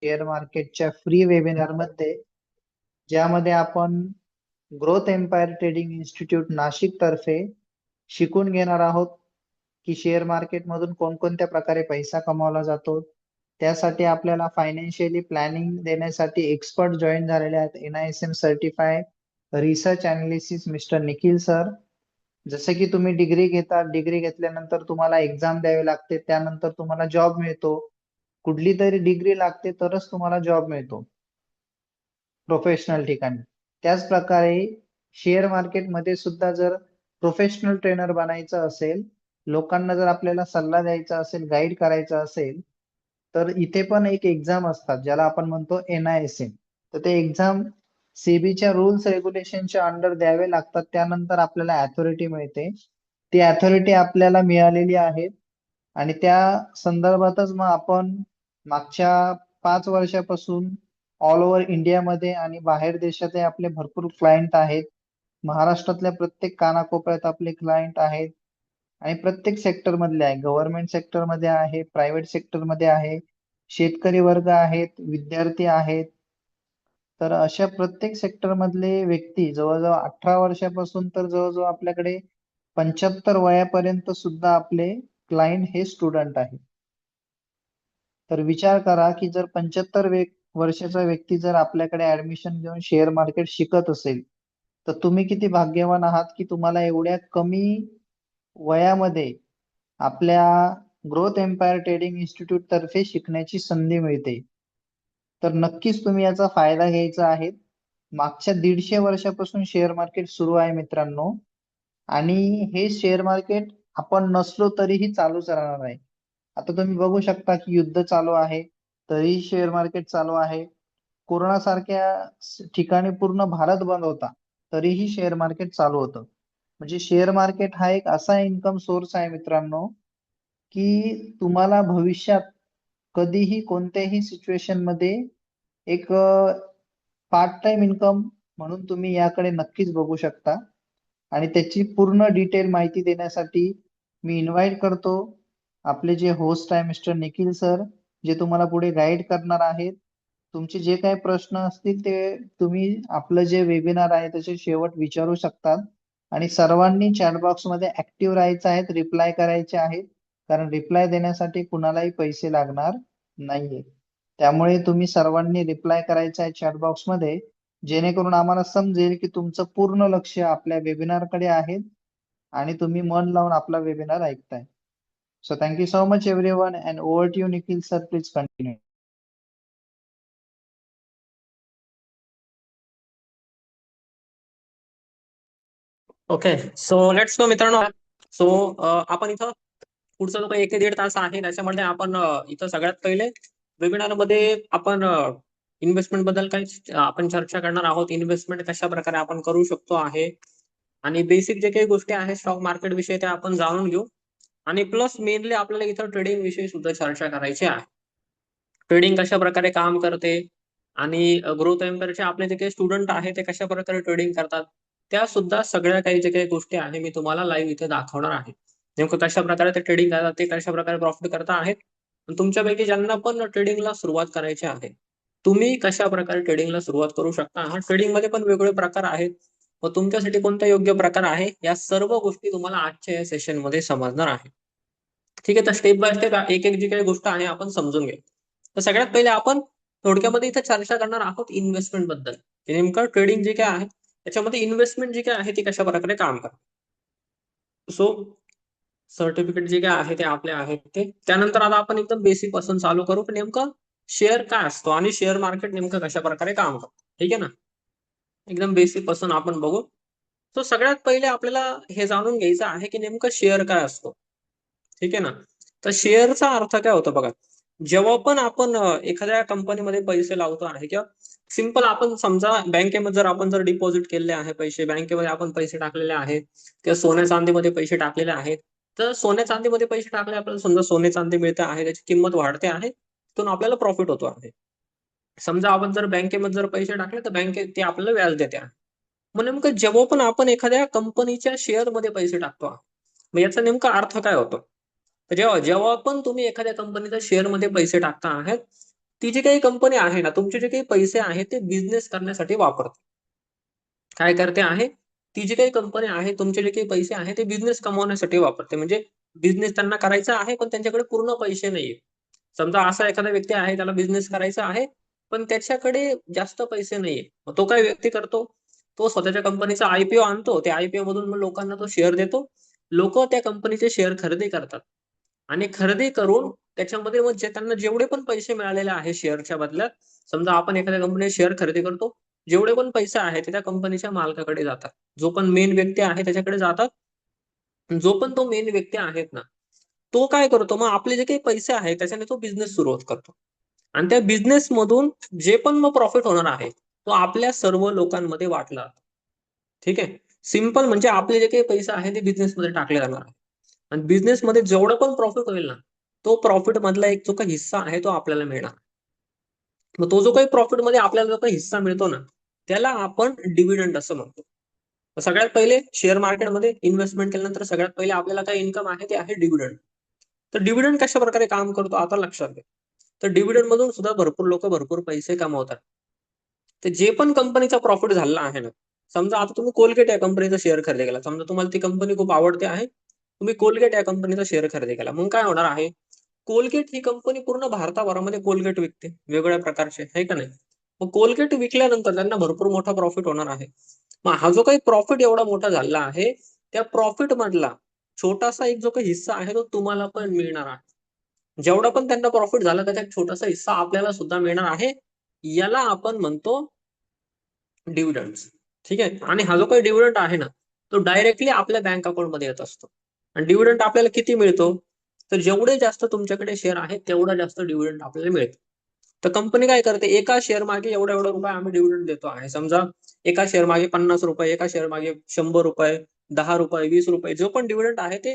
Share मार्केटच्या free webinar मध्ये, ज्यामध्ये आपण Growth Empire Trading Institute Nashik तर्फे शिकून घेणार आहोत की शेअर मार्केट मधून कोणकोणत्या प्रकारे पैसा कमावला जातो. त्यासाठी आपल्याला फायनान्शियली प्लॅनिंग देण्यासाठी एक्सपर्ट जॉईन झालेले आहेत. NISM certify research analysis mister Nikhil sir. जसं की तुम्ही डिग्री घेता, डिग्री घेतल्यानंतर तुम्हाला एक्झाम द्यावी लागते, त्यानंतर तुम्हाला जॉब मिळतो. कुठली तरी डिग्री लागते तरच तुम्हाला जॉब मिळतो प्रोफेशनल ठिकाणी. त्याच प्रकारे शेअर मार्केटमध्ये सुद्धा जर प्रोफेशनल ट्रेनर बनायचं असेल, लोकांना जर आपल्याला सल्ला द्यायचा असेल, गाईड करायचं असेल, तर इथे पण एक एक्झाम असतात ज्याला आपण म्हणतो NISM. तर ते एक्झाम सेबीच्या रूल्स रेग्युलेशनच्या अंडर द्यावे लागतात. त्यानंतर आपल्याला अथॉरिटी मिळते. ती अथॉरिटी आपल्याला मिळालेली आहे आणि त्या संदर्भातच मग आपण मागच्या 5 वर्षापासून ऑल ओव्हर इंडियामध्ये आणि बाहेर देशातही आपले भरपूर क्लायंट आहेत. महाराष्ट्रातल्या प्रत्येक कानाकोपऱ्यात आपले क्लायंट आहेत आणि प्रत्येक सेक्टर मधले आहे. गव्हर्नमेंट सेक्टर मध्ये आहे, प्रायव्हेट सेक्टर मध्ये आहे, शेतकरी वर्ग आहेत, विद्यार्थी आहेत. तर अशा प्रत्येक सेक्टर मधले व्यक्ती जवळजवळ 18 वर्षापासून तर जवळजवळ आपल्याकडे 75 वयापर्यंत सुद्धा आपले क्लायंट हे स्टुडंट आहेत. तर विचार करा की जर 75 वर्षाचा व्यक्ती जर आपल्याकडे ऍडमिशन घेऊन शेअर मार्केट शिकत असेल, तर तुम्ही किती भाग्यवान आहात की तुम्हाला एवढ्या कमी वयामध्ये आपल्या ग्रोथ एम्पायर ट्रेडिंग इन्स्टिट्यूट तर्फे शिकण्याची संधी मिळते. तर नक्कीच तुम्ही याचा फायदा घ्यायचा आहे. मागच्या 150 वर्षापासून शेअर मार्केट सुरू आहे मित्रांनो, आणि हे शेअर मार्केट आपण नसलो तरीही चालूच राहणार आहे. आता तुम्ही बघू शकता की युद्ध चालू आहे, तरीही शेअर मार्केट चालू आहे. कोरोना सारख्या ठिकाणी पूर्ण भारत बंद होता, तरीही शेअर मार्केट चालू होतं. म्हणजे शेअर मार्केट हा एक असा इन्कम सोर्स आहे मित्रांनो, की तुम्हाला भविष्यात कधीही कोणत्याही सिच्युएशन मध्ये एक पार्ट टाइम इन्कम म्हणून तुम्ही याकडे नक्कीच बघू शकता. आणि त्याची पूर्ण डिटेल माहिती देण्यासाठी मी इन्व्हाइट करतो आपले जे होस्ट आहे मिस्टर निखिल सर, जे तुम्हाला पुढे गाईड करणार आहेत. तुमचे जे काही प्रश्न असतील ते तुम्ही आपलं जे वेबिनार आहे त्याचे शेवट विचारू शकतात. आणि सर्वांनी चॅट बॉक्स मध्ये ऍक्टिव्ह राहायचं आहे, रिप्लाय करायचे आहेत, कारण रिप्लाय देण्यासाठी कुणालाही पैसे लागणार नाहीये. त्यामुळे तुम्ही सर्वांनी रिप्लाय करायचा आहे चॅट बॉक्स मध्ये, जेणेकरून आम्हाला समजेल की तुमचं पूर्ण लक्ष आपल्या वेबिनार कडे आहे आणि तुम्ही मन लावून आपला वेबिनार ऐकताय. So thank you so much everyone and over to you Nikhil sir, please continue. Okay, so let's go मित्रांनो. सो आपण इथं पुढचा जो काही 1 ते 1.5 तास आहे त्याच्यामध्ये आपण इथं सगळ्यात पहिले वेबिनार मध्ये आपण इन्व्हेस्टमेंट बद्दल काही आपण चर्चा करणार आहोत. इन्व्हेस्टमेंट कशा प्रकारे आपण करू शकतो आहे आणि बेसिक जे काही गोष्टी आहेत स्टॉक मार्केट विषयी त्या आपण जाणून घेऊ. आणि प्लस मेनली आपल्याला इथं ट्रेडिंग विषयी सुद्धा चर्चा करायची आहे. ट्रेडिंग कशा प्रकारे काम करते आणि ग्रोथ एम्पायरचे आपले जे काही स्टुडंट आहेत ते कशा प्रकारे ट्रेडिंग करतात, त्या सुद्धा सगळ्या काही जे काही गोष्टी आहे मी तुम्हाला लाईव्ह इथे दाखवणार आहे. नेमकं कशा प्रकारे ते ट्रेडिंग करतात, ते कशा प्रकारे प्रॉफिट करता आहेत. तुमच्यापैकी ज्यांना पण ट्रेडिंगला सुरुवात करायची आहे, तुम्ही कशा प्रकारे ट्रेडिंगला सुरुवात करू शकता. हा ट्रेडिंग मध्ये पण वेगवेगळे प्रकार आहेत, व तुमच्यासाठी कोणता योग्य प्रकार आहे या सर्व गोष्टी तुम्हाला आजच्या या सेशन मध्ये समजणार आहे. ठीक आहे, तर स्टेप बाय स्टेप एक एक जी काही गोष्ट आहे आपण समजून घेऊ. तर सगळ्यात पहिले आपण थोडक्यामध्ये इथे चर्चा करणार आहोत इन्व्हेस्टमेंट बद्दल. नेमकं ट्रेडिंग जे काय आहे त्याच्यामध्ये इन्व्हेस्टमेंट जी काय आहे ती कशा प्रकारे काम करते. सो सर्टिफिकेट जे काय आहे ते आपले आहेत ते. त्यानंतर आता आपण एकदम बेसिक पासून चालू करू की नेमकं शेअर काय असतो आणि शेअर मार्केट नेमकं कशा प्रकारे काम करतो. ठीक आहे ना, एकदम बेसिक पासून आपण बघू. तो सगळ्यात पहिले आपल्याला हे जाणून घ्यायचं आहे की नेमकं शेअर काय असतो. ठीक आहे ना, तर शेअरचा अर्थ काय होतो बघा. जेव्हा पण आपण एखाद्या कंपनीमध्ये पैसे लावतो आहे किंवा सिंपल आपण समजा बँकेमध्ये जर आपण डिपॉझिट केलेले आहे पैसे, बँकेमध्ये आपण पैसे टाकलेले आहेत किंवा सोन्या चांदीमध्ये पैसे टाकलेले आहेत, तर सोन्या चांदीमध्ये पैसे टाकले आपल्याला समजा सोने चांदी मिळते आहे, त्याची किंमत वाढते आहे, तिथून आपल्याला प्रॉफिट होतो आहे. समजा आपण जर बँकेमध्ये जर पैसे टाकले तर बँकेत ते आपल्याला व्याज देते आहे. मग नेमकं जेव्हा पण आपण एखाद्या कंपनीच्या शेअरमध्ये पैसे टाकतो, मग याचा नेमका अर्थ काय होतो. तर जेव्हा जेव्हा पण तुम्ही एखाद्या कंपनीच्या शेअरमध्ये पैसे टाकता आहात, ती जी काही कंपनी आहे ना, तुमचे जे काही पैसे आहेत ते बिझनेस करण्यासाठी वापरते. काय करते आहे, ती जी काही कंपनी आहे, तुमचे जे काही पैसे आहेत ते बिझनेस कमवण्यासाठी वापरते. म्हणजे बिझनेस त्यांना करायचा आहे, पण त्यांच्याकडे पूर्ण पैसे नाहीये. समजा असा एखादा व्यक्ती आहे, त्याला बिझनेस करायचा आहे, पण त्याच्याकडे जास्त पैसे नाहीये. मग तो काय व्यक्ती करतो, तो स्वतःच्या कंपनीचा आयपीओ आणतो. त्या आयपीओ मधून मग लोकांना तो शेअर देतो. लोकं त्या कंपनीचे शेअर खरेदी करतात आणि खरेदी करून त्याच्यामध्ये मग जे त्यांना जेवढे पण पैसे मिळालेले आहेत शेअरच्या बदल्यात, समजा आपण एखाद्या कंपनीचे शेअर खरेदी करतो, जेवढे पण पैसे आहेत ते त्या कंपनीच्या मालकाकडे जातात. जो पण मेन व्यक्ती आहे त्याच्याकडे जातात. जो पण तो मेन व्यक्ती आहेत ना, तो काय करतो मग आपले जे काही पैसे आहेत त्याच्याने तो बिझनेस सुरुवात करतो. आणि त्या बिझनेसमधून जे पण मग प्रॉफिट होणार आहे, तो आपल्या सर्व लोकांमध्ये वाटला जातो. ठीक आहे. सिंपल म्हणजे आपले जे काही पैसे आहेत ते बिझनेसमध्ये टाकले जाणार आहे. आणि बिझनेसमध्ये जेवढं पण प्रॉफिट होईल ना, तो प्रॉफिट मधला एक जो काही हिस्सा आहे तो आपल्याला मिळणार. मग तो जो काही प्रॉफिटमध्ये आपल्याला जो काही हिस्सा मिळतो ना, त्याला आपण डिव्हिडंड असं म्हणतो. तर सगळ्यात पहिले शेअर मार्केटमध्ये इन्व्हेस्टमेंट केल्यानंतर सगळ्यात पहिले आपल्याला काय इन्कम आहे ते आहे डिव्हिडंड. तर डिव्हिडंड कशा प्रकारे काम करतो आता लक्षात घ्या. तर डिव्हिडंड मधून सुद्धा भरपूर लोक भरपूर पैसे कमवतात. तर जे पण कंपनीचा प्रॉफिट झाला आहे ना, समजा आता तुम्ही कोलगेट या कंपनीचा शेअर खरेदी केला. समजा तुम्हाला ती कंपनी खूप आवडते आहे. तुम्ही कोलगेट या कंपनीचा शेअर खरेदी केला. मग काय होणार आहे? कोलगेट ही कंपनी पूर्ण भारताभरामध्ये कोलगेट विकते. वेगवेगळ्या प्रकारचे, आहे का नाही? मग कोलगेट विकल्यानंतर त्यांना भरपूर मोठा प्रॉफिट होणार आहे. मग हा जो काही प्रॉफिट एवढा मोठा झाला आहे, त्या प्रॉफिट मधला छोटासा एक जो काही हिस्सा आहे तो तुम्हाला पण मिळणार आहे. जेवढा पण त्यांना प्रॉफिट झाला त्याचा एक छोटासा हिस्सा आपल्याला सुद्धा मिळणार आहे. याला आपण म्हणतो डिव्हिडंड. ठीक आहे. आणि हा जो काही डिव्हिडंड आहे ना, तो डायरेक्टली आपल्या बँक अकाउंटमध्ये येत असतो. आणि डिव्हिडंड आपल्याला किती मिळतो? तर जेवढे जास्त तुमच्याकडे शेअर आहेत, तेवढा जास्त डिव्हिडंड आपल्याला मिळतो. तर कंपनी काय करते, एका शेअर मागे एवढा एवढा रुपये आम्ही डिव्हिडंड देतो आहे. समजा एका शेअर मागे ₹50, एका शेअर मागे ₹100, ₹10, ₹20 जो पण डिव्हिडंड आहे ते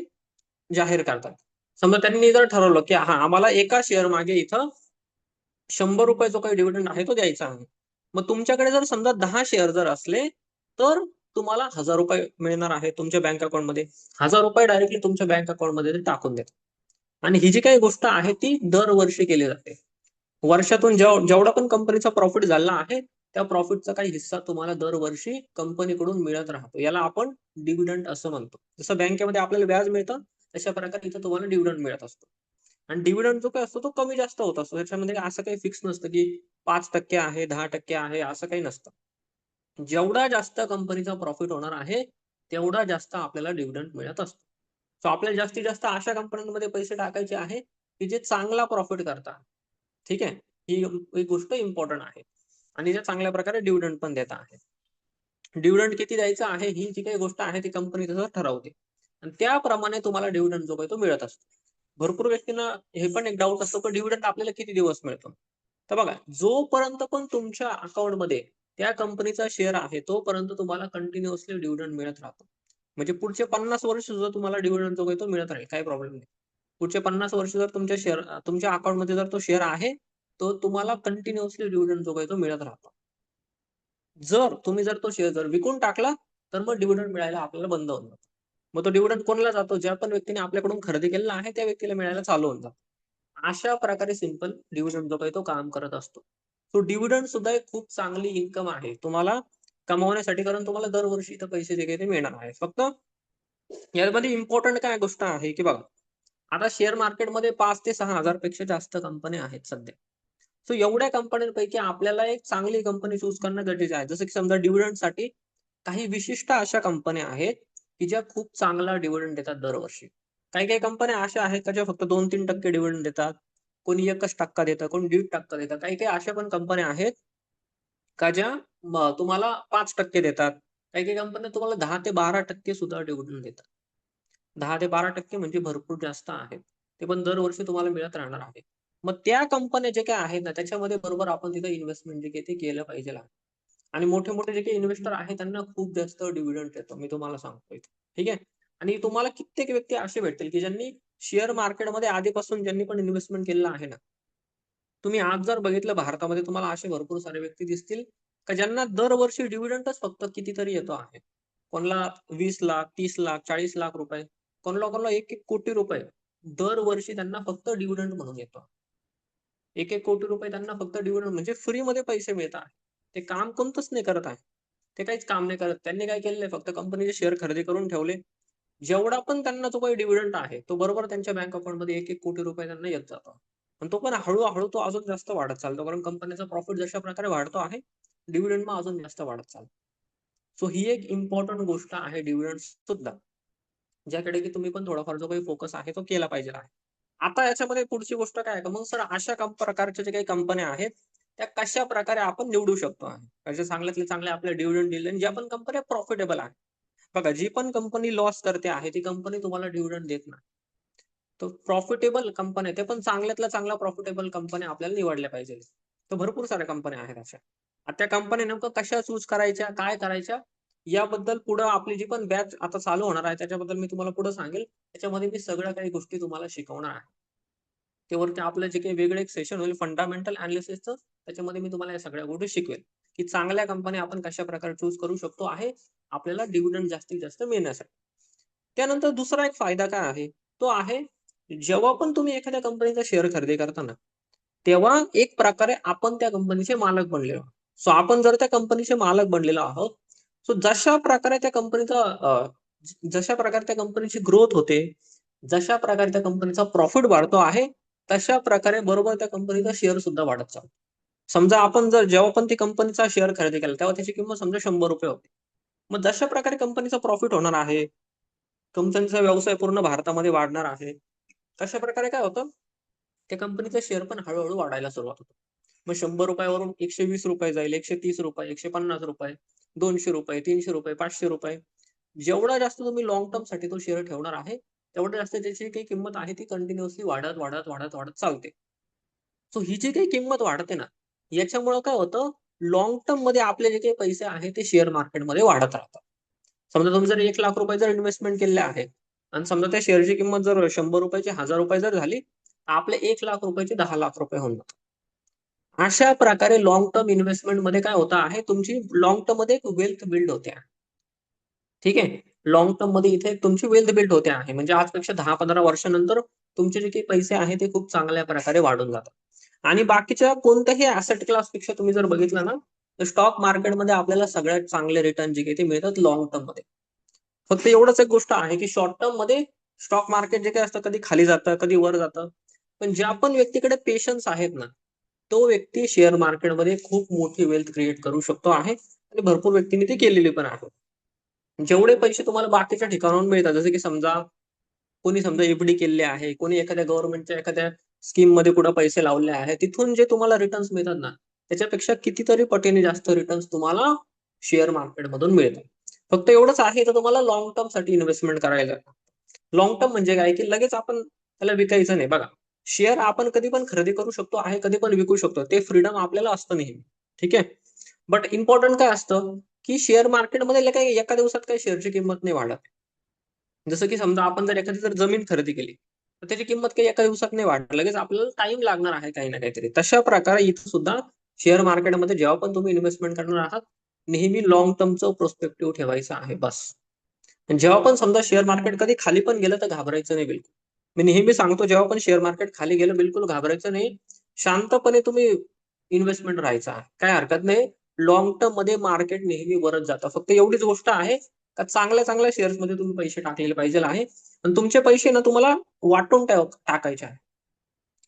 जाहीर करतात. समजा त्यांनी जर ठरवलं, की हां, आम्हाला एका शेअर मागे इथं ₹100 जो काही डिव्हिडंड आहे तो द्यायचा आहे. मग तुमच्याकडे जर समजा 10 शेअर जर असले, तर तुम्हाला ₹1000 मिळणार आहे तुमच्या बँक अकाउंटमध्ये. ₹1000 डायरेक्टली तुमच्या बँक अकाउंटमध्ये ते टाकून देतात. आणि ही जी काही गोष्ट आहे ती दरवर्षी केली जाते. वर्षातून जेवढा पण कंपनीचा प्रॉफिट झाला आहे, त्या प्रॉफिटचा काही हिस्सा तुम्हाला दरवर्षी कंपनीकडून मिळत राहतो. याला आपण डिव्हिडंड असं म्हणतो. जसं बँकेमध्ये आपल्याला व्याज मिळतं, तशा प्रकारे इथं तुम्हाला डिव्हिडंड मिळत असतो. आणि डिव्हिडंड जो काही असतो तो कमी जास्त होत असतो. त्याच्यामध्ये असं काही फिक्स नसतं, की 5% आहे, 10% आहे, असं काही नसतं. जेवढा जास्त कंपनीचा प्रॉफिट होणार आहे, तेवढा जास्त आपल्याला डिव्हिडंड मिळत असतो. सो आपल्याला जास्तीत जास्त अशा कंपन्यांमध्ये पैसे टाकायचे आहे, की जे चांगला प्रॉफिट करतात. ठीक आहे. ही एक गोष्ट इम्पॉर्टंट आहे. आणि जे चांगल्या प्रकारे डिव्हिडंड पण देत आहे. डिव्हिडंड किती द्यायचं आहे, ही जी काही गोष्ट आहे ती कंपनी तसं ठरवते. आणि त्याप्रमाणे तुम्हाला डिव्हिडंड जो काही तो मिळत असतो. भरपूर व्यक्तींना हे पण एक डाऊट असतो, की डिव्हिडंड आपल्याला किती दिवस मिळतो? तर बघा, जोपर्यंत पण तुमच्या अकाउंटमध्ये त्या कंपनीचा शेअर आहे, तोपर्यंत तुम्हाला कंटिन्युअसली डिव्हिडंड मिळत राहतो. म्हणजे पुढचे 50 वर्ष सुद्धा तुम्हाला डिव्हिडंड जो काही तो मिळत राहील, काही प्रॉब्लेम नाही. पुढचे 50 वर्ष जर तुमच्या अकाउंटमध्ये जर तो शेअर आहे, तर तुम्हाला कंटिन्युअसली डिव्हिडंड जो काही तो मिळत राहतो. जर तुम्ही तो शेअर जर विकून टाकला, तर मग डिव्हिडंड मिळायला आपल्याला बंद होऊन जातो. मग तो डिव्हिडंड कोणाला जातो? ज्या पण व्यक्तीने आपल्याकडून खरेदी केलेला आहे, त्या व्यक्तीला मिळायला चालू होऊन जातो. अशा प्रकारे सिंपल डिव्हिडंड जो काही तो काम करत असतो. तो डिव्हिडंड सुद्धा एक खूप चांगली इन्कम आहे तुम्हाला कमवण्यासाठी, कारण तुम्हाला दरवर्षी इथं पैसे जे काही ते मिळणार आहे. फक्त यामध्ये इम्पॉर्टंट काय गोष्ट आहे, की बघा, आता शेअर मार्केटमध्ये 5 ते 6,000 पेक्षा जास्त कंपन्या आहेत सध्या. सो एवढ्या कंपन्यांपैकी आपल्याला एक चांगली कंपनी चूज करणं गरजेचं आहे. जसं की समजा डिव्हिडंडसाठी काही विशिष्ट अशा कंपन्या आहेत, की ज्या खूप चांगला डिव्हिडंड देतात दरवर्षी. काही-काही कंपन्या अशा आहेत, का ज्या फक्त 2-3% डिव्हिडंड देतात. कोणी 1% देतं, कोणी 1.5% देतं. काही-काही अशा पण कंपन्या आहेत, का ज्या तुम्हाला 5% देतात. काही-काही कंपन्या तुम्हाला 10 ते 12% सुद्धा डिव्हिडंड देतात. 10 ते 12% म्हणजे भरपूर जास्त आहेत. ते पण दरवर्षी तुम्हाला मिळत राहणार आहे. मग त्या कंपन्या जे काही आहेत ना, त्याच्यामध्ये बरोबर आपण तिथे इन्व्हेस्टमेंट जे काही ते केलं पाहिजे. आणि मोठे-मोठे जे काही इन्व्हेस्टर आहेत त्यांना खूप जास्त डिव्हिडंड येतो. मी तुम्हाला सांगतोय. ठीक आहे. आणि तुम्हाला कित्येक व्यक्ती असे भेटतील, की ज्यांनी शेअर मार्केटमध्ये आधीपासून ज्यांनी पण इन्व्हेस्टमेंट केलेलं आहे ना, तुम्ही आज जर बघितलं भारतामध्ये तुम्हाला असे भरपूर सारे व्यक्ती दिसतील, का ज्यांना दरवर्षी डिव्हिडंडच फक्त कितीतरी येतो आहे. कोणाला 20,00,000, 30,00,000, 40,00,000 रुपये, कोणाला-कोणाला 1-1 कोटी रुपये दरवर्षी त्यांना फक्त डिव्हिडंड म्हणून येतो. 1 कोटी रुपये त्यांना फक्त डिव्हिडंड म्हणजे फ्रीमध्ये पैसे मिळतात. ते काम कोणतंच नाही करत आहे. ते काहीच काम नाही करत. त्यांनी काय केलेलं आहे, फक्त कंपनीचे शेअर खरेदी करून ठेवले. जेवढा पण त्यांना जो काही डिव्हिडंड आहे, तो बरोबर त्यांच्या बँक अकाउंटमध्ये 1-1 कोटी रुपये त्यांना येत जातो. आणि तो पण हळू-हळू तो अजून जास्त वाढत चालतो. कारण कंपनीचा प्रॉफिट जशा प्रकारे वाढतो आहे, डिव्हिडंड मग अजून जास्त वाढत चालतो. सो ही एक इम्पॉर्टंट गोष्ट आहे डिव्हिडंड सुद्धा. ज्याकडे की तुम्ही पण थोडाफार जो काही फोकस आहे तो केला पाहिजे आहे. आता याच्यामध्ये पुढची गोष्ट काय आहे का मग सर अशा प्रकारच्या जे काही कंपन्या आहेत त्या कशा प्रकारे आपण निवडू शकतो आहे. म्हणजे चांगल्यातले चांगले आपल्या डिव्हिडंड दिले आणि ज्या पण कंपन्या प्रॉफिटेबल आहे. बघा जी पण कंपनी लॉस करते आहे ती कंपनी तुम्हाला डिव्हिडंड देत नाही. तर प्रॉफिटेबल कंपन्या ते पण चांगल्यातल्या चांगल्या प्रॉफिटेबल कंपन्या आपल्याला निवडल्या पाहिजे. तर भरपूर साऱ्या कंपन्या आहेत अशा. आता त्या कंपन्या नेमकं कशा चूज करायच्या, काय करायच्या याबद्दल पुढे आपली जी पण बॅच आता चालू होणार आहे त्याच्याबद्दल मी तुम्हाला पुढे सांगेल. त्याच्यामध्ये मी सगळ्या काही गोष्टी तुम्हाला शिकवणार आहे. त्यावरती आपलं जे काही वेगळं एक सेशन होईल फंडामेंटल अनालिसिसचं त्याच्यामध्ये मी तुम्हाला या सगळ्या गोष्टी शिकवेल, की चांगल्या कंपन्या आपण कशा प्रकारे चूज करू शकतो आहे आपल्याला डिव्हिडंड जास्तीत जास्त मिळण्यासाठी. त्यानंतर दुसरा एक फायदा काय आहे, तो आहे जेव्हा पण तुम्ही एखाद्या कंपनीचा शेअर खरेदी करता ना, तेव्हा एक प्रकारे आपण त्या कंपनीचे मालक बनलेलो आहोत. सो आपण जर त्या कंपनीचे मालक बनलेलो आहोत, सो जशा प्रकारे त्या कंपनीचा जशा प्रकारे त्या कंपनीची ग्रोथ होते, जशा प्रकारे त्या कंपनीचा प्रॉफिट वाढतो आहे, तशा प्रकारे बरोबर त्या कंपनीचा शेअर सुद्धा वाढत चालतो. समजा आपण जर जेव्हा पण ती कंपनीचा शेअर खरेदी केला, तेव्हा त्याची किंमत समजा ₹100 होती. मग जशा प्रकारे कंपनीचा प्रॉफिट होणार आहे, कंपनीचा व्यवसाय पूर्ण भारतामध्ये वाढणार आहे, तशा प्रकारे काय होतं, त्या कंपनीचा शेअर पण हळू वाढायला सुरुवात होतो. मग ₹100 वरून ₹120 जाईल, ₹130, ₹150, ₹200, ₹300, ₹500. जेवढा जास्त तुम्ही लाँग टर्मसाठी तो शेअर ठेवणार आहे, तेवढं जास्त त्याची काही किंमत आहे ती कंटिन्युअसली वाढत चालते. सो ही जी काही किंमत वाढते ना, याच्यामुळं काय होतं, लाँग टर्ममध्ये आपले जे काही पैसे आहेत ते शेअर मार्केटमध्ये वाढत राहतात. समजा तुम्ही जर ₹1,00,000 जर इन्व्हेस्टमेंट केले आहे आणि समजा त्या शेअरची किंमत जर ₹100 ची ₹1,000 जर झाली, तर आपले ₹1,00,000 चे ₹10,00,000 होऊन जातात. अशा प्रकारे लाँग टर्म इन्व्हेस्टमेंटमध्ये काय होतं आहे, तुमची लाँग टर्ममध्ये एक वेल्थ बिल्ड होते आहे. ठीक आहे. लाँग टर्ममध्ये इथे तुमची वेल्थ बिल्ड होते आहे. म्हणजे आजपेक्षा 10-15 वर्षानंतर तुमचे जे काही पैसे आहेत ते खूप चांगल्या प्रकारे वाढून जातात. आणि बाकीच्या कोणत्याही ॲसेट क्लासपेक्षा तुम्ही जर बघितलं ना, तर स्टॉक मार्केटमध्ये आपल्याला सगळ्यात चांगले रिटर्न जे काही ते मिळतात लाँग टर्ममध्ये. फक्त एवढंच एक गोष्ट आहे, की शॉर्ट टर्ममध्ये स्टॉक मार्केट जे काही असतं कधी खाली जातं, कधी वर जातं. पण ज्या पण व्यक्तीकडे पेशन्स आहेत ना, तो व्यक्ती शेअर मार्केटमध्ये खूप मोठी वेल्थ क्रिएट करू शकतो आहे आणि भरपूर व्यक्तींनी ते केलेली पण आहे. जेवढे पैसे तुम्हाला बाकीच्या ठिकाणाहून मिळतात, जसं की समजा कोणी समजा एफ-डी केलेली आहे, कोणी एखाद्या गव्हर्नमेंटच्या एखाद्या स्कीममध्ये कुठे पैसे लावले आहेत, तिथून जे तुम्हाला रिटर्न्स मिळतात ना, त्याच्यापेक्षा कितीतरी पटीने जास्त रिटर्न्स तुम्हाला शेअर मार्केटमधून मिळतात. फक्त एवढंच आहे तर तुम्हाला लाँग टर्मसाठी इन्व्हेस्टमेंट करायला लाँग टर्म म्हणजे काय, की लगेच आपण त्याला विकायचं नाही. बघा, शेअर आपण कधी पण खरेदी करू शकतो आहे, कधी पण विकू शकतो. ते फ्रीडम आपल्याला असतं नेहमी. ठीक आहे. बट इम्पोर्टंट काय असतं, की शेअर मार्केटमध्ये काही एका दिवसात काही शेअरची किंमत नाही वाढत. जसं की समजा आपण जर एखादी जमीन खरेदी केली, तर त्याची किंमत काही एका दिवसात नाही वाढणार. लगेच आपल्याला टाईम लागणार आहे काही ना काहीतरी. तशा प्रकारे इथं सुद्धा शेअर मार्केटमध्ये जेव्हा पण तुम्ही इन्व्हेस्टमेंट करणार आहात, नेहमी लाँग टर्मचं पर्स्पेक्टिव्ह ठेवायचं आहे बस. जेव्हा पण समजा शेअर मार्केट कधी खाली पण गेलं तर घाबरायचं नाही बिलकुल. मी नेहमी सांगतो जेव्हा पण शेअर मार्केट खाली गेलं बिलकुल घाबरायचं नाही. शांतपणे तुम्ही इन्व्हेस्टमेंट राहायचा. काही हरकत नाही. लाँग टर्ममध्ये मार्केट नेहमी वरच जातं. फक्त एवढीच गोष्ट आहे का चांगल्या शेअर्समध्ये तुम्ही पैसे टाकलेले पाहिजे आहे आणि तुमचे पैसे ना तुम्हाला वाटून टाकायचे आहे.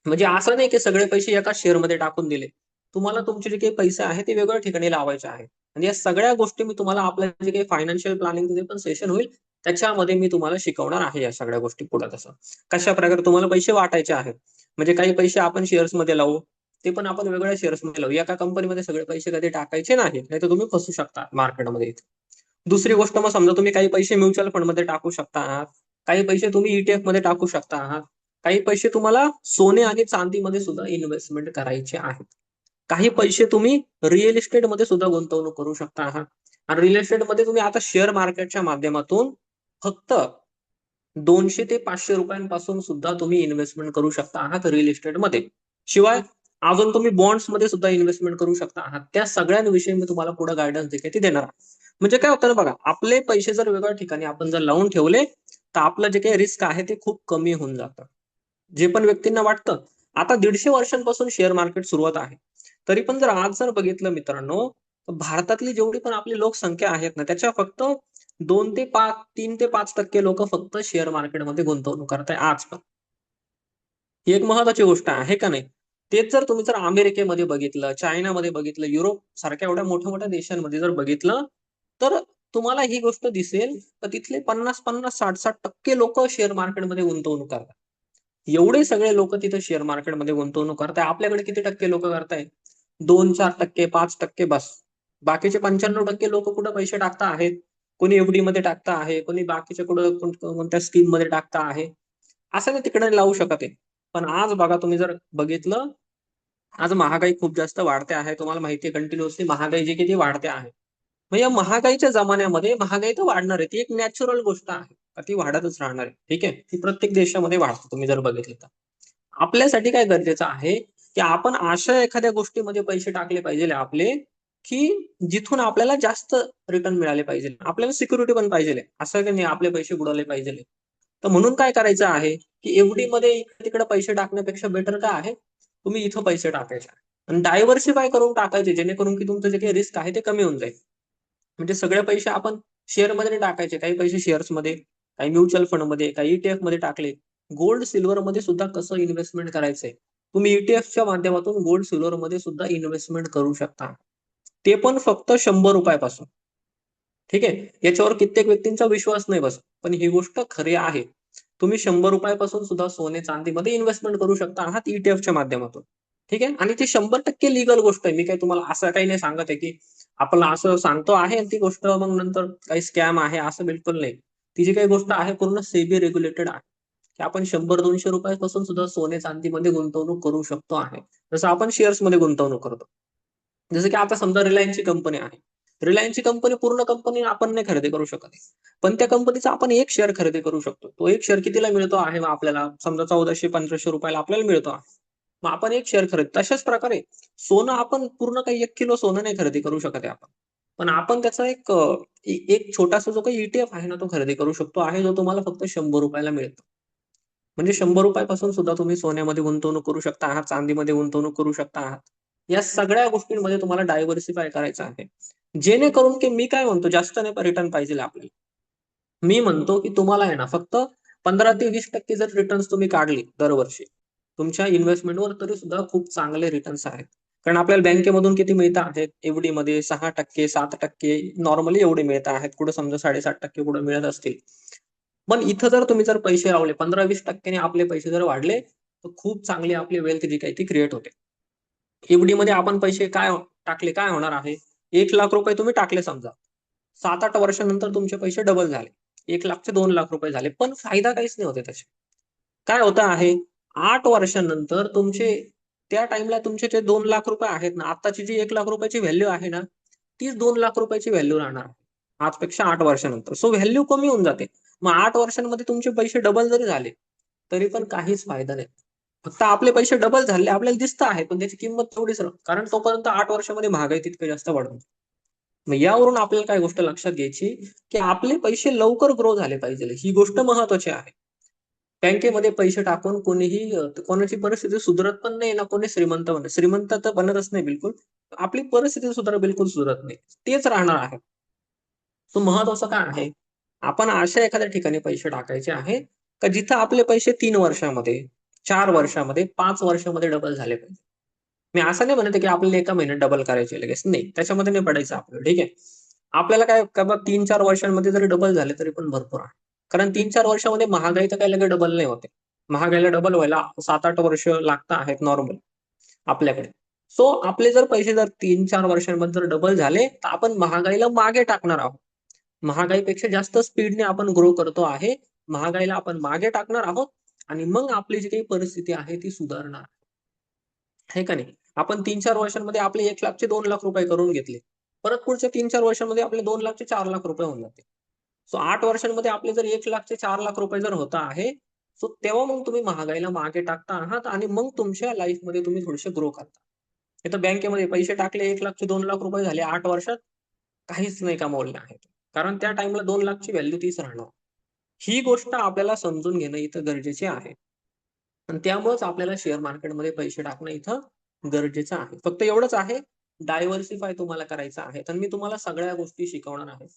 म्हणजे असं नाही की सगळे पैसे एकाच शेअरमध्ये टाकून दिले. तुम्हाला तुमचे जे काही पैसे आहेत ते वेगळ्या ठिकाणी लावायचे आहेत. आणि या सगळ्या गोष्टी मी तुम्हाला आपलं जे काही फायनान्शियल प्लॅनिंगचं जे पण सेशन होईल, त्याच्यामध्ये मी तुम्हाला शिकवणार आहे या सगळ्या गोष्टी पुढे तसं. कशाप्रकारे तुम्हाला पैसे वाटायचे आहेत. म्हणजे काही पैसे आपण शेअर्समध्ये लावू, ते पण आपण वेगळ्या शेअर्समध्ये लावू. एका कंपनीमध्ये सगळे पैसे कधी टाकायचे नाहीत. नाहीतर तुम्ही फसू शकता मार्केटमध्ये. दुसरी गोष्ट मग समजा तुम्ही काही पैसे म्युच्युअल फंडमध्ये टाकू शकता आहात. काही पैसे तुम्ही ईटीएफमध्ये टाकू शकता आहात. काही पैसे तुम्हाला सोने आणि चांदीमध्ये सुद्धा इन्व्हेस्टमेंट करायचे आहेत. काही पैसे तुम्ही रिअल इस्टेटमध्ये सुद्धा गुंतवणूक करू शकता आहात. आणि रिअल इस्टेटमध्ये तुम्ही आता शेअर मार्केटच्या माध्यमातून फक्त 200 ते 500 रुपयांपासून सुद्धा तुम्ही इन्व्हेस्टमेंट करू शकता आहात रिअल इस्टेटमध्ये. शिवाय अजून तुम्ही बॉन्ड्समध्ये सुद्धा इन्व्हेस्टमेंट करू शकता आहात. त्या सगळ्यांविषयी मी तुम्हाला पुढे गाईडन्स देखील देणार आहे. म्हणजे काय होतं ना बघा, आपले पैसे जर वेगळ्या ठिकाणी आपण जर लावून ठेवले, तर आपलं जे काही रिस्क आहे ते खूप कमी होऊन जातं. जे पण व्यक्तींना वाटतं आता 150 वर्षांपासून शेअर मार्केट सुरुवात आहे. तरी पण जर आज जर बघितलं मित्रांनो, तर भारतातली जेवढी पण आपली लोकसंख्या आहेत ना, त्याच्या फक्त 2 ते 5 3 ते 5% लोक फक्त शेअर मार्केटमध्ये गुंतवणूक करताय आज पण. ही एक महत्वाची गोष्ट आहे का नाही? तेच जर तुम्ही जर अमेरिकेमध्ये बघितलं, चायनामध्ये बघितलं, युरोप सारख्या एवढ्या मोठ्या-मोठ्या देशांमध्ये जर बघितलं, तर तुम्हाला ही गोष्ट दिसेल तर तिथले 50-50, 60-60% लोकं शेअर मार्केटमध्ये गुंतवणूक करतात. एवढे सगळे लोक तिथे शेअर मार्केटमध्ये गुंतवणूक करताय. आपल्याकडे किती टक्के लोक करताय? 2-4%, 5% बस. बाकीचे 95% लोक कुठे पैसे टाकता आहेत? कोणी एफडी मध्ये टाकता आहे, कोणी बाकीच्या कुठं कोणत्या स्कीम मध्ये टाकता आहे. असं नाही तिकडे लावू शकत आहे. पण आज बघा तुम्ही जर बघितलं, आज महागाई खूप जास्त वाढते आहे. तुम्हाला माहिती आहे कंटिन्युअसली महागाई जी किती वाढते आहे. मग या महागाईच्या जमान्यामध्ये महागाई तर वाढणार आहे. ती एक नॅचरल गोष्ट आहे. ती वाढतच राहणार आहे. ठीक आहे? ती प्रत्येक देशामध्ये वाढते तुम्ही जर बघितलं तर. आपल्यासाठी काय गरजेचं आहे, की आपण अशा एखाद्या गोष्टीमध्ये पैसे टाकले पाहिजे आपले, की जिथून आपल्याला जास्त रिटर्न मिळाले पाहिजे. आपल्याला सिक्युरिटी पण पाहिजे. असं की नाही आपले पैसे बुडाले पाहिजे. तर म्हणून काय करायचं आहे, की एफडी मध्ये इकडे-तिकडे पैसे टाकण्यापेक्षा बेटर काय आहे, तुम्ही इथं पैसे टाकायचे आणि डायव्हर्सिफाय करून टाकायचे जेणेकरून की तुमचं जे काही रिस्क आहे ते कमी होऊन जाईल. म्हणजे सगळे पैसे आपण शेअरमध्ये नाही टाकायचे. काही पैसे शेअर्समध्ये, काही म्युच्युअल फंडमध्ये, काही ईटीएफ मध्ये टाकले. गोल्ड सिल्वर मध्ये सुद्धा कसं इन्व्हेस्टमेंट करायचंय. तुम्ही ईटीएफच्या माध्यमातून गोल्ड सिल्वर मध्ये सुद्धा इन्व्हेस्टमेंट करू शकता. ते पण फक्त ₹100 पासून. ठीक आहे. याच्यावर कित्येक व्यक्तींचा विश्वास नाही बसत. पण ही गोष्ट खरी आहे. तुम्ही ₹100 पासून सुद्धा सोने चांदीमध्ये इन्व्हेस्टमेंट करू शकता आहात ईटीएफच्या माध्यमातून. ठीक आहे. आणि ती 100% लीगल गोष्ट आहे. मी काही तुम्हाला असं काही नाही सांगत आहे, की आपल्याला असं सांगतो आहे आणि ती गोष्ट मग नंतर काही स्कॅम आहे असं बिलकुल नाही. ती जी काही गोष्ट आहे पूर्ण सेबी रेग्युलेटेड आहे. की आपण ₹100-200 पासून सुद्धा सोने चांदीमध्ये गुंतवणूक करू शकतो आहे. जसं आपण शेअर्समध्ये गुंतवणूक करतो. जसं की आता समजा रिलायन्सची कंपनी आहे. रिलायन्सची कंपनी पूर्ण कंपनी आपण नाही खरेदी करू शकत. पण त्या कंपनीचा आपण एक शेअर खरेदी करू शकतो. तो एक शेअर कितीला मिळतो आहे मग आपल्याला समजा ₹1400-1500 आपल्याला मिळतो आहे. मग आपण एक शेअर तशाच प्रकारे सोनं आपण पूर्ण काही 1 किलो सोनं नाही खरेदी करू शकत आहे आपण. पण आपण त्याचा एक छोटासा जो काही ईटीएफ आहे ना, तो खरेदी करू शकतो आहे, जो तुम्हाला फक्त ₹100 ला मिळतो. म्हणजे ₹100 पासून सुद्धा तुम्ही सोन्यामध्ये गुंतवणूक करू शकता आहात, चांदीमध्ये गुंतवणूक करू शकता आहात. या सगळ्या गोष्टींमध्ये तुम्हाला डायव्हर्सिफाय करायचं आहे. जेणेकरून की मी काय म्हणतो जास्त नाही रिटर्न पाहिजे आपल्याला. मी म्हणतो की तुम्हाला आहे ना फक्त 15 ते 20% जर रिटर्न्स तुम्ही काढले दरवर्षी, तुमच्या इन्व्हेस्टमेंटवर तरी सुद्धा खूप चांगले रिटर्न्स आहेत. कारण आपल्याला बँकेमधून किती मिळत आहेत, एफडीमध्ये 6%, 7% नॉर्मली एवढे मिळत आहेत. कुठं समजा 7.5% कुठं मिळत असतील. पण इथं जर तुम्ही जर पैसे लावले 15-20% ने आपले पैसे जर वाढले, तर खूप चांगली आपली वेल्थ जी काही ती क्रिएट होते. एफडीमध्ये आपण पैसे काय टाकले, काय होणार आहे? ₹1,00,000 तुम्ही टाकले समजा. 7-8 वर्षानंतर तुमचे पैसे डबल झाले. 1,00,000 चे ₹2,00,000 झाले. पण फायदा काहीच नाही होत आहे त्याचे. काय होतं आहे, 8 वर्षानंतर तुमचे त्या टाईमला तुमचे जे ₹2,00,000 आहेत ना, आत्ताची जी ₹1,00,000 ची व्हॅल्यू आहे ना, तीच ₹2,00,000 ची व्हॅल्यू राहणार आहे. आजपेक्षा 8 वर्षानंतर. सो व्हॅल्यू कमी होऊन जाते. मग 8 वर्षांमध्ये तुमचे पैसे डबल जरी झाले, तरी पण काहीच फायदा नाही. फक्त आपले पैसे डबल झाले आपल्याला दिसतं आहे, पण त्याची किंमत तेवढीच कारण तोपर्यंत 8 वर्षामध्ये महागाई तितकी जास्त वाढून. मग यावरून आपल्याला काय गोष्ट लक्षात घ्यायची, की आपले पैसे लवकर ग्रो झाले पाहिजे. ही गोष्ट महत्वाची आहे. बँकेमध्ये पैसे टाकून कोणीही कोणाची परिस्थिती सुधरत पण नाही ना कोणी श्रीमंत बनत. श्रीमंत तर बनतच नाही बिलकुल. आपली परिस्थिती सुद्धा बिलकुल सुधरत नाही. तेच राहणार आहे. तो महत्वाचं काय आहे? आपण अशा एखाद्या ठिकाणी पैसे टाकायचे आहे, का जिथं आपले पैसे 3 वर्षामध्ये, 4 वर्षामध्ये, 5 वर्षामध्ये डबल झाले पाहिजे. मी असं नाही म्हणत आहे, की आपल्याला एका महिन्यात डबल करायचे लगेच. नाही, त्याच्यामध्ये नाही पडायचं आपल्याला. ठीक आहे. आपल्याला काय का बा 3-4 वर्षांमध्ये जरी डबल झाले तरी पण भरपूर आहे. कारण 3-4 वर्षामध्ये महागाई तर काही लगेच डबल नाही होते. महागाईला डबल व्हायला 7-8 वर्ष लागत आहेत नॉर्मल आपल्याकडे. सो आपले जर पैसे जर 3-4 वर्षांमध्ये जर डबल झाले, तर आपण महागाईला मागे टाकणार आहोत. महागाईपेक्षा जास्त स्पीडने आपण ग्रो करतो आहे. महागाईला आपण मागे टाकणार आहोत आणि मग आपली जी काही परिस्थिती आहे ती सुधारणार. आहे का नाही? आपण 3-4 वर्षांमध्ये आपले 1,00,000 चे ₹2,00,000 करून घेतले. परत पुढच्या 3-4 वर्षांमध्ये आपले 2,00,000 चे ₹4,00,000 होऊन जाते. सो 8 वर्षांमध्ये आपले जर 1,00,000 चे ₹4,00,000 जर होत आहे, सो तेव्हा मग तुम्ही महागाईला मागे टाकता आहात आणि मग तुमच्या लाईफमध्ये तुम्ही थोडेसे ग्रो करता. नाहीतर बँकेमध्ये पैसे टाकले 1,00,000 चे ₹2,00,000 झाले 8 वर्षात, काहीच नाही कमावले आहेत. कारण त्या टाईमला 2,00,000 ची व्हॅल्यू तीच राहणार. ही गोष्ट आपल्याला समजून घेणं इथं गरजेचे आहे. आणि त्यामुळेच आपल्याला शेअर मार्केटमध्ये पैसे टाकणं इथं गरजेचं आहे. फक्त एवढंच आहे, डायव्हर्सिफाय तुम्हाला करायचं आहे. तर मी तुम्हाला सगळ्या गोष्टी शिकवणार आहे.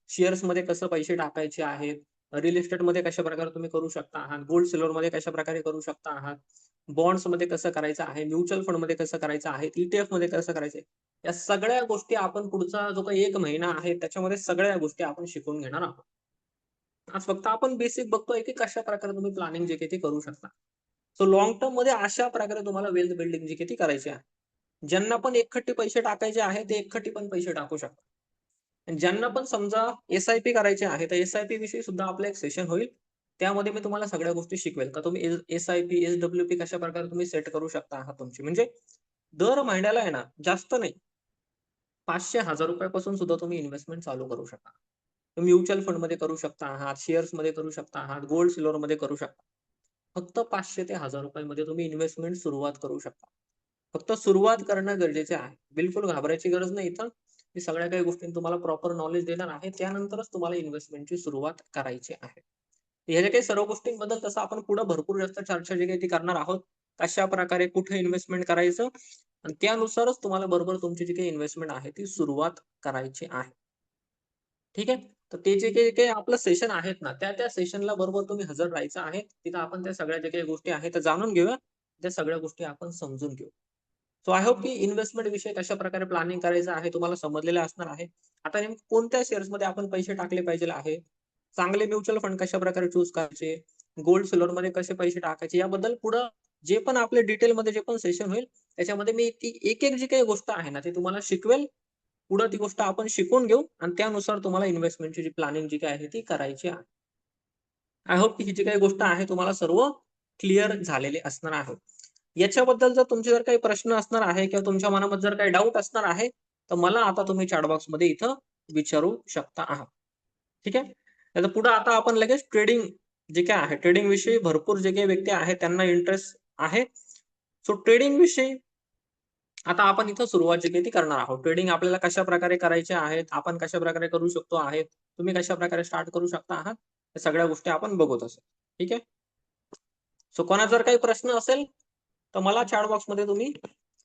शेअर्समध्ये कसं पैसे टाकायचे आहेत, रिअल इस्टेटमध्ये कशाप्रकारे तुम्ही करू शकता आहात, गोल्ड सिल्व्हरमध्ये कशाप्रकारे करू शकता आहात, बॉन्ड्समध्ये कसं करायचं आहे, म्युच्युअल फंडमध्ये कसं करायचं आहे, ETF मध्ये कसं करायचं आहे. या सगळ्या गोष्टी आपण पुढचा जो काही 1 महिना आहे, त्याच्यामध्ये सगळ्या गोष्टी आपण शिकून घेणार आहोत. आज फक्त आपण बेसिक बघतोय, की कशाप्रकारे तुम्ही प्लॅनिंग जे काही ते करू शकता. सो लाँग टर्ममध्ये अशा प्रकारे तुम्हाला वेल्थ बिल्डिंग जी काही ती करायची आहे. ज्यांना पण एकखट्टी पैसे टाकायचे आहे, ते एकखट्टी पण पैसे टाकू शकतात. आणि ज्यांना पण समजा एस-आय-पी करायचे आहे, तर एस-आय-पी विषयी सुद्धा आपलं एक सेशन होईल. त्यामध्ये मी तुम्हाला सगळ्या गोष्टी शिकवेल. का तुम्ही एस-आय-पी, एस-डब्ल्यू-पी कशाप्रकारे तुम्ही सेट करू शकता आहात तुमची. म्हणजे दर महिन्याला आहे ना, जास्त नाही, ₹500,000 पासून सुद्धा तुम्ही इन्व्हेस्टमेंट चालू करू शकता. तुम्ही म्युच्युअल फंडमध्ये करू शकता आहात, शेअर्समध्ये करू शकता आहात, गोल्ड सिल्व्हरमध्ये करू शकता. फक्त 500 ते ₹1000 मध्ये तुम्ही इन्व्हेस्टमेंट सुरुवात करू शकता. फक्त सुरुवात करणं गरजेचे आहे. बिलकुल घाबरायची गरज नाही इथं. मी सगळ्या काही गोष्टी तुम्हाला प्रॉपर नॉलेज देणार आहे. त्यानंतरच तुम्हाला इन्व्हेस्टमेंटची सुरुवात करायची आहे. ह्या ज्या काही सर्व गोष्टींबद्दल तसं आपण पुढे भरपूर जास्त चर्चा जी काही ती करणार आहोत. कशाप्रकारे कुठे इन्व्हेस्टमेंट करायचं आणि त्यानुसारच तुम्हाला बरोबर तुमची जी काही इन्व्हेस्टमेंट आहे ती सुरुवात करायची आहे. ठीक आहे. तर ते जे काही आपलं सेशन आहेत ना, त्या सेशनला बरोबर तुम्ही हजर राहायचं आहे. तिथं आपण त्या सगळ्या ज्या काही गोष्टी आहेत त्या जाणून घेऊया. त्या सगळ्या गोष्टी आपण समजून घेऊ. सो आय होप की इन्व्हेस्टमेंट विषयी कशाप्रकारे प्लॅनिंग करायचं आहे तुम्हाला समजलेलं असणार आहे. आता नेमकं कोणत्या शेअर्समध्ये आपण पैसे टाकले पाहिजे आहे. चांगले म्युच्युअल फंड कशाप्रकारे चूज करायचे, गोल्ड सिल्व्हरमध्ये कसे पैसे टाकायचे याबद्दल पुढं जे पण आपले डिटेलमध्ये जे पण सेशन होईल, त्याच्यामध्ये मी ती एक-एक जी काही गोष्ट आहे ना, ती तुम्हाला शिकवेल. पुढे ती गोष्ट आपण शिकून घेऊ आणि त्यानुसार तुम्हाला इन्व्हेस्टमेंटची जी प्लॅनिंग जी काही आहे ती करायची आहे. आय होप की ही जी काही गोष्ट आहे तुम्हाला सर्व क्लिअर झालेली असणार आहे. याच्याबद्दल जर तुमचे जर काही प्रश्न असणार आहे किंवा तुमच्या मनामध्ये जर काही डाऊट असणार आहे, तर मला आता तुम्ही चॅट बॉक्समध्ये इथं विचारू शकता आहात. ठीक आहे? त्याचं पुढे आता आपण लगेच ट्रेडिंग जे काही आहे, ट्रेडिंग विषयी भरपूर जे काही व्यक्ती आहेत त्यांना इंटरेस्ट आहे. सो ट्रेडिंग विषयी आता आपण इथं सुरुवात जी काही ती करणार आहोत. ट्रेडिंग आपल्याला कशाप्रकारे करायचे आहेत, आपण कशाप्रकारे करू शकतो आहेत, तुम्ही कशाप्रकारे स्टार्ट करू शकता आहात, या सगळ्या गोष्टी आपण बघत असू. ठीक आहे? सो कोणाचा जर काही प्रश्न असेल, तर मला चॅट बॉक्समध्ये तुम्ही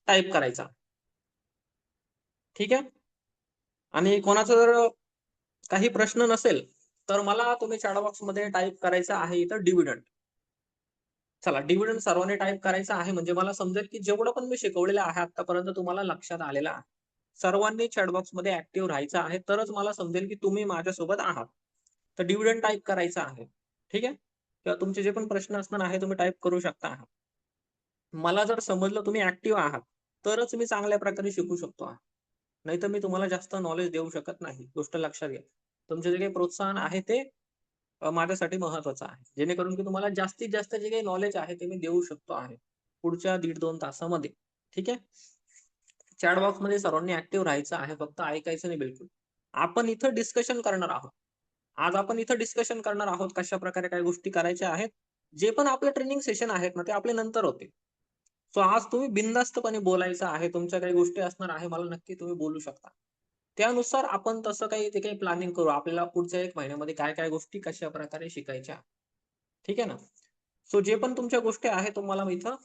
टाइप करायचा. ठीक आहे? आणि कोणाचा जर काही प्रश्न नसेल, तर मला तुम्ही चॅट बॉक्समध्ये टाइप करायचं आहे इथं डिव्हिडंड. चला डिव्हिडंड सर्वांनी टाइप करायचं आहे म्हणजे मला समजेल की जेवढं पण मी शिकवलेलं आहे आतापर्यंत तुम्हाला लक्षात आलेलं आहे. सर्वांनी चॅट बॉक्समध्ये ऍक्टिव्ह राहायचं आहे तरच मला समजेल की तुम्ही माझ्यासोबत आहात. तर डिव्हिडंड टाइप करायचं आहे. ठीक आहे? किंवा तुमचे जे पण प्रश्न असणार आहे तुम्ही टाइप करू शकता आहात. मला जर समजलं तुम्ही ऍक्टिव्ह आहात, तरच मी चांगल्या प्रकारे शिकू शकतो आहे. नाहीतर मी तुम्हाला जास्त नॉलेज देऊ शकत नाही. गोष्ट लक्षात घ्या. तुमचे जे काही प्रोत्साहन आहे ते माझ्यासाठी महत्वाचं आहे. जेणेकरून की तुम्हाला जास्तीत जास्त जे काही नॉलेज आहे ते मी देऊ शकतो आहे. पुढच्या 1.5-2 तासामध्ये. ठीक आहे? चॅट बॉक्समध्ये सर्वांनी ऍक्टिव्ह राहायचं आहे. फक्त ऐकायचं नाही बिलकुल. आपण इथं डिस्कशन करणार आहोत. आज आपण इथं डिस्कशन करणार आहोत कशाप्रकारे काय गोष्टी करायच्या आहेत. जे पण आपले ट्रेनिंग सेशन आहेत ना, ते आपले नंतर होतील. सो आज तुम्ही बिनधास्तपणे बोलायचं आहे. तुमच्या काही गोष्टी असणार आहे, मला नक्की तुम्ही बोलू शकता. त्यानुसार आपण तसं काही ते काही प्लॅनिंग करू. आपल्याला पुढच्या 1 महिन्यामध्ये काय-काय गोष्टी कशाप्रकारे शिकायच्या. ठीक आहे ना? सो जे पण तुमच्या गोष्टी आहेत तुम्हाला मी इथं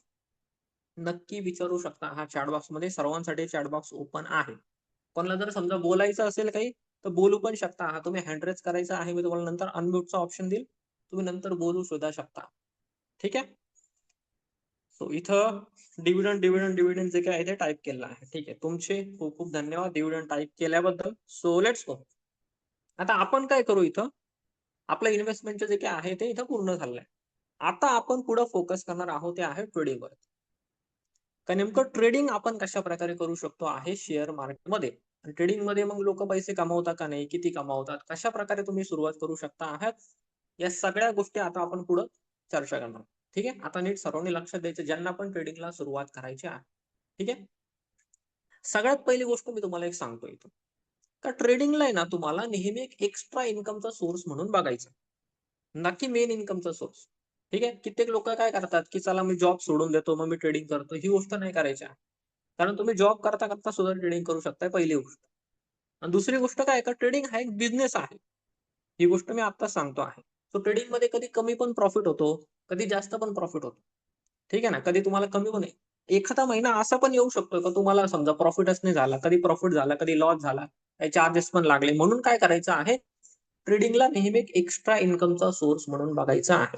नक्की विचारू शकता. हा चॅट बॉक्समध्ये सर्वांसाठी चॅट बॉक्स ओपन आहे. कोणाला जर समजा बोलायचं असेल काही, तर बोलू पण शकता. हा तुम्ही हँड रेज करायचा आहे. मी तुम्हाला नंतर अनम्यूटचा ऑप्शन देईल. तुम्ही नंतर बोलू सुद्धा शकता. ठीक आहे? सो इथं डिव्हिडंड जे काही आहे ते टाइप केलेलं आहे. ठीक आहे. तुमचे खूप खूप धन्यवाद डिव्हिडंड टाइप केल्याबद्दल. सो लेट्स गो. आता आपण काय करू इथं? आपलं इन्व्हेस्टमेंटचं जे काही आहे ते इथं पूर्ण झालेलं आहे. आता आपण पुढे फोकस करणार आहोत ते आहे ट्रेडिंगवर. का नेमकं ट्रेडिंग आपण कशाप्रकारे करू शकतो आहे शेअर मार्केटमध्ये. ट्रेडिंगमध्ये मग लोकं पैसे कमवतात का नाही? किती कमावतात? कशाप्रकारे तुम्ही सुरुवात करू शकता आहात? या सगळ्या गोष्टी आता आपण पुढे चर्चा करणार. ठीक आहे? आता नीट सर्वांनी लक्षात द्यायचं ज्यांना पण ट्रेडिंगला सुरुवात करायची आहे. ठीक आहे? सगळ्यात पहिली गोष्ट मी तुम्हाला एक सांगतो इथं. का ट्रेडिंगला आहे ना तुम्हाला नेहमी एक एक्स्ट्रा इन्कमचा सोर्स म्हणून बघायचं. नक्की मेन इन्कमचा सोर्स. ठीक आहे. कित्येक लोक काय करतात, की चला मी जॉब सोडून देतो, मग मी ट्रेडिंग करतो. ही गोष्ट नाही करायची आहे. कारण तुम्ही जॉब करता करता सुद्धा ट्रेडिंग करू शकताय पहिली गोष्ट. आणि दुसरी गोष्ट काय का ट्रेडिंग हा एक बिझनेस आहे. ही गोष्ट मी आता सांगतो आहे. सो ट्रेडिंगमध्ये कधी कमी पण प्रॉफिट होतो, कधी जास्त पण प्रॉफिट होतो. ठीक आहे ना, कधी तुम्हाला कमी पण एखादा महिना असा पण येऊ शकतो का तुम्हाला समजा प्रॉफिटच नाही झाला, कधी प्रॉफिट झाला, कधी लॉस झाला, काही चार्जेस पण लागले. म्हणून काय करायचं आहे, ट्रेडिंगला नेहमी एक एक्स्ट्रा इन्कमचा सोर्स म्हणून बघायचा आहे.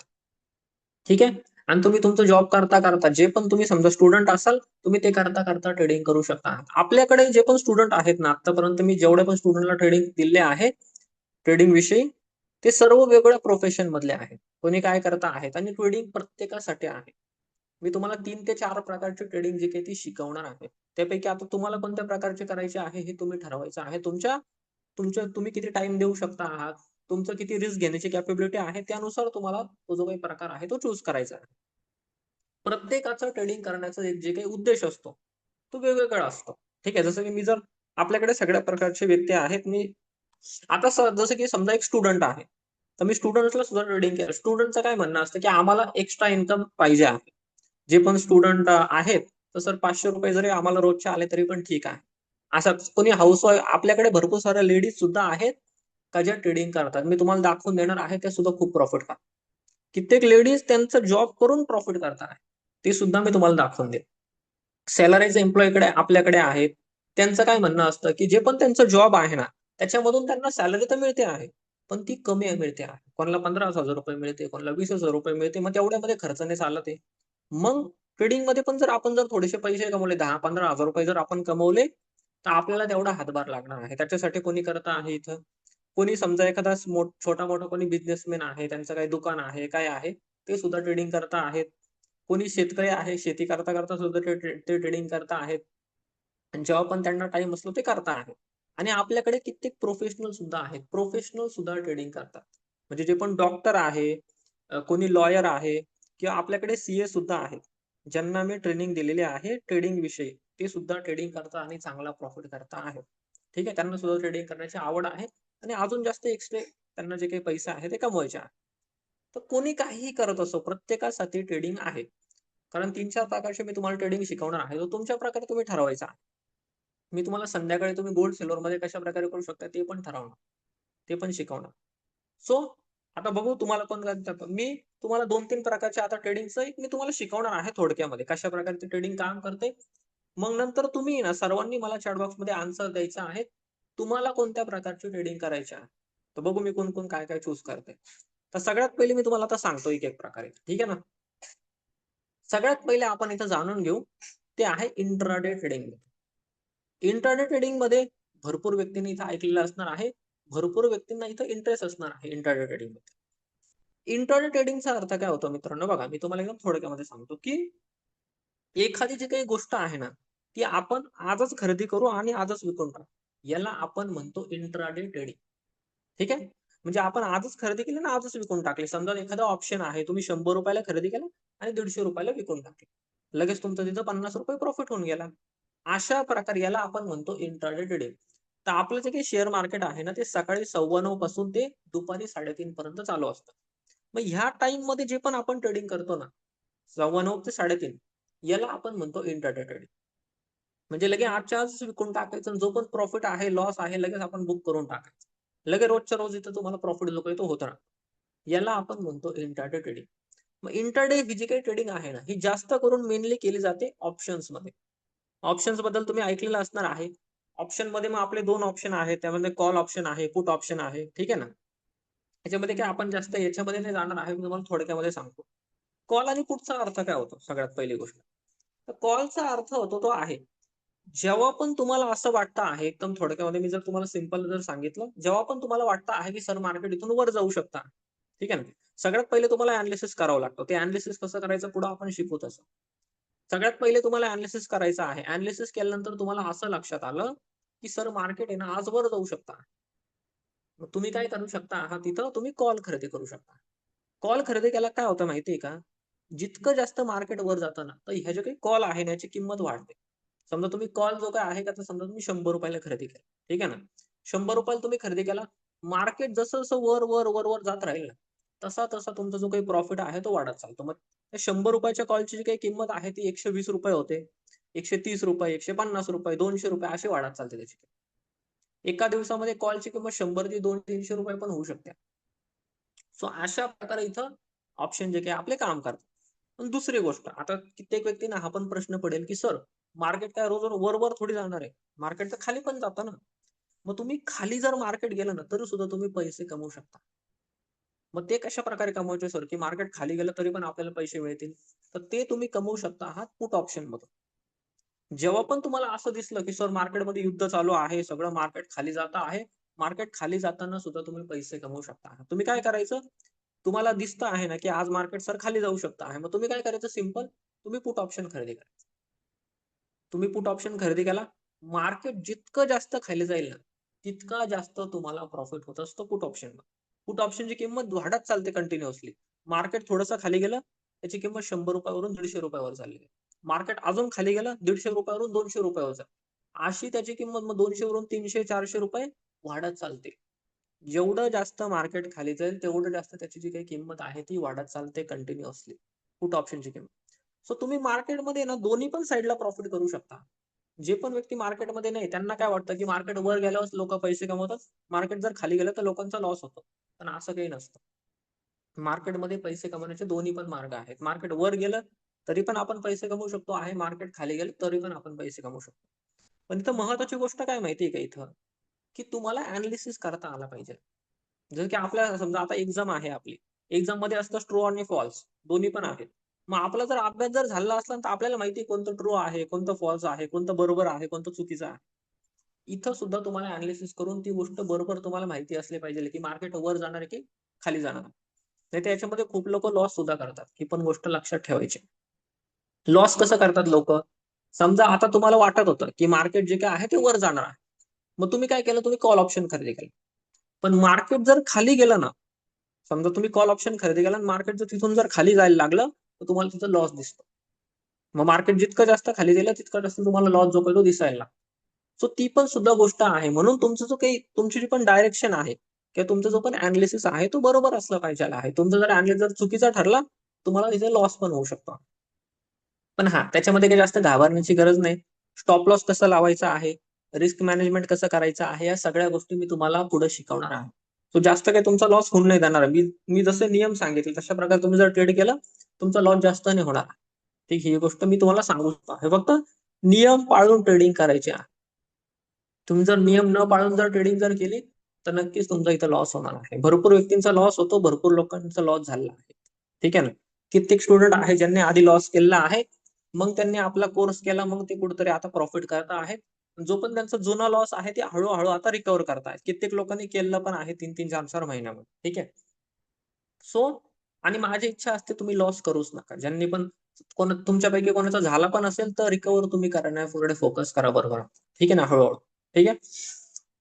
ठीक आहे. आणि तुम्ही तुमचं जॉब करता करता जे पण तुम्ही समजा स्टुडंट असाल, तुम्ही ते करता करता ट्रेडिंग करू शकता. आपल्याकडे जे पण स्टुडंट आहेत ना, आतापर्यंत मी जेवढे पण स्टुडंटला ट्रेडिंग दिले आहे, ट्रेडिंग विषयी, ते सर्व वेगवेगळ्या प्रोफेशन मधले आहेत. कोणी काय करता आहेत आणि ट्रेडिंग प्रत्येकासाठी आहे. मी तुम्हाला 3 ते 4 प्रकारची ट्रेडिंग जी काही ती शिकवणार आहे. त्यापैकी आता तुम्हाला कोणत्या प्रकारचे करायचे आहे हे तुम्ही ठरवायचं आहे. तुमच्या तुमच्या तुम्ही किती टाइम देऊ शकता आहात, तुमचं किती रिस्क घेण्याची कॅपेबिलिटी आहे, त्यानुसार तुम्हाला तो जो काही प्रकार आहे तो चूज करायचा आहे. प्रत्येकाचा ट्रेडिंग करण्याचा जे काही उद्देश असतो, तो वेगवेगळा असतो. ठीक आहे. जसं की मी जर आपल्याकडे सगळ्या प्रकारचे व्यक्ती आहेत. मी आता जसं की समजा एक स्टुडंट आहे. तर मी स्टुडंट्सला सुद्धा ट्रेडिंग केलं. स्टुडंटचं काय म्हणणं असतं, की आम्हाला एक्स्ट्रा इन्कम पाहिजे आहे. जे पण स्टुडंट आहेत, तर सर ₹500 जरी आम्हाला रोजचे आले तरी पण ठीक आहे. असं कोणी हाऊसवाईफ आपल्याकडे भरपूर साऱ्या लेडीज सुद्धा आहेत, का ज्या ट्रेडिंग करतात. मी तुम्हाला दाखवून देणार आहे, त्या सुद्धा खूप प्रॉफिट करतात. कित्येक लेडीज त्यांचा जॉब करून प्रॉफिट करतात. ते सुद्धा मी तुम्हाला दाखवून देईन. सॅलरीज एम्प्लॉईकडे आपल्याकडे आहेत. त्यांचं काय म्हणणं असतं, की जे पण त्यांचं जॉब आहे ना, त्याच्यामधून त्यांना सॅलरी तर मिळते आहे, पण ती कमी मिळते आहे. कोणाला ₹15,000 मिळते, कोणाला ₹20,000 मिळते. मग तेवढ्यामध्ये खर्च नाही चालत आहे. मग ट्रेडिंगमध्ये पण जर आपण जर थोडेसे पैसे कमवले, 10-15,000 जर आपण कमवले, तर आपल्याला तेवढा हातभार लागणार आहे. त्याच्यासाठी कोणी करत आहे इथं, कोणी समजा एखादा छोटा-मोठा कोणी बिझनेसमॅन आहे, त्यांचं काही दुकान आहे, काय आहे, ते सुद्धा ट्रेडिंग करत आहेत. कोणी शेतकरी आहे, शेती करता करता सुद्धा ते ट्रेडिंग करत आहेत. आणि जेव्हा पण त्यांना टाइम असतो ते करता आहेत. आणि आपल्याकडे कित्येक प्रोफेशनल सुद्धा आहेत. प्रोफेशनल सुद्धा ट्रेडिंग करतात. म्हणजे जे पण डॉक्टर आहे, कोणी लॉयर आहे किंवा आपल्याकडे सीए सुद्धा आहेत. ज्यांना मी ट्रेनिंग दिलेली आहे ट्रेडिंग विषयी. ते सुद्धा ट्रेडिंग करतात आणि चांगला प्रॉफिट करता आहेत. ठीक आहे. त्यांना सुद्धा ट्रेडिंग करण्याची आवड आहे आणि अजून जास्त एक्स्ट्रा त्यांना जे काही पैसे आहे ते कमवायचे आहे. तर कोणी काहीही करत असो, प्रत्येकासाठी ट्रेडिंग आहे. कारण 3-4 प्रकारचे मी तुम्हाला ट्रेडिंग शिकवणार आहे. तर तुमच्या प्रकारे तुम्ही ठरवायचा. मी तुम्हाला संध्याकाळी तुम्ही गोल्ड सिल्व्हरमध्ये कशाप्रकारे करू शकता ते पण ठरवणार. ते पण शिकवणार. सो आता बघू तुम्हाला मी तुम्हाला 2-3 प्रकारच्या आता ट्रेडिंगचं एक मी तुम्हाला शिकवणार आहे थोडक्यामध्ये. कशाप्रकारे ते ट्रेडिंग काम करते. मग नंतर तुम्ही ना सर्वांनी मला चॅट बॉक्समध्ये आन्सर द्यायचा आहे. तुम्हाला कोणत्या प्रकारची ट्रेडिंग करायची आहे. तर बघू मी कोण-कोण काय-काय चूज करते. तर सगळ्यात पहिले मी तुम्हाला आता सांगतो एक-एक प्रकारे. ठीक आहे ना? सगळ्यात पहिले आपण इथं जाणून घेऊ, ते आहे इंट्राडे ट्रेडिंग. इंट्राडे ट्रेडिंगमध्ये भरपूर व्यक्तींनी इथं ऐकलेलं असणार आहे. भरपूर व्यक्तींना इथं इंटरेस्ट असणार आहे इंट्राडे ट्रेडिंगमध्ये. इंट्राडे ट्रेडिंगचा अर्थ काय होतो मित्रांनो बघा, मी तुम्हाला एकदम थोडक्यामध्ये सांगतो, की एखादी जी काही गोष्ट आहे ना, ती आपण आजच खरेदी करू आणि आजच विकून टाकू. याला आपण म्हणतो इंट्राडे ट्रेडिंग. ठीक आहे? म्हणजे आपण आजच खरेदी केली आणि आजच विकून टाकली. समजा एखादा ऑप्शन आहे, तुम्ही ₹100 खरेदी केला आणि ₹150 विकून टाकले. लगेच तुमचं तिथं ₹50 प्रॉफिट होऊन गेला. अशा प्रकारे याला आपण म्हणतो इंट्राडे ट्रेडिंग. तर आपलं जे काही शेअर मार्केट आहे ना, ते सकाळी 9:15 पासून ते दुपारी 3:30 पर्यंत चालू असतं. मग ह्या टाईममध्ये जे पण आपण ट्रेडिंग करतो ना, 9:15 ते 3:30 याला आपण म्हणतो इंट्राडे ट्रेडिंग. म्हणजे लगेच आजच्या आजच विकून टाकायचं आणि जो पण प्रॉफिट आहे, लॉस आहे लगेच आपण बुक करून टाकायचं. लगेच रोजच्या रोज इथं तुम्हाला प्रॉफिट जो काही तो होत राहतो. याला आपण म्हणतो इंट्राडे ट्रेडिंग. मग इंट्राडे ही जी काही ट्रेडिंग आहे ना, ही जास्त करून मेनली केली जाते ऑप्शन्समध्ये. ऑप्शन्स बद्दल तुम्ही ऐकलेलं असणार आहे. ऑप्शनमध्ये मग आपले 2 ऑप्शन आहेत. त्यामध्ये कॉल ऑप्शन आहे, पुट ऑप्शन आहे. ठीक आहे ना? याच्यामध्ये काय आपण जास्त याच्यामध्ये नाही जाणार आहे. मी तुम्हाला थोडक्यामध्ये सांगतो. कॉल आणि पुटचा अर्थ काय होतो? सगळ्यात पहिली गोष्ट. तर कॉलचा अर्थ होतो तो आहे. जेव्हा पण तुम्हाला असं वाटतं आहे, एकदम थोडक्यामध्ये मी जर तुम्हाला सिंपल जर सांगितलं, जेव्हा पण तुम्हाला वाटतं आहे, की सर मार्केट इथून वर जाऊ शकता. ठीक आहे ना? सगळ्यात पहिले तुम्हाला एनालिसिस करावं लागतं. ते एनालिसिस कसं करायचं पुढे आपण शिकू तसं. सगळ्यात पहिले तुम्हाला एनालिसिस करायचं आहे. एनालिसिस केल्यानंतर तुम्हाला असं लक्षात आलं, की सर मार्केट आहे ना आज वर जाऊ शकता. मग तुम्ही काय करू शकता आहात तिथं तुम्ही कॉल खरेदी करू शकता. कॉल खरेदी केला काय होतं माहिती का? जितकं जास्त मार्केट वर जातं ना, तर ह्या जे काही कॉल आहे ना, याची किंमत वाढते. समजा तुम्ही कॉल जो काही आहे का, तर समजा तुम्ही ₹100 खरेदी केला. ठीक आहे ना? ₹100 तुम्ही खरेदी केला. मार्केट जसं-जसं वर जात राहील ना, तसा-तसा तुमचा जो काही प्रॉफिट आहे तो वाढत चालतो. मग त्या ₹100 ची जी काही किंमत आहे ती ₹120 होते. ₹130, ₹150, ₹200 अशी वाढत चालते त्याची. एका दिवसामध्ये कॉलची किंमत 100 ते ₹200-300 पण होऊ शकते. सो अशा प्रकारे इथं ऑप्शन जे काही आपले काम करतात. आणि दुसरी गोष्ट, आता कित्येक व्यक्तींना हा पण प्रश्न पडेल की सर, मार्केट काय रोज वर थोडी जाणार आहे, मार्केट तर खाली पण जातं ना. मग तुम्ही खाली जर मार्केट गेलं ना तरी सुद्धा तुम्ही पैसे कमवू शकता. मग ते कशा प्रकारे कमवायचे सर, की मार्केट खाली गेलं तरी पण आपल्याला पैसे मिळतील? तर ते तुम्ही कमवू शकता आहात पुट ऑप्शन मधून. जेव्हा पण तुम्हाला असं दिसलं की सर मार्केटमध्ये युद्ध चालू आहे, सगळं मार्केट खाली जात आहे, मार्केट खाली जाताना सुद्धा तुम्ही पैसे कमवू शकता. तुम्ही काय करायचं? तुम्हाला दिसतं आहे ना की आज मार्केट सर खाली जाऊ शकतं आहे, मग तुम्ही काय करायचं? सिंपल, तुम्ही पुट ऑप्शन खरेदी करा. तुम्ही पुट ऑप्शन खरेदी केला, मार्केट जितकं जास्त खाली जाईल ना, तितका जास्त तुम्हाला प्रॉफिट होत असतो पुट ऑप्शन. पुट ऑप्शनची किंमत वाढत चालते कंटिन्युअसली. मार्केट थोडंसं खाली गेलं, त्याची किंमत ₹100 वरून ₹150 वर झाली. मार्केट अजून खाली गेलं, ₹150 वरून ₹200 वर झाली. अशी त्याची किंमत मग 200 वरून ₹300-400 वाढत चालते. जेवढं जास्त मार्केट खाली जाईल, तेवढं जास्त त्याची जी काही किंमत आहे ती वाढत चालते कंटिन्युअसली. पुट ऑप्शनची किंमत. सो तुम्ही मार्केटमध्ये ना दोन्ही पण साइडला प्रॉफिट करू शकता. जे पण व्यक्ती मार्केटमध्ये नाही, त्यांना काय वाटतं, की मार्केट वर गेल्यावर लोकं पैसे कमवतात. मार्केट जर खाली गेलं तर लोकांचा लॉस होतो. पण असं काही नसतं. मार्केटमध्ये पैसे कमवण्याचे दोन्ही पण मार्ग आहेत. मार्केट वर गेलं तरी पण आपण पैसे कमवू शकतो आहे. मार्केट खाली गेलं तरी पण आपण पैसे कमवू शकतो. पण इथं महत्त्वाची गोष्ट काय माहिती का इथं? की तुम्हाला एनालिसिस करता आला पाहिजे. जर की आपल्या समजा आता एक्झाम आहे आपली. एक्झाममध्ये असतं ट्रू आणि फॉल्स दोन्ही पण आहेत. मग आपला जर अभ्यास जर झाला असला तर आपल्याला माहिती आहे कोणतं ट्रू आहे, कोणतं फॉल्स आहे, कोणतं बरोबर आहे, कोणतं चुकीचं आहे. इथं सुद्धा तुम्हाला एनालिसिस करून ती गोष्ट बरोबर तुम्हाला माहिती असली पाहिजे, की मार्केट वर जाणार आहे की खाली जाणार आहे. नाहीतर याच्यामध्ये खूप लोकं लॉस सुद्धा करतात. ही पण गोष्ट लक्षात ठेवायची. लॉस कसं करतात लोकं? समजा आता तुम्हाला वाटत होतं, की मार्केट जे काही आहे ते वर जाणार आहे. मग तुम्ही काय केलं? तुम्ही कॉल ऑप्शन खरेदी केलं. पण मार्केट जर खाली गेलं ना, समजा तुम्ही कॉल ऑप्शन खरेदी केला आणि मार्केट जर तिथून जर खाली जायला लागलं, तर तुम्हाला तिथं लॉस दिसतो. मग मार्केट जितकं जास्त खाली गेलं, तितकं जास्त तुम्हाला लॉस जो काही तो दिसायला लागतो. सो ती पण सुद्धा गोष्ट आहे. म्हणून तुमचं जो काही तुमची जी पण डायरेक्शन आहे किंवा तुमचा जो पण एनालिसिस आहे, तो बरोबर असला पाहिजे आहे. तुमचा जर एनालिसिस जर चुकीचा ठरला, तुम्हाला तिथे लॉस पण होऊ शकतो. पण हां, त्याच्यामध्ये काही जास्त घाबरण्याची गरज नाही. स्टॉप लॉस कसं लावायचा आहे, रिस्क मॅनेजमेंट कसं करायचं आहे, या सगळ्या गोष्टी मी तुम्हाला पुढे शिकवणार आहे. तो जास्त काही तुमचा लॉस होऊन नाही देणार. मी मी जसे नियम सांगितले तशा प्रकारे तुम्ही जर ट्रेड केलं, तुमचा लॉस जास्त नाही होणार. ठीक, ही गोष्ट मी तुम्हाला सांगू शकतो. हे फक्त नियम पाळून ट्रेडिंग करायची आहे. तुम्ही जर नियम न पाळून जर ट्रेडिंग जर केली, तर नक्कीच तुमचा इथं लॉस होणार आहे. भरपूर व्यक्तींचा लॉस होतो, भरपूर लोकांचा लॉस झालेला आहे. ठीक आहे ना? कित्येक स्टुडंट आहे ज्यांनी आधी लॉस केलेला आहे. मग त्यांनी आपला कोर्स केला, मग ते कुठेतरी आता प्रॉफिट करत आहेत. जो पण त्यांचा जुना लॉस आहे ते हळू-हळू आता रिकव्हर करतायत. कित्येक लोकांनी केलेलं पण आहे 3-3, 4-4 महिन्यामध्ये. ठीक आहे. सो आणि माझी इच्छा असते तुम्ही लॉस करूच नका. ज्यांनी पण तुमच्यापैकी कोणाचा झाला पण असेल तर रिकव्हर तुम्ही करण्यापुढे फोकस करा बरोबर. ठीक आहे ना, हळू ठीक आहे.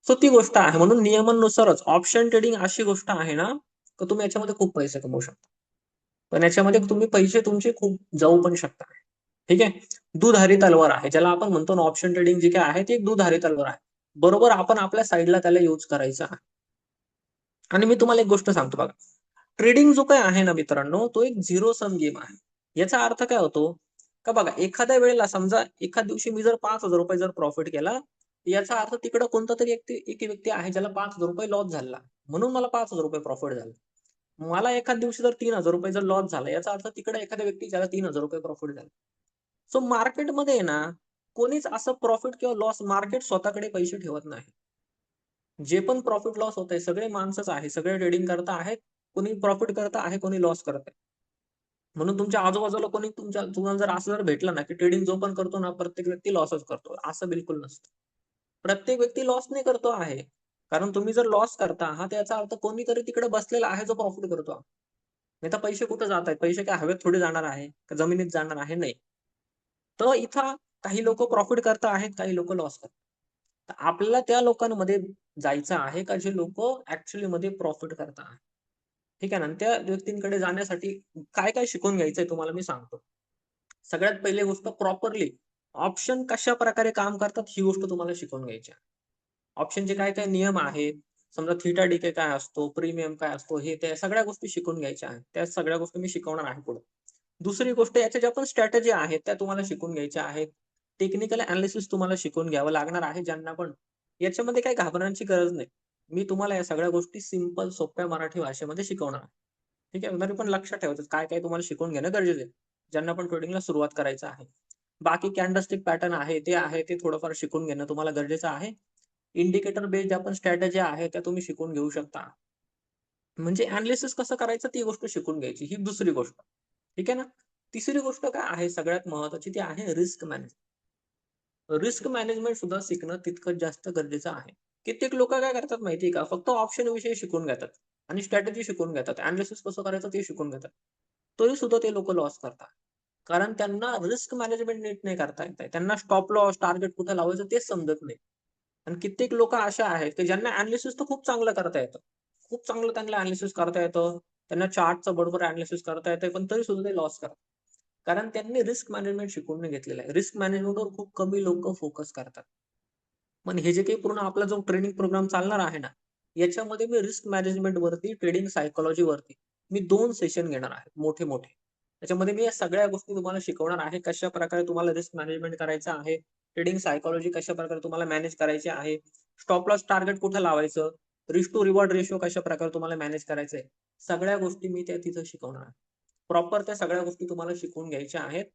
सो ती गोष्ट आहे. म्हणून नियमांनुसारच ऑप्शन ट्रेडिंग अशी गोष्ट आहे ना, की तुम्ही याच्यामध्ये खूप पैसे कमवू शकता. पण याच्यामध्ये तुम्ही पैसे तुमचे खूप जाऊ पण शकता. ठीक आहे. दुधारी तलवार आहे. ज्याला आपण म्हणतो ना ऑप्शन ट्रेडिंग जी काही आहे ती एक दुधारी तलवार आहे. बरोबर आपण आपल्या साईडला त्याला यूज करायचा आहे. आणि मी तुम्हाला एक गोष्ट सांगतो बघा. ट्रेडिंग जो काही आहे ना मित्रांनो, तो एक झिरो सम गेम आहे. याचा अर्थ काय होतो? का बघा एखाद्या वेळेला समजा एखाद दिवशी मी जर ₹5,000 जर प्रॉफिट केला, याचा अर्थ तिकडं कोणता तरी एक व्यक्ती आहे ज्याला ₹5,000 लॉस झाला. म्हणून मला ₹5,000 प्रॉफिट झाला. मला एखाद दिवशी जर ₹3,000 जर लॉस झाला, याचा अर्थ तिकडे एखाद्या व्यक्ती ज्याला ₹3,000 प्रॉफिट झाला. सो मार्केटमध्ये आहे ना, कोणीच असं प्रॉफिट किंवा लॉस मार्केट स्वतःकडे पैसे ठेवत नाही. जे पण प्रॉफिट लॉस होतंय सगळे माणसंच आहे. सगळे ट्रेडिंग करत आहेत. कोणी प्रॉफिट करत आहे, कोणी लॉस करत आहे. म्हणून तुमच्या आजूबाजूला कोणी तुम्हाला जर असं जर भेटलं ना, की ट्रेडिंग जो पण करतो ना, प्रत्येक व्यक्ती लॉसच करतो. असं बिलकुल नसतं. प्रत्येक व्यक्ती लॉस नाही करतो आहे. कारण तुम्ही जर लॉस करता आहात, याचा अर्थ कोणीतरी तिकडे बसलेला आहे जो प्रॉफिट करतो आहे. नाहीतर पैसे कुठे जात आहेत? पैसे काय हवेत थोडी जाणार आहे? का जमिनीत जाणार आहे? नाही. तर इथं काही लोकं प्रॉफिट करत आहेत, काही लोकं लॉस करतात. तर आपल्याला त्या लोकांमध्ये जायचं आहे का जे लोकं ॲक्चुअली मध्ये प्रॉफिट करत आहेत. ठीक आहे ना? आणि त्या व्यक्तींकडे जाण्यासाठी काय-काय शिकून घ्यायचंय तुम्हाला मी सांगतो. सगळ्यात पहिली गोष्ट प्रॉपरली ऑप्शन कशाप्रकारे काम करतात ही गोष्ट तुम्हाला शिकून घ्यायची आहे. ऑप्शनचे काय-काय नियम आहेत. समजा थिटा डिके काय असतो, प्रीमियम काय असतो, हे त्या सगळ्या गोष्टी शिकून घ्यायच्या आहेत. त्या सगळ्या गोष्टी मी शिकवणार आहे पुढे. दुसरी गोष्ट याच्या ज्या पण स्ट्रॅटेजी आहेत त्या तुम्हाला शिकून घ्यायच्या आहेत. टेक्निकल एनालिसिस तुम्हाला शिकून घ्यावं लागणार आहे ज्यांना पण. याच्यामध्ये काही घाबरण्याची गरज नाही. मी तुम्हाला या सगळ्या गोष्टी सिंपल सोप्या मराठी भाषेमध्ये शिकवणार आहे. ठीक आहे. तरी पण लक्षात ठेवायचं काय-काय तुम्हाला शिकून घेणं गरजेचं आहे. ज्यांना पण ट्रेडिंगला सुरुवात करायचं आहे. बाकी कॅन्डलस्टिक पॅटर्न आहे ते थोडंफार शिकून घेणं तुम्हाला गरजेचं आहे. इंडिकेटर बेस्ड आपण स्ट्रॅटेजी आहे त्या तुम्ही शिकून घेऊ शकता. म्हणजे अनालिसिस कसं करायचं ती गोष्ट शिकून घ्यायची, ही दुसरी गोष्ट. ठीक आहे ना? तिसरी गोष्ट काय आहे सगळ्यात महत्त्वाची ती आहे रिस्क मॅनेजमेंट. रिस्क मॅनेजमेंट सुद्धा शिकणं तितकंच जास्त गरजेचं आहे. कित्येक लोकं काय करतात माहिती आहे का? फक्त ऑप्शन विषयी शिकून घेतात आणि स्ट्रॅटेजी शिकून घेतात. अनालिसिस कसं करायचं ते शिकून घेतात. तरी सुद्धा ते लोकं लॉस करतात. कारण त्यांना रिस्क मॅनेजमेंट नीट नाही करता येत आहे. त्यांना स्टॉप लॉस, टार्गेट कुठे लावायचं तेच समजत नाही. आणि कित्येक लोकं अशा आहेत, की ज्यांना अनालिसिस तर खूप चांगलं करता येतं. खूप चांगलं त्यांना अनालिसिस करता येतं. त्यांना चार्टचं बरोबर अनालिसिस करता येतंय, पण तरी सुद्धा ते लॉस करतात. कारण त्यांनी रिस्क मॅनेजमेंट शिकून नाही घेतलेलं आहे. रिस्क मॅनेजमेंटवर खूप कमी लोकं फोकस करतात. पण हे जे काही पूर्ण आपला जो ट्रेनिंग प्रोग्राम चालणार आहे ना, याच्यामध्ये मी रिस्क मॅनेजमेंट वरती, ट्रेडिंग सायकॉलॉजी वरती मी 2 सेशन घेणार आहे मोठे-मोठे. त्याच्यामध्ये मी या सगळ्या गोष्टी तुम्हाला शिकवणार आहे. कशाप्रकारे तुम्हाला रिस्क मॅनेजमेंट करायचं आहे, ट्रेडिंग सायकॉलॉजी कशाप्रकारे तुम्हाला मॅनेज करायची आहे, स्टॉप लॉस टार्गेट कुठं लावायचं, रिस्क टू रिवॉर्ड रेशो कशाप्रकारे तुम्हाला मॅनेज करायचं आहे. सगळ्या गोष्टी मी त्या तिथं शिकवणार आहे. प्रॉपर त्या सगळ्या गोष्टी तुम्हाला शिकवून घ्यायच्या आहेत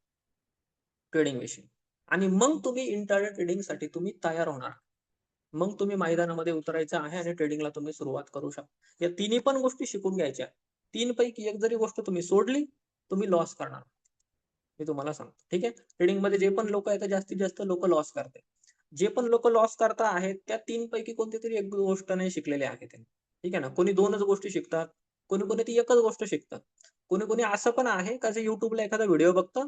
ट्रेडिंगविषयी. आणि मग तुम्ही इंट्राडे ट्रेडिंगसाठी तुम्ही तयार होणार. मग तुम्ही मैदानामध्ये उतरायचं आहे आणि ट्रेडिंगला तुम्ही सुरुवात करू शकता. या तिन्ही पण गोष्टी शिकून घ्यायच्या. 3 पैकी एक जरी गोष्ट तुम्ही सोडली, तुम्ही लॉस करणार. मी तुम्हाला सांगतो. ठीक आहे. ट्रेडिंगमध्ये जे पण लोकं आहेत, जास्तीत जास्त लोकं लॉस करतात. जे पण लोकं लॉस करता आहेत, त्या 3 पैकी कोणतीतरी एक गोष्ट नाही शिकलेली आहे त्यांनी. ठीक आहे ना. कोणी 2च गोष्टी शिकतात. कोणी-कोणी ती एकच गोष्ट शिकतात. कोणी-कोणी असं पण आहे का जे YouTubeला एखादा व्हिडिओ बघतं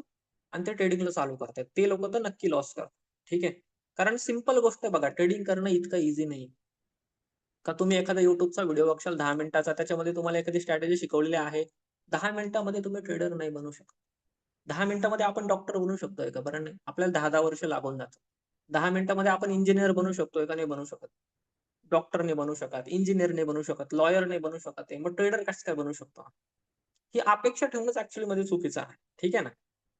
आणि ते ट्रेडिंगला चालू करतात. ते लोकं तर नक्की लॉस करतात. ठीक आहे. कारण सिंपल गोष्ट आहे बघा, ट्रेडिंग करणं इतकं ईझी नाही. का तुम्ही एखादा YouTubeचा व्हिडिओ बघशाल 10 मिनिटाचा, त्याच्यामध्ये तुम्हाला एखादी स्ट्रॅटेजी शिकवलेली आहे. 10 मिनिटामध्ये तुम्ही ट्रेडर नाही बनू शकत. 10 मिनिटामध्ये आपण डॉक्टर बनू शकतोय का? बरं नाही. आपल्याला 10-10 वर्ष लागून जातात. 10 मिनिटामध्ये आपण इंजिनिअर बनू शकतोय का? नाही बनू शकत. डॉक्टर नाही बनू शकत, इंजिनिअर नाही बनू शकत, लॉयर नाही बनू शकत आहे. मग ट्रेडर कसं काय बनू शकतो? ही अपेक्षा ठेवणंच ॲक्चुअलीमध्ये चुकीचं आहे. ठीक आहे ना?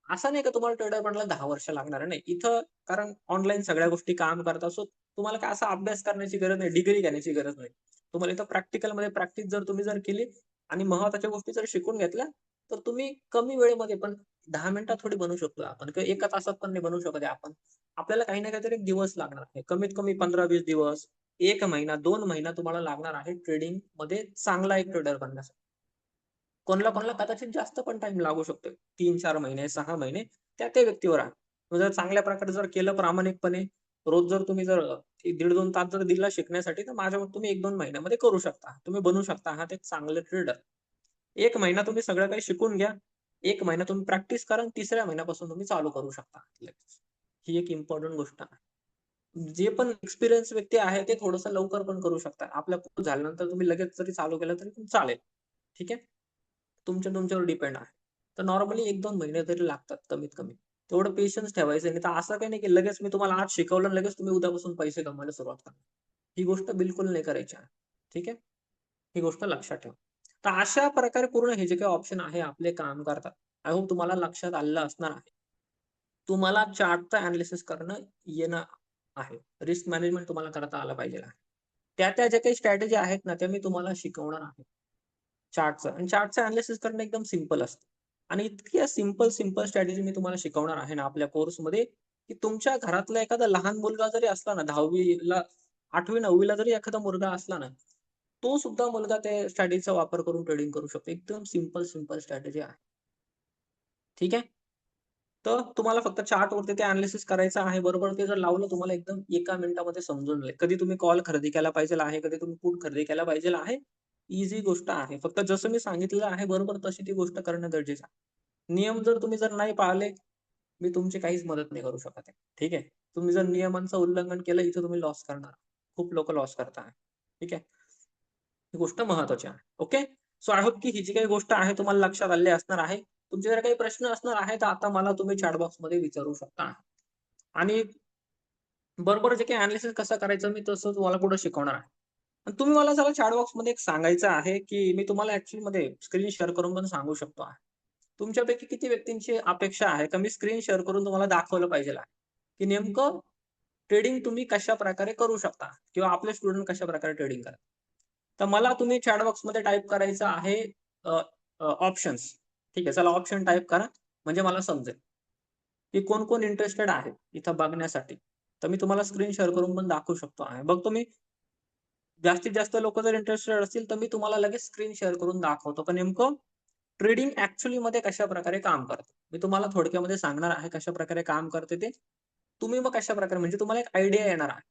असं नाही का तुम्हाला ट्रेडर बनायला 10 वर्ष लागणार आहे. नाही. इथं कारण ऑनलाईन सगळ्या गोष्टी काम करतात. सो तुम्हाला काय असा अभ्यास करण्याची गरज नाही, डिग्री घेण्याची गरज नाही. तुम्हाला इथं प्रॅक्टिकलमध्ये प्रॅक्टिस जर तुम्ही केली आणि महत्त्वाच्या गोष्टी जर शिकून घेतल्या, तर तुम्ही कमी वेळेमध्ये पण 10 मिनिटात थोडी बनवू शकतो आपण किंवा एका तासात पण नाही बनवू शकत आहे आपण. आपल्याला काही ना काहीतरी एक दिवस लागणार आहे. कमीत कमी 15-20 दिवस, 1 महिना, 2 महिना तुम्हाला लागणार आहे ट्रेडिंगमध्ये चांगला एक ट्रेडर बनण्यासाठी. कोणाला कदाचित जास्त पण टाईम लागू शकतो. 3-4 महिने, 6 महिने त्या व्यक्तीवर आहे. मग जर चांगल्या प्रकारे जर केलं प्रामाणिकपणे, रोज जर तुम्ही जर 1.5-2 तास जर दिला शिकण्यासाठी, तर माझ्या मते तुम्ही 1-2 महिन्यामध्ये करू शकता. तुम्ही बनू शकता आहात एक चांगले ट्रेडर. 1 महिना तुम्ही सगळं काही शिकून घ्या. 1 महिना तुम्ही प्रॅक्टिस करा आणि 3ऱ्या महिन्यापासून तुम्ही चालू करू शकता लगेच. ही एक इम्पोर्टंट गोष्ट आहे. जे पण एक्सपिरियन्स व्यक्ती आहे, ते थोडंसं लवकर पण करू शकतात. आपल्या कोर्स झाल्यानंतर तुम्ही लगेच जरी चालू केलं तरी पण चालेल. ठीक आहे. तुमच्यावर डिपेंड आहे. तर नॉर्मली 1-2 महिने तरी लागतात कमीत कमी. तेवढं पेशन्स ठेवायचं नाही तर असं काही नाही की लगेच मी तुम्हाला आज शिकवलं आणि लगेच तुम्ही उद्यापासून पैसे कमवायला सुरुवात करा. ही गोष्ट बिलकुल नाही करायची आहे. ठीक आहे. ही गोष्ट लक्षात ठेवा. तर अशा प्रकारे पूर्ण हे जे काही ऑप्शन आहे आपले काम करतात. आय होप तुम्हाला लक्षात आलेलं असणार आहे. तुम्हाला चार्टचं एनालिसिस करणं येणं आहे. रिस्क मॅनेजमेंट तुम्हाला करता आलं पाहिजे आहे. त्या ज्या काही स्ट्रॅटेजी आहेत ना, त्या मी तुम्हाला शिकवणार आहे. चार्टचं आणि चार्टचं अॅनालिसिस करणं एकदम सिंपल असतं. आणि इतक्या सिंपल स्ट्रॅटेजी मी तुम्हाला शिकवणार आहे ना आपल्या कोर्समध्ये, की तुमच्या घरातला एखादा लहान मुलगा जरी असला ना 10वी 8वी-9वी जरी एखादा मुलगा असला ना, तो सुद्धा मुलगा त्या स्ट्रॅटेजीचा वापर करून ट्रेडिंग करू शकतो. एकदम सिंपल स्ट्रॅटेजी आहे. ठीक आहे. तर तुम्हाला फक्त चार्टवरती ते अॅनालिसिस करायचं आहे. बरोबर ते जर लावलं तुम्हाला एकदम एका मिनिटामध्ये समजून जाईल. कधी तुम्ही कॉल खरेदी केला पाहिजे आहे, कधी तुम्ही पुट खरेदी केला पाहिजे आहे. ईझी गोष्ट आहे. फक्त जसं मी सांगितलेलं आहे बरोबर तशी ती गोष्ट करणं गरजेचं आहे. नियम जर तुम्ही नाही पाळले, मी तुमची काहीच मदत नाही करू शकत आहे. ठीक आहे. तुम्ही जर नियमांचं उल्लंघन केलं, इथं तुम्ही लॉस करणार. खूप लोकं लॉस करतात. ठीक आहे. ही गोष्ट महत्त्वाची आहे. ओके. सो आय होप की ही जी काही गोष्ट आहे तुम्हाला लक्षात आलेली असणार आहे. तुमचे जर काही प्रश्न असणार आहेत, तर आता मला तुम्ही चॅट बॉक्समध्ये विचारू शकता. आणि बरोबर जे काही अॅनालिसिस कसं करायचं मी तसं तुम्हाला पुढे शिकवणार आहे. आणि तुम्ही मला जरा चॅट बॉक्समध्ये एक सांगायचं आहे, की मी तुम्हाला ॲक्चुअलीमध्ये स्क्रीन शेअर करून पण सांगू शकतो आहे. तुमच्यापैकी किती व्यक्तींची अपेक्षा आहे, का मी स्क्रीन शेअर करून तुम्हाला दाखवलं पाहिजे आहे, की नेमकं ट्रेडिंग तुम्ही कशाप्रकारे करू शकता किंवा आपले स्टुडंट कशाप्रकारे ट्रेडिंग करतात. तर मला तुम्ही चॅट बॉक्समध्ये टाइप करायचं आहे ऑप्शन्स. ठीक आहे. चला ऑप्शन टाइप करा. म्हणजे मला समजेल की कोण कोण इंटरेस्टेड आहे इथं बघण्यासाठी. तर मी तुम्हाला स्क्रीन शेअर करून पण दाखवू शकतो आहे. बघतो मी जास्तीत जास्त लोक जर इंटरेस्टेड असतील तर मी तुम्हाला लगेच स्क्रीन शेअर करून दाखवतो का नेमकं ट्रेडिंग ऍक्च्युअली मध्ये कशा प्रकारे काम करते. मी तुम्हाला थोडक्यामध्ये सांगणार आहे कशा प्रकारे काम करते ते. तुम्ही मग कशा प्रकारे म्हणजे तुम्हाला एक आयडिया येणार आहे.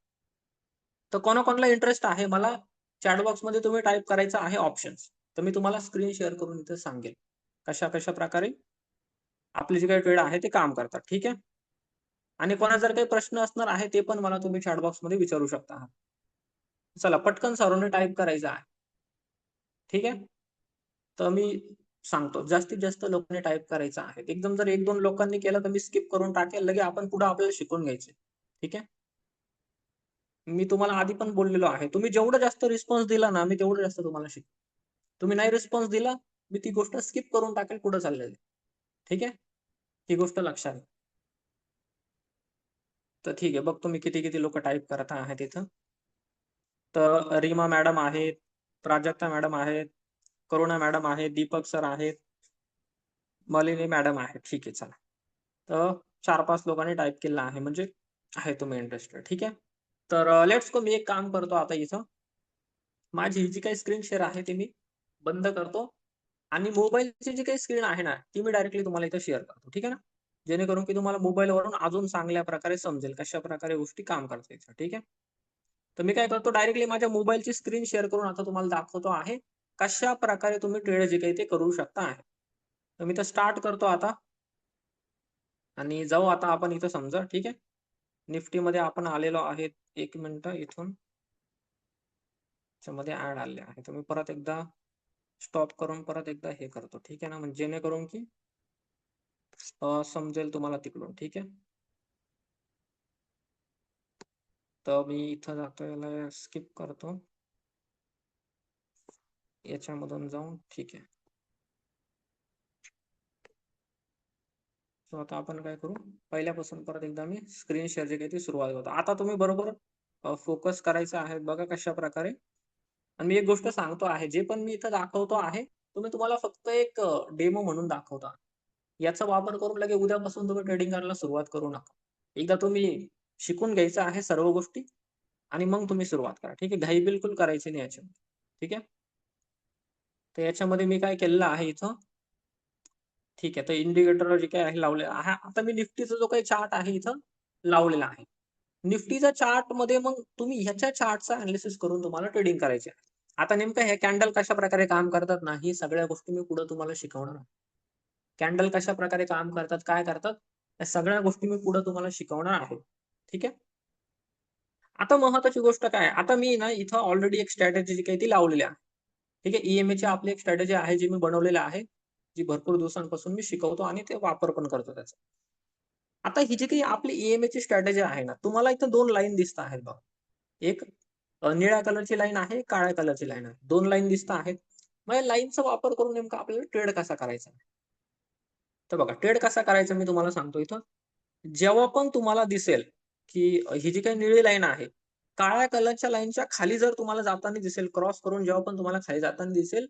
तर कोणाकोणाला इंटरेस्ट आहे मला चॅट बॉक्स मध्ये तुम्ही टाईप करायचं आहे ऑप्शन्स. तर मी तुम्हाला स्क्रीन शेअर करून इथे सांगेल कशा कशा प्रकारे आपले जे काही ट्रेड आहे ते काम करतात. ठीक आहे. आणि कोणाला जर काही प्रश्न असणार आहे ते पण मला तुम्ही चॅट बॉक्स मध्ये विचारू शकता. चला पटकन सर्वांनी टाईप करायचं आहे. ठीक आहे. तर मी सांगतो जास्तीत जास्त लोकांनी टाईप करायचं आहे. एकदम जर एक दोन लोकांनी केलं तर मी स्किप करून टाकेल. लगे आपण पुढे आपल्याला शिकून घ्यायचे. ठीक आहे. मी तुम्हाला आधी पण बोललेलो आहे. तुम्ही जेवढं जास्त रिस्पॉन्स दिला ना मी तेवढं जास्त तुम्हाला शिक. तुम्ही नाही रिस्पॉन्स दिला मी ती गोष्ट स्किप करून टाकेल पुढे चाललेली. ठीक आहे. ही गोष्ट लक्षात घ्या. तर ठीक आहे. बघतो मी किती किती लोक टाईप करत आहेत इथं. तर रीमा मॅडम आहेत, प्राजक्ता मॅडम आहेत, करुणा मॅडम आहेत, दीपक सर आहेत, मलिनी मॅडम आहेत. ठीक आहे चला. तर 4-5 लोकांनी टाईप केलं आहे म्हणजे आहे तुम्ही इंटरेस्टेड. ठीक आहे. तर लेट्स गो. मी एक काम करतो आता इथं. माझी जी काही स्क्रीन शेअर आहे ती मी बंद करतो आणि मोबाईलची जी काही स्क्रीन आहे ना ती मी डायरेक्टली तुम्हाला इथं शेअर करतो. ठीक आहे ना. जेणेकरून की तुम्हाला मोबाईलवरून अजून चांगल्या प्रकारे समजेल कशा प्रकारे गोष्टी काम करतात इथं. ठीक आहे. तर मी काय करतो डायरेक्टली माझ्या मोबाईलची स्क्रीन शेअर करून आता तुम्हाला दाखवतो आहे कशा प्रकारे तुम्ही ट्रेड जे काही ते करू शकता आहे. तर मी तर स्टार्ट करतो आता आणि जाऊ आता आपण इथं समजा. ठीक आहे. निफ्टी मध्ये आपण आलेलो आहे. एक मिनिट इथून त्यामध्ये ऍड आले आहे. तर मी परत एकदा स्टॉप करून परत एकदा हे करतो. ठीक आहे ना. म्हणजे जेणेकरून की समजेल तुम्हाला तिकडून. ठीक आहे. तर मी इथं जातो याला स्किप करतो याच्यामधून जाऊन. ठीक आहे. सो आता आपण काय करू पहिल्यापासून परत एकदा मी स्क्रीन शेअर जे काही ती सुरुवात करतो. आता तुम्ही बरोबर फोकस करायचं आहे बघा कशा प्रकारे. आणि मी एक गोष्ट सांगतो आहे जे पण मी इथं दाखवतो आहे तुम्हाला फक्त एक डेमो म्हणून दाखवतो आहे. याचा वापर करून लगे उद्यापासून तुम्ही ट्रेडिंग करायला सुरुवात करू नका. एकदा तुम्ही शिकून घ्यायचं आहे सर्व गोष्टी आणि मग तुम्ही सुरुवात करा. ठीक आहे. घाई बिलकुल करायची नाही याच्यामध्ये. ठीक आहे. तर याच्यामध्ये मी काय केलेलं आहे इथं. ठीक आहे. तर इंडिकेटर जे काही आहे लावले आहे. आता मी निफ्टीचा जो काही चार्ट आहे इथं लावलेला आहे. निफ्टीच्या चार्ट मध्ये मग तुम्ही ह्याच्या चार्टचा अनालिसिस करून तुम्हाला ट्रेडिंग करायचे आहे. आता नेमकं हे कॅन्डल कशा प्रकारे काम करतात ना ही सगळ्या गोष्टी मी पुढे तुम्हाला शिकवणार आहे. कॅन्डल कशा प्रकारे काम करतात काय करतात या सगळ्या गोष्टी मी पुढे तुम्हाला शिकवणार आहे. ठीक आहे. आता महत्वाची गोष्ट काय आता मी ना इथं ऑलरेडी एक स्ट्रॅटेजी जी काही ती लावलेली आहे. ठीक आहे. ईएमए ची आपली एक स्ट्रॅटेजी आहे जी मी बनवलेली आहे. जी भरपूर दिवसांपासून मी शिकवतो आणि ते वापर पण करतो त्याचा. आता ही जी काही आपली ईएमए ची स्ट्रॅटेजी आहे ना तुम्हाला इथं 2 लाईन दिसत आहेत बघा. एक निळ्या कलरची लाईन आहे, काळ्या कलरची लाईन आहे. 2 लाईन दिसत आहेत. मग या लाईनचा वापर करून नेमका आपल्याला ट्रेड कसा करायचा? तर बघा ट्रेड कसा करायचा मी तुम्हाला सांगतो इथं. जेव्हा पण तुम्हाला दिसेल की ही जी काही निळी लाईन आहे, काळ्या कलरच्या लाईनच्या खाली जर तुम्हाला जाताना दिसेल क्रॉस करून जेव्हा पण तुम्हाला खाली जाताना दिसेल,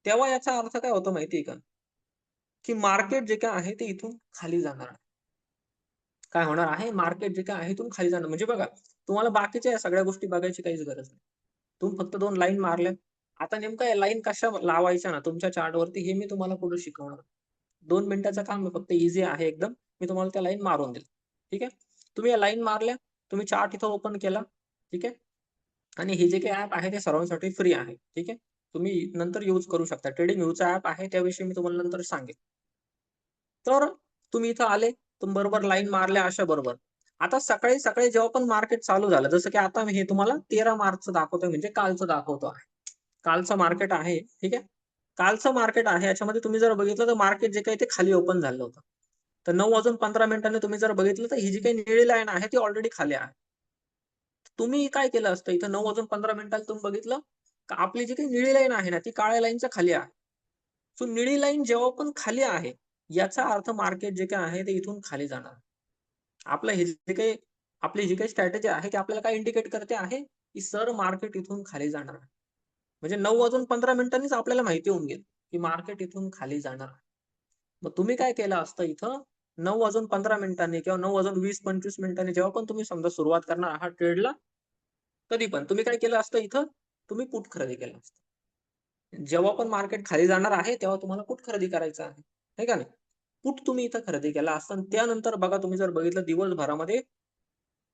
तेव्हा याचा अर्थ काय होतो माहिती का? की मार्केट जे काय आहे ते इथून खाली जाणार आहे. काय होणार आहे? मार्केट जे काय आहे इथून खाली जाणार. म्हणजे बघा तुम्हाला बाकीच्या या सगळ्या गोष्टी बघायची काहीच गरज नाही. तुम्ही फक्त 2 लाईन मारल्या. आता नेमकं या लाईन कशा लावायच्या ना तुमच्या चार्टवरती हे मी तुम्हाला पुढे शिकवणार. 2 मिनिटाचं काम आहे फक्त ईझी आहे एकदम. मी तुम्हाला त्या लाईन मारून देईल. ठीक आहे. तुम्ही या लाईन मारल्या, तुम्ही चार्ट इथं ओपन केला. ठीक आहे. आणि हे जे काही ॲप आहे ते सर्वांसाठी फ्री आहे. ठीक आहे. तुम्ही नंतर यूज करू शकता. ट्रेडिंग व्ह्यूचा ॲप आहे त्याविषयी मी तुम्हाला नंतर सांगेन. तर तुम्ही इथं आले, तुम्ही बरोबर लाईन मारल्या अशा बरोबर. आता सकाळी सकाळी जेव्हा पण मार्केट चालू झालं जसं की आता मी हे तुम्हाला 13 मार्चचं दाखवतोय म्हणजे कालचं दाखवतो आहे. कालचं मार्केट आहे. ठीक आहे. कालचं मार्केट आहे याच्यामध्ये तुम्ही जर बघितलं तर मार्केट जे काही ते खाली ओपन झालं होतं. तर 9:15 तुम्ही जर बघितलं तर ही जी काही निळी लाईन आहे ती ऑलरेडी खाली आहे. तुम्ही काय केलं असतं इथं 9:15 तुम्ही बघितलं का आपली जी काही निळी लाईन आहे ना ती काळ्या लाईनच्या खाली आहे. सो निळी लाईन जेव्हा पण खाली आहे याचा अर्थ मार्केट जे काही आहे ते इथून खाली जाणार. आपलं हे जे काही आपली जी काही स्ट्रॅटेजी आहे ती आपल्याला काय इंडिकेट करते आहे की सर मार्केट इथून खाली जाणार. म्हणजे 9:15 आपल्याला माहिती होऊन गेल की मार्केट इथून खाली जाणार. मग तुम्ही काय केलं असतं इथं 9:15 किंवा 9:20-25 जेव्हा पण तुम्ही समजा सुरुवात करणार आहात ट्रेडला, कधी पण तुम्ही काय केलं असतं इथं, तुम्ही पुट खरेदी केलं असतं. जेव्हा पण मार्केट खाली जाणार आहे तेव्हा तुम्हाला पुट खरेदी करायचं आहे, है का नाही? पुट तुम्ही इथं खरेदी केला असतं आणि त्यानंतर बघा तुम्ही जर बघितलं दिवसभरामध्ये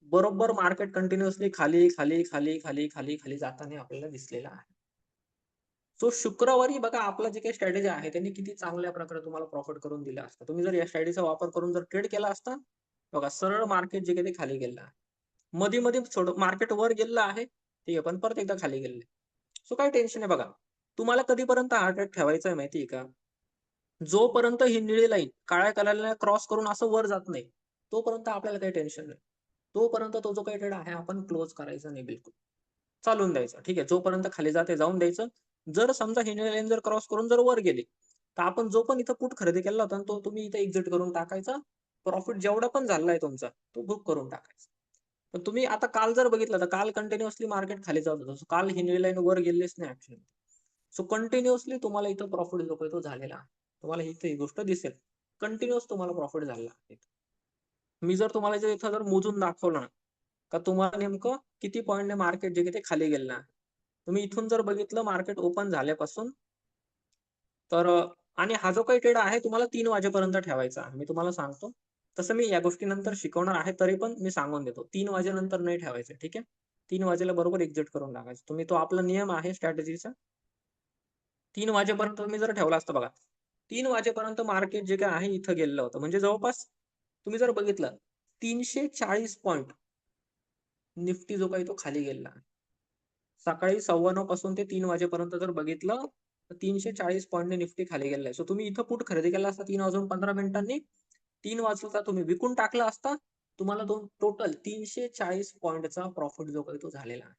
बरोबर मार्केट कंटिन्युअसली खाली खाली खाली खाली खाली खाली जाताना आपल्याला दिसलेला आहे. सो शुक्रवारी बघा आपला जे काही स्ट्रॅटेजी आहे त्यांनी किती चांगल्या प्रकारे तुम्हाला प्रॉफिट करून दिलं असतं. तुम्ही जर या स्ट्रॅटेजीचा वापर करून जर ट्रेड केला असता, बघा सरळ मार्केट जे काही ते खाली गेलं आहे. मध्ये थोडं मार्केट वर गेलेलं आहे, ठीक आहे, पण परत एकदा खाली गेलेलं आहे. सो काही टेन्शन आहे बघा. तुम्हाला कधीपर्यंत हा ट्रेड ठेवायचा आहे माहिती आहे का? जोपर्यंत ही निळी लाईन काळ्या कलरला क्रॉस करून असं वर जात नाही, तोपर्यंत आपल्याला काही टेन्शन नाही. तोपर्यंत तो जो काही ट्रेड आहे आपण क्लोज करायचा नाही बिलकुल. चालून द्यायचं. ठीक आहे. जोपर्यंत खाली जाते जाऊन द्यायचं. जर समजा ही निळी लाईन जर क्रॉस करून जर वर गेली, तर आपण जो पण इथं पुट खरेदी केला होता तो तुम्ही इथे एक्झिट करून टाकायचा. प्रॉफिट जेवढा पण झालाय तुमचा, तो बुक करून टाकायचा. पण तुम्ही आता काल जर बघितलं तर काल कंटिन्युअसली मार्केट खाली जात होतं. काल ही निळी लाईन वर गेलीच नाही ऍक्च्युअली. सो कंटिन्युअसली तुम्हाला इथं प्रॉफिट जो काही तो झालेला आहे. तुम्हाला इथे ही गोष्ट दिसेल. कंटिन्युअस तुम्हाला प्रॉफिट झालेला आहे. मी जर तुम्हाला इथं जर मोजून दाखवलं ना, का तुम्हाला नेमकं किती पॉईंटने मार्केट जे काही ते खाली गेलं आहे. तुम्ही इथून जर बघितलं मार्केट ओपन झाल्यापासून तर आणि हा जो काही ट्रेड आहे तुम्हाला 3 वाजेपर्यंत ठेवायचा आहे. मी तुम्हाला सांगतो. तसं मी या गोष्टी नंतर शिकवणार आहे तरी पण मी सांगून देतो. 3 वाजेनंतर नाही ठेवायचं, ठीक आहे? 3 वाजेला बरोबर एक्झिट करून टाकायचं. तुम्ही तो आपला नियम आहे स्ट्रॅटेजीचा. 3 वाजेपर्यंत तुम्ही जर ठेवला असतं बघा. 3 वाजेपर्यंत मार्केट जे काही आहे इथं गेलेलं होतं. म्हणजे जवळपास तुम्ही जर बघितलं 340 पॉइंट निफ्टी जो काही तो खाली गेलेला आहे. सकाळी 9:15 पासून ते 3 वाजेपर्यंत जर बघितलं तर 340 पॉईंटने निफ्टी खाली गेलेला आहे. सो तुम्ही इथं पुट खरेदी केला असता 3:15 3 वाजता तुम्ही विकून टाकला असता. तुम्हाला टोटल 340 पॉईंटचा प्रॉफिट जो काही तो झालेला आहे.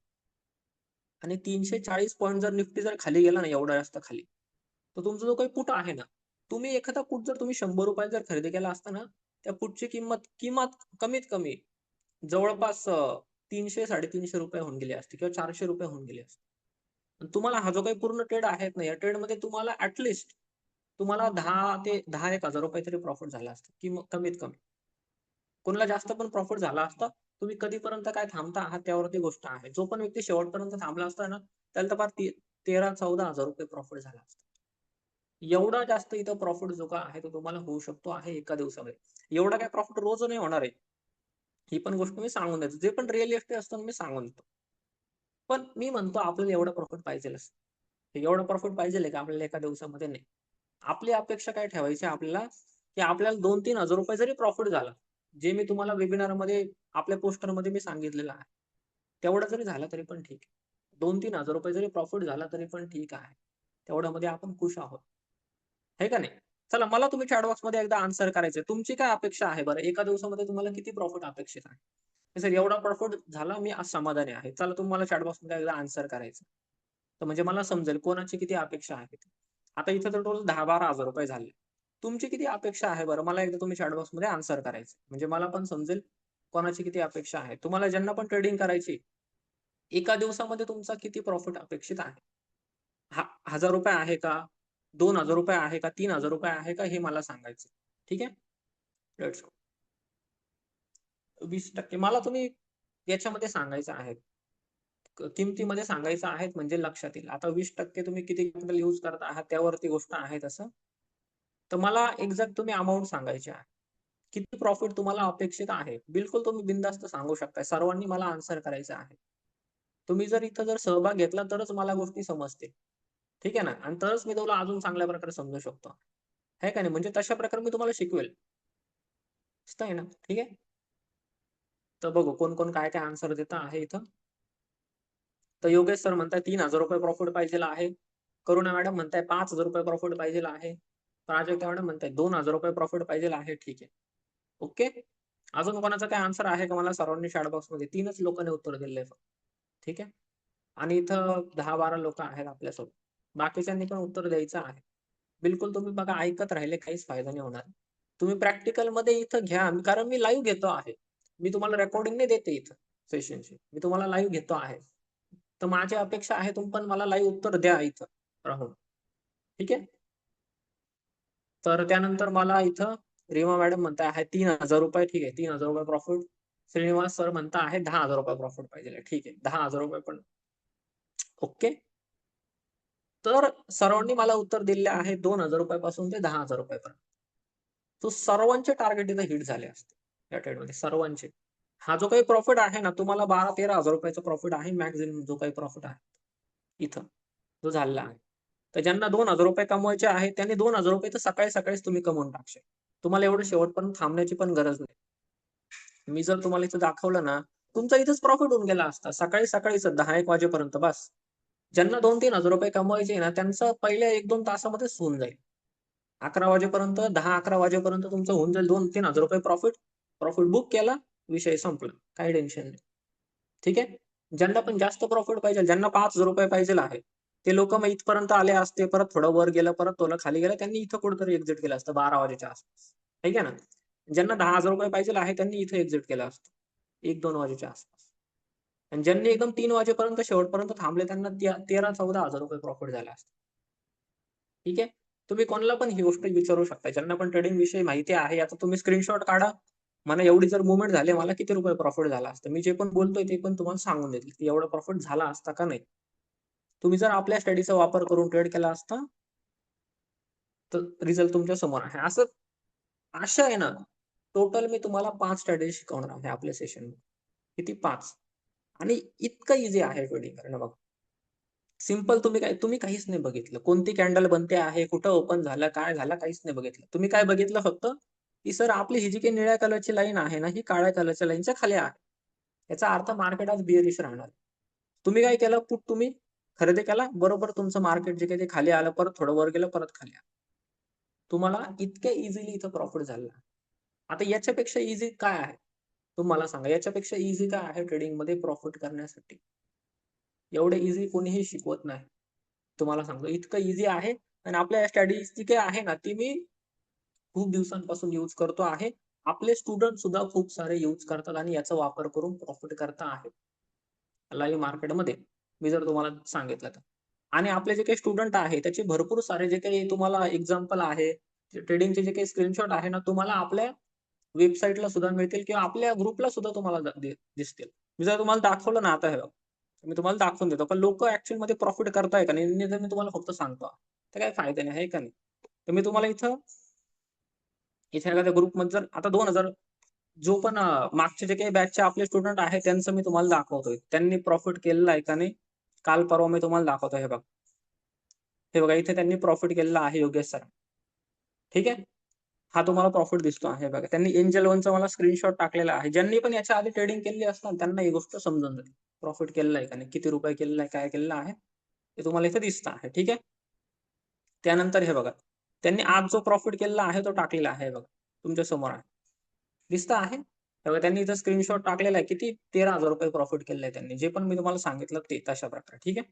आणि 340 पॉईंट जर निफ्टी जर खाली गेला ना एवढा जास्त खाली, तर तुमचा जो काही पुट आहे ना, तुम्ही एखादा पुट जर तुम्ही ₹100 जर खरेदी केला असता ना, त्या पुटची किंमत किंमत कमीत कमी जवळपास ₹300-350 होऊन गेली असती किंवा ₹400 होऊन गेली असती. तुम्हाला हा जो काही पूर्ण ट्रेड आहे ना, या ट्रेडमध्ये तुम्हाला ऍटलिस्ट तुम्हाला 10 ते 10-1 हजार रुपये तरी प्रॉफिट झाला असता कमीत कमी. कोणाला जास्त पण प्रॉफिट झाला असता. तुम्ही कधीपर्यंत काय थांबता आहात त्यावरती गोष्ट आहे. जो पण व्यक्ती शेवटपर्यंत थांबला असता ना, त्याला तर फार 13-14 हजार रुपये प्रॉफिट झाला असता. एवढा जास्त इथं प्रॉफिट जो का आहे तो तुम्हाला होऊ शकतो आहे एका दिवसामध्ये. एवढा काय प्रॉफिट रोज नाही होणार आहे. ही पण गोष्ट मी सांगून देतो. जे पण रिअल इस्टेट असतं मी सांगून देतो. पण मी म्हणतो आपल्याला एवढं प्रॉफिट पाहिजेलच. एवढं प्रॉफिट पाहिजे का आपल्याला एका दिवसामध्ये? नाही. आपली अपेक्षा काय ठेवायची आपल्याला, की आपल्याला 2-3 हजार रुपये जरी प्रॉफिट झाला, जे मी तुम्हाला वेबिनारमध्ये आपल्या पोस्टरमध्ये मी सांगितलेलं आहे. तेवढं जरी झालं तरी पण ठीक आहे. 2-3 हजार रुपये जरी प्रॉफिट झाला तरी पण ठीक आहे. तेवढ्यामध्ये आपण खुश आहोत. हे का नाही? चला मला तुम्ही चॅट बॉक्समध्ये एकदा आन्सर करायचंय. तुमची काय अपेक्षा आहे बरं? एका दिवसामध्ये तुम्हाला किती प्रॉफिट अपेक्षित आहे? सर एवढा प्रॉफिट झाला मी आज समाधानी आहे. चला तुम्ही मला चॅट बॉक्समध्ये एकदा आन्सर करायचं. तर म्हणजे मला समजेल कोणाची किती अपेक्षा आहे. आता इथं तर टोटल 10-12 हजार रुपये झाले. तुमची किती अपेक्षा आहे बरं? मला एकदा तुम्ही चॅट बॉक्समध्ये आन्सर करायचं. म्हणजे मला पण समजेल कोणाची किती अपेक्षा आहे. तुम्हाला ज्यांना पण ट्रेडिंग करायची, एका दिवसामध्ये तुमचा किती प्रॉफिट अपेक्षित आहे? ₹1000 आहे का? ₹2000 आहे का? ₹3000 आहे का? हे मला सांगायचं. ठीक आहे? Let's go. 20% मला तुम्ही याच्यामध्ये सांगायचं आहे. किमतीमध्ये सांगायचं आहे म्हणजे लक्षात येईल. आता 20% तुम्ही किती कॅपिटल यूज करत आहात त्यावरती गोष्ट आहे तसं. तर मला एक्झॅक्ट तुम्ही अमाउंट सांगायची आहे. किती प्रॉफिट तुम्हाला अपेक्षित आहे? बिलकुल तुम्ही बिनधास्त सांगू शकताय. सर्वांनी मला आन्सर करायचं आहे. तुम्ही जर इथं जर सहभाग घेतला तरच मला गोष्टी समजतील. ठीक आहे ना? आणि तरच मी तुम्हाला अजून चांगल्या प्रकारे समजू शकतो. आहे का नाही? म्हणजे तशा प्रकारे मी तुम्हाला शिकवेल. मस्त आहे ना? ठीक आहे? तर बघू कोण-कोण काय-काय आन्सर देतं आहे इथं. तर योगेश सर म्हणताय ₹3000 प्रॉफिट पाहिजेल आहे. करुणा मॅडम म्हणताय ₹5000 प्रॉफिट पाहिजेल आहे. प्राजक्ता मॅडम म्हणताय ₹2000 प्रॉफिट पाहिजेल आहे. ठीक आहे. ओके. अजून कोणाचा काय आन्सर आहे का? मला सर्वांनी चॅट बॉक्समध्ये 3च लोकांनी उत्तर दिलंय फक्त. ठीक आहे. आणि इथं 10-12 लोकं आहेत आपल्यासोबत. बाकीच्यांनी पण उत्तर द्यायचं आहे. बिलकुल तुम्ही बघा ऐकत राहिले काहीच फायदा नाही होणार. तुम्ही प्रॅक्टिकलमध्ये इथं घ्या. कारण मी लाईव्ह घेतो आहे. मी तुम्हाला रेकॉर्डिंग नाही देते इथं सेशनची. मी तुम्हाला लाईव्ह घेतो आहे. तर माझी अपेक्षा आहे तुम्ही पण मला लाईव्ह उत्तर द्या इथं राहून. ठीक आहे? तर त्यानंतर मला इथं रीमा मॅडम म्हणता आहे 3,000 रुपये. ठीक आहे, 3,000 रुपये प्रॉफिट. श्रीनिवास सर म्हणता आहे 10,000 रुपये प्रॉफिट पाहिजे. ठीक आहे, 10,000 रुपये पण ओके. तर सर्वांनी मला उत्तर दिले आहे 2,000 रुपयापासून ते 10,000 रुपयापर्यंत. तो सर्वांचे टार्गेट इथं हिट झाले असते या ट्रेडमध्ये, सर्वांचे. हा जो काही प्रॉफिट आहे ना, तुम्हाला 12-13,000 रुपयाचा प्रॉफिट आहे मॅक्झिमम जो काही प्रॉफिट आहे इथं जो झालेला आहे. तर ज्यांना 2,000 रुपये कमवायचे आहेत त्यांनी 2,000 रुपये तर सकाळी सकाळीच तुम्ही कमवून टाकशे. तुम्हाला एवढं शेवटपर्यंत थांबण्याची पण गरज नाही. मी जर तुम्हाला इथं दाखवलं ना, तुमचा इथंच प्रॉफिट होऊन गेला असता सकाळी सकाळीच 10-1 वाजेपर्यंत बस. ज्यांना 2-3 हजार रुपये कमवायचे ना, त्यांचं पहिल्या 1-2 तासामध्येच होऊन जाईल. 11 वाजेपर्यंत, 10-11 वाजेपर्यंत तुमचं होऊन जाईल 2-3 हजार रुपये प्रॉफिट. प्रॉफिट बुक केला, विषय संपला. काही टेन्शन नाही. ठीक आहे. ज्यांना पण जास्त प्रॉफिट पाहिजे, ज्यांना 5,000 रुपये पाहिजे आहे, ते लोक मग इथपर्यंत आले असते, परत थोडं वर गेलं, परत थोडं खाली गेलं, त्यांनी इथं कुठेतरी एक्झिट केलं असतं 12 वाजेच्या आसपास. ठीक आहे ना. ज्यांना 10,000 रुपये पाहिजे आहे त्यांनी इथं एक्झिट केलं असतं 1-2 वाजेच्या आसपास. आणि ज्यांनी एकदम 3 वाजेपर्यंत शेवटपर्यंत थांबले त्यांना 13-14 हजार रुपये प्रॉफिट झाला असतं. ठीक आहे. तुम्ही कोणाला पण ही गोष्ट विचारू शकता. ज्यांना पण ट्रेडिंग विषयी माहिती आहे, याचा तुम्ही स्क्रीनशॉट काढा. मला एवढी जर मुवमेंट झाली, मला किती रुपये प्रॉफिट झाला असतं. मी जे पण बोलतोय ते पण तुम्हाला सांगून देतील की एवढा प्रॉफिट झाला असता का नाही. तुम्ही जर आपल्या स्टडीचा वापर करून ट्रेड केला असता तर रिझल्ट तुमच्या समोर आहे. असं आशा आहे ना, टोटल मी तुम्हाला 5 स्ट्रॅटेजी शिकवणार आहे आपल्या सेशन. किती? 5. आणि इतकं इझी आहे ट्रेडिंग करणं बघा. सिंपल. तुम्ही काहीच नाही बघितलं. कोणती कॅन्डल बनते आहे, कुठं ओपन झालं, काय झालं, काहीच नाही बघितलं. तुम्ही काय बघितलं फक्त, की सर आपली ही जी काही निळ्या कलरची लाईन आहे ना, ही काळ्या कलरच्या लाईनच्या खाली आहे. याचा अर्थ मार्केट आज बिअरिश राहणार. तुम्ही काय केलं, पुट तुम्ही खरेदी केला, बरोबर तुमचं मार्केट जे काही ते खाली आलं, परत थोडं वर गेलं, परत खाली आलं. तुम्हाला इतक्या इझिली इथं प्रॉफिट झाला. आता याच्यापेक्षा इझी काय आहे तुम्हाला सांगा, याच्यापेक्षा इझी काय आहे ट्रेडिंगमध्ये प्रॉफिट करण्यासाठी? एवढे इझी कोणीही शिकवत नाही. तुम्हाला सांगतो इतकं इझी आहे. आणि आपल्या स्ट्रॅटेजी जी काही आहे ना, ती मी खूप दिवसांपासून यूज करतो आहे. आपले स्टुडंट सुद्धा खूप सारे यूज करतात आणि याचा वापर करून प्रॉफिट करता आहेत लाईव्ह मार्केटमध्ये, मी जर तुम्हाला सांगितलं तर. आणि आपले जे काही स्टुडंट आहे त्याचे भरपूर सारे जे काही तुम्हाला एक्झाम्पल आहे, ट्रेडिंगचे जे काही स्क्रीनशॉट आहे ना, तुम्हाला आपल्या वेबसाईटला सुद्धा मिळतील किंवा आपल्या ग्रुपला सुद्धा तुम्हाला दिसतील. मी जर तुम्हाला दाखवलं ना, आता हे बघा, मी तुम्हाला दाखवून देतो. पण लोक ऍक्च्युअली मध्ये प्रॉफिट करताय का नाही, मी तुम्हाला फक्त सांगतो. तर काही फायदा नाही आहे का नाही. तर मी तुम्हाला इथं एखाद्या ग्रुपमध्ये जर आता 2,000 जो पण मागचे जे काही बॅचचे आपले स्टुडंट आहेत त्यांचं मी तुम्हाला दाखवतोय. त्यांनी प्रॉफिट केलेलं आहे का नाही, काल परवा मी तुम्हाला दाखवतोय. हे बघा, हे बघा, इथे त्यांनी प्रॉफिट केलेलं आहे योगेश सर. ठीक आहे. हा तुम्हाला प्रॉफिट दिसतो आहे बघा. त्यांनी एंजल वनचा मला स्क्रीनशॉट टाकलेला आहे. ज्यांनी पण याच्या आधी ट्रेडिंग केलेली असतात त्यांना ही गोष्ट समजून जाईल. प्रॉफिट केलेलं आहे का नाही, किती रुपये केलेलं आहे, काय केलेलं आहे, ते तुम्हाला इथे दिसतं आहे. ठीक आहे. त्यानंतर हे बघा, त्यांनी आज जो प्रॉफिट केलेला आहे तो टाकलेला आहे बघा, तुमच्या समोर आहे, दिसतं आहे. तेव्हा त्यांनी इथं स्क्रीनशॉट टाकलेला आहे. किती? 13,000 रुपये प्रॉफिट केलेलं आहे त्यांनी, जे पण मी तुम्हाला सांगितलं ते तशा प्रकारे. ठीक आहे.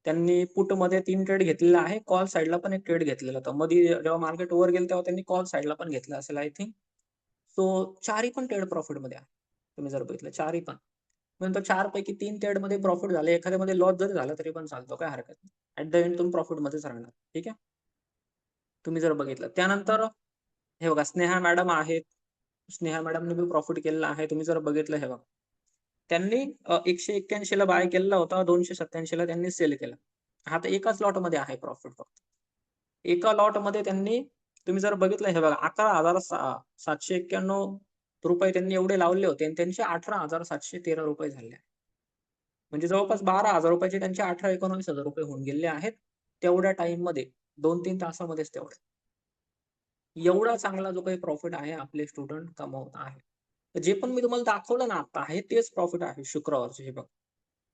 त्यांनी पुट मध्ये 3 ट्रेड घेतलेला आहे, कॉल साईडला पण एक ट्रेड घेतलेला होता. मध्ये जेव्हा मार्केट वर गेलं तेव्हा त्यांनी कॉल साईडला पण घेतला असेल आय थिंक. सो चारही पण ट्रेड प्रॉफिट मध्ये आहे. तुम्ही जर बघितलं चारही पण, नंतर 4 पैकी 3 ट्रेड मध्ये प्रॉफिट झाले. एखाद्यामध्ये लॉस जरी झाला तरी पण चालतो, काय हरकत नाही. ऍट द एंड तुम्ही प्रॉफिट मध्येच राहणार. ठीक आहे. तुम्ही जर बघितलं त्यानंतर हे बघा, स्नेहा मॅडम आहेत. स्नेहा मॅडमने बी प्रॉफिट केलेला आहे. तुम्ही जर बघितलं हे बघा, त्यांनी 181 ला बाय केलेला होता, 287 ला त्यांनी सेल केला. हा तर एकाच लॉट मध्ये आहे प्रॉफिट फक्त. एका लॉट मध्ये त्यांनी, तुम्ही जर बघितलं हे बघा, 11,791 रुपये त्यांनी एवढे लावले होते आणि त्यांचे 18,713 रुपये झाले. म्हणजे जवळपास 12,000 रुपयाचे त्यांचे 18-19,000 रुपये होऊन गेले आहेत तेवढ्या टाइम मध्ये, 2-3 तासामध्येच तेवढे. एवढा चांगला जो काही प्रॉफिट आहे आपले स्टुडंट कमवत आहे. तर जे पण मी तुम्हाला दाखवलं ना आता आहे तेच प्रॉफिट आहे शुक्रवारचे. हे बघ,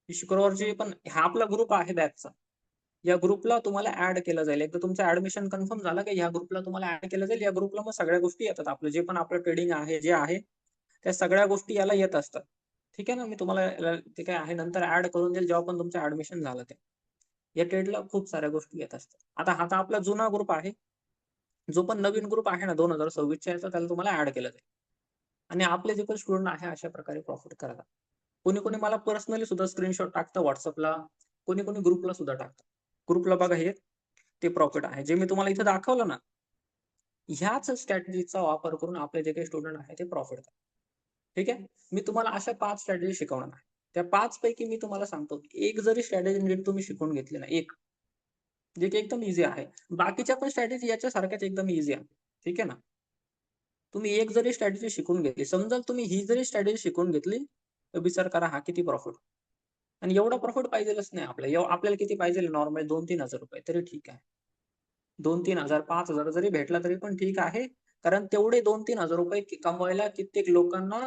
शुक्रवारचे पण हा आपला ग्रुप आहे बॅचचा. या ग्रुपला तुम्हाला ऍड केलं जाईल. एकदा तुमचं ऍडमिशन कन्फर्म झालं की या ग्रुपला तुम्हाला ऍड केलं जाईल. या ग्रुपला मग सगळ्या गोष्टी येतात. आपलं जे पण आपलं ट्रेडिंग आहे, जे आहे त्या सगळ्या गोष्टी याला येत असतात. ठीक आहे ना. मी तुम्हाला ते काय आहे नंतर ऍड करून देईल जेव्हा पण तुमचं ऍडमिशन झालं ते. या ट्रेडला खूप साऱ्या गोष्टी येत असतात. आता हा तर आपला जुना ग्रुप आहे. जो पण नवीन ग्रुप आहे ना 2026 चा, त्याला तुम्हाला ऍड केलं जाईल. आणि आपले जे पण स्टुडंट आहे अशा प्रकारे प्रॉफिट करतात. कोणी कोणी मला पर्सनली सुद्धा स्क्रीनशॉट टाकतं व्हॉट्सअपला, कोणी कोणी ग्रुपला सुद्धा टाकतं. ग्रुपला बघा, हे ते प्रॉफिट आहे जे मी तुम्हाला इथं दाखवलं ना, ह्याच स्ट्रॅटेजीचा वापर करून आपले जे काही स्टुडंट आहे ते प्रॉफिट करतात. ठीक आहे. मी तुम्हाला अशा 5 स्ट्रॅटेजी शिकवणार आहे. त्या 5 पैकी मी तुम्हाला सांगतो, एक जरी स्ट्रॅटेजी नीट तुम्ही शिकून घेतली ना, एक जे की एकदम ईझी आहे. बाकीच्या पण स्ट्रॅटेजी याच्यासारख्याच एकदम ईझी आहे. ठीक आहे ना. तुम्ही एक जरी स्ट्रॅटेजी शिकून घेतली, समजा तुम्ही ही जरी स्ट्रॅटेजी शिकून घेतली, तर विचार करा हा किती प्रॉफिट. आणि एवढा प्रॉफिट पाहिजेलच नाही आपल्याला. आपल्याला किती पाहिजे नॉर्मल 2-3 हजार रुपये तरी ठीक आहे. 2-3 हजार, 5,000 जरी भेटला तरी पण ठीक आहे. कारण तेवढे 2-3 हजार रुपये कमवायला कित्येक लोकांना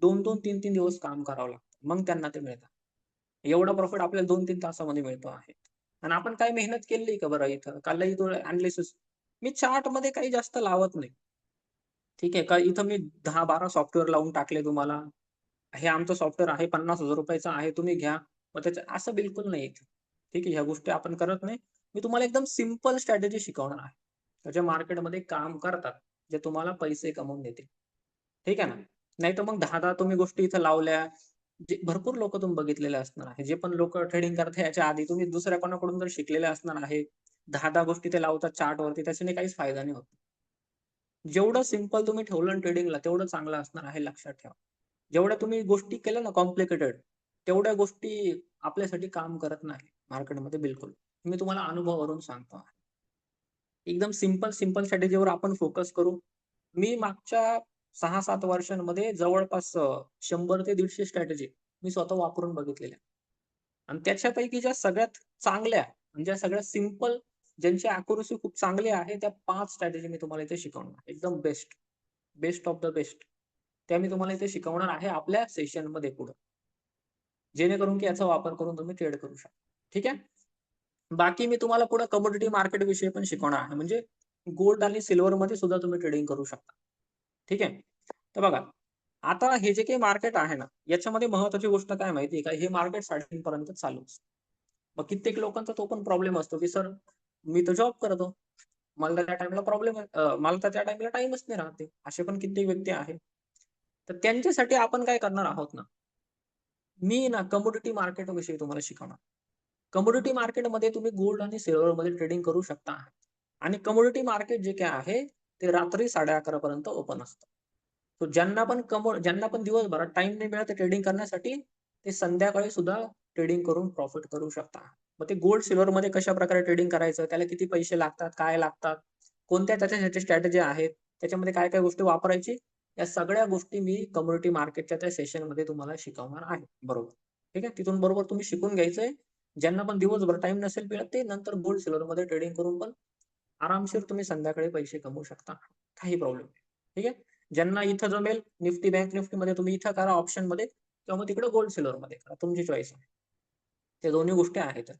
2-2, 3-3 दिवस काम करावं लागतं. मग त्यांना ते मिळतं. एवढा प्रॉफिट आपल्याला 2-3 तासामध्ये मिळतो आहे. आणि आपण काय मेहनत केली का बरं इथं? का लई थोडं एनालिसिस मी चार्टमध्ये काही जास्त लावत नाही. ठीक आहे का? इथं मी 10-12 सॉफ्टवेअर लावून टाकले तुम्हाला. हे आमचं सॉफ्टवेअर आहे 50,000 रुपयाचं आहे तुम्ही घ्या. मग त्याचं असं बिलकुल नाही. ठीक आहे. ह्या गोष्टी आपण करत नाही. मी तुम्हाला एकदम सिंपल स्ट्रॅटेजी शिकवणार आहे. त्याच्या मार्केटमध्ये काम करतात, जे तुम्हाला पैसे कमवून देतील. ठीक आहे ना? नाहीतर मग 10-10 तुम्ही गोष्टी इथं लावल्या. जे भरपूर लोकं तुम्ही बघितलेले असणार आहे. जे पण लोकं ट्रेडिंग करतात याच्या आधी तुम्ही दुसऱ्या कोणाकडून जर शिकलेले असणार आहे. 10-10 गोष्टी ते लावतात चार्टवरती त्याच्याने काहीच फायदा नाही होत. जेवढं सिंपल तुम्ही ठेवलं ट्रेडिंगला तेवढं चांगलं असणार आहे लक्षात ठेवा. जेवढ्या तुम्ही गोष्टी केल्या ना कॉम्प्लिकेटेड, तेवढ्या गोष्टी आपल्यासाठी काम करत नाही मार्केटमध्ये बिलकुल. मी तुम्हाला अनुभवावरून सांगतो. एकदम सिंपल स्ट्रॅटेजीवर आपण फोकस करू. मी मागच्या 6-7 वर्षांमध्ये जवळपास 100 ते 150 स्ट्रॅटेजी मी स्वतः वापरून बघितलेल्या. आणि त्याच्यापैकी ज्या सगळ्यात चांगल्या, म्हणजे ज्या सगळ्यात सिंपल, ज्यांची अॅक्युरसी खूप चांगली आहे, त्या 5 स्ट्रॅटेजी मी तुम्हाला इथे शिकवणार. एकदम best, best of the best. त्या मी तुम्हाला इथे शिकवणार आहे आपल्या सेशनमध्ये पुढं. जेणेकरून की याचा वापर करून तुम्ही ट्रेड करू शकता. ठीक आहे? बाकी मी तुम्हाला पुढे कमोडिटी मार्केट विषयी पण शिकवणार आहे. म्हणजे गोल्ड आणि सिल्व्हरमध्ये सुद्धा तुम्ही ट्रेडिंग करू शकता. ठीक आहे? तर बघा, आता हे जे काही मार्केट आहे ना, याच्यामध्ये महत्त्वाची गोष्ट काय माहिती आहे का? हे मार्केट 3:30 पर्यंत चालू असतं. मग कित्येक लोकांचा तो पण प्रॉब्लेम असतो, की सर मी तर जॉब करतो. मला त्या टाईमला मला तर त्या टाईमला टाईमच नाही राहत असे पण कित्येक व्यक्ती आहेत. तर त्यांच्यासाठी आपण काय करणार आहोत ना, मी ना कमोडिटी मार्केट विषयी तुम्हाला शिकवणार. कमोडिटी मार्केटमध्ये तुम्ही गोल्ड आणि सिल्व्हरमध्ये ट्रेडिंग करू शकता. आणि कमोडिटी मार्केट जे काय आहे, ते रात्री 11:30 पर्यंत ओपन असतं. तो ज्यांना पण दिवसभरात टाईम नाही मिळत ट्रेडिंग करण्यासाठी, ते संध्याकाळी सुद्धा ट्रेडिंग करून प्रॉफिट करू शकता. मग ते गोल्ड सिल्व्हरमध्ये कशाप्रकारे ट्रेडिंग करायचं, त्याला किती पैसे लागतात, काय लागतात, कोणत्या त्याच्यासाठी स्ट्रॅटेजी आहेत, त्याच्यामध्ये काय-काय गोष्टी वापरायची, या सगळ्या गोष्टी मी कमोडिटी मार्केटच्या त्या सेशनमध्ये तुम्हाला शिकवणार आहे. बरोबर. ठीक आहे. तिथून बरोबर तुम्ही शिकून घ्यायचंय. ज्यांना पण दिवसभर टाईम नसेल मिळत ते नंतर गोल्ड सिल्व्हरमध्ये ट्रेडिंग करून पण आरामशीर तुम्ही संध्याकाळी पैसे कमवू शकता. काही प्रॉब्लेम नाही. ठीक आहे. ज्यांना इथं जमेल निफ्टी, बँक निफ्टीमध्ये तुम्ही इथं करा ऑप्शनमध्ये किंवा मग तिकडे गोल्ड सिल्व्हरमध्ये करा. तुमची चॉईस आहे. त्या दोन्ही गोष्टी आहेत.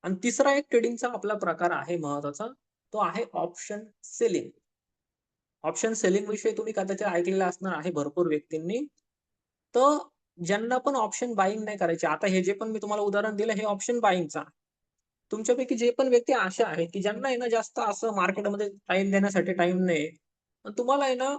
आणि तिसरा एक ट्रेडिंगचा आपला प्रकार आहे महत्वाचा, तो आहे ऑप्शन सेलिंग. ऑप्शन सेलिंग विषयी तुम्ही कदाचित ऐकलेलं असणार आहे भरपूर व्यक्तींनी. तर ज्यांना पण ऑप्शन बाईंग नाही करायचे, आता हे जे पण मी तुम्हाला उदाहरण दिलं हे ऑप्शन बाईंगचा. तुमच्यापैकी जे पण व्यक्ती असे आहेत, की ज्यांना आहे ना जास्त असं मार्केटमध्ये टाईम देण्यासाठी टाईम नाही. पण तुम्हाला आहे ना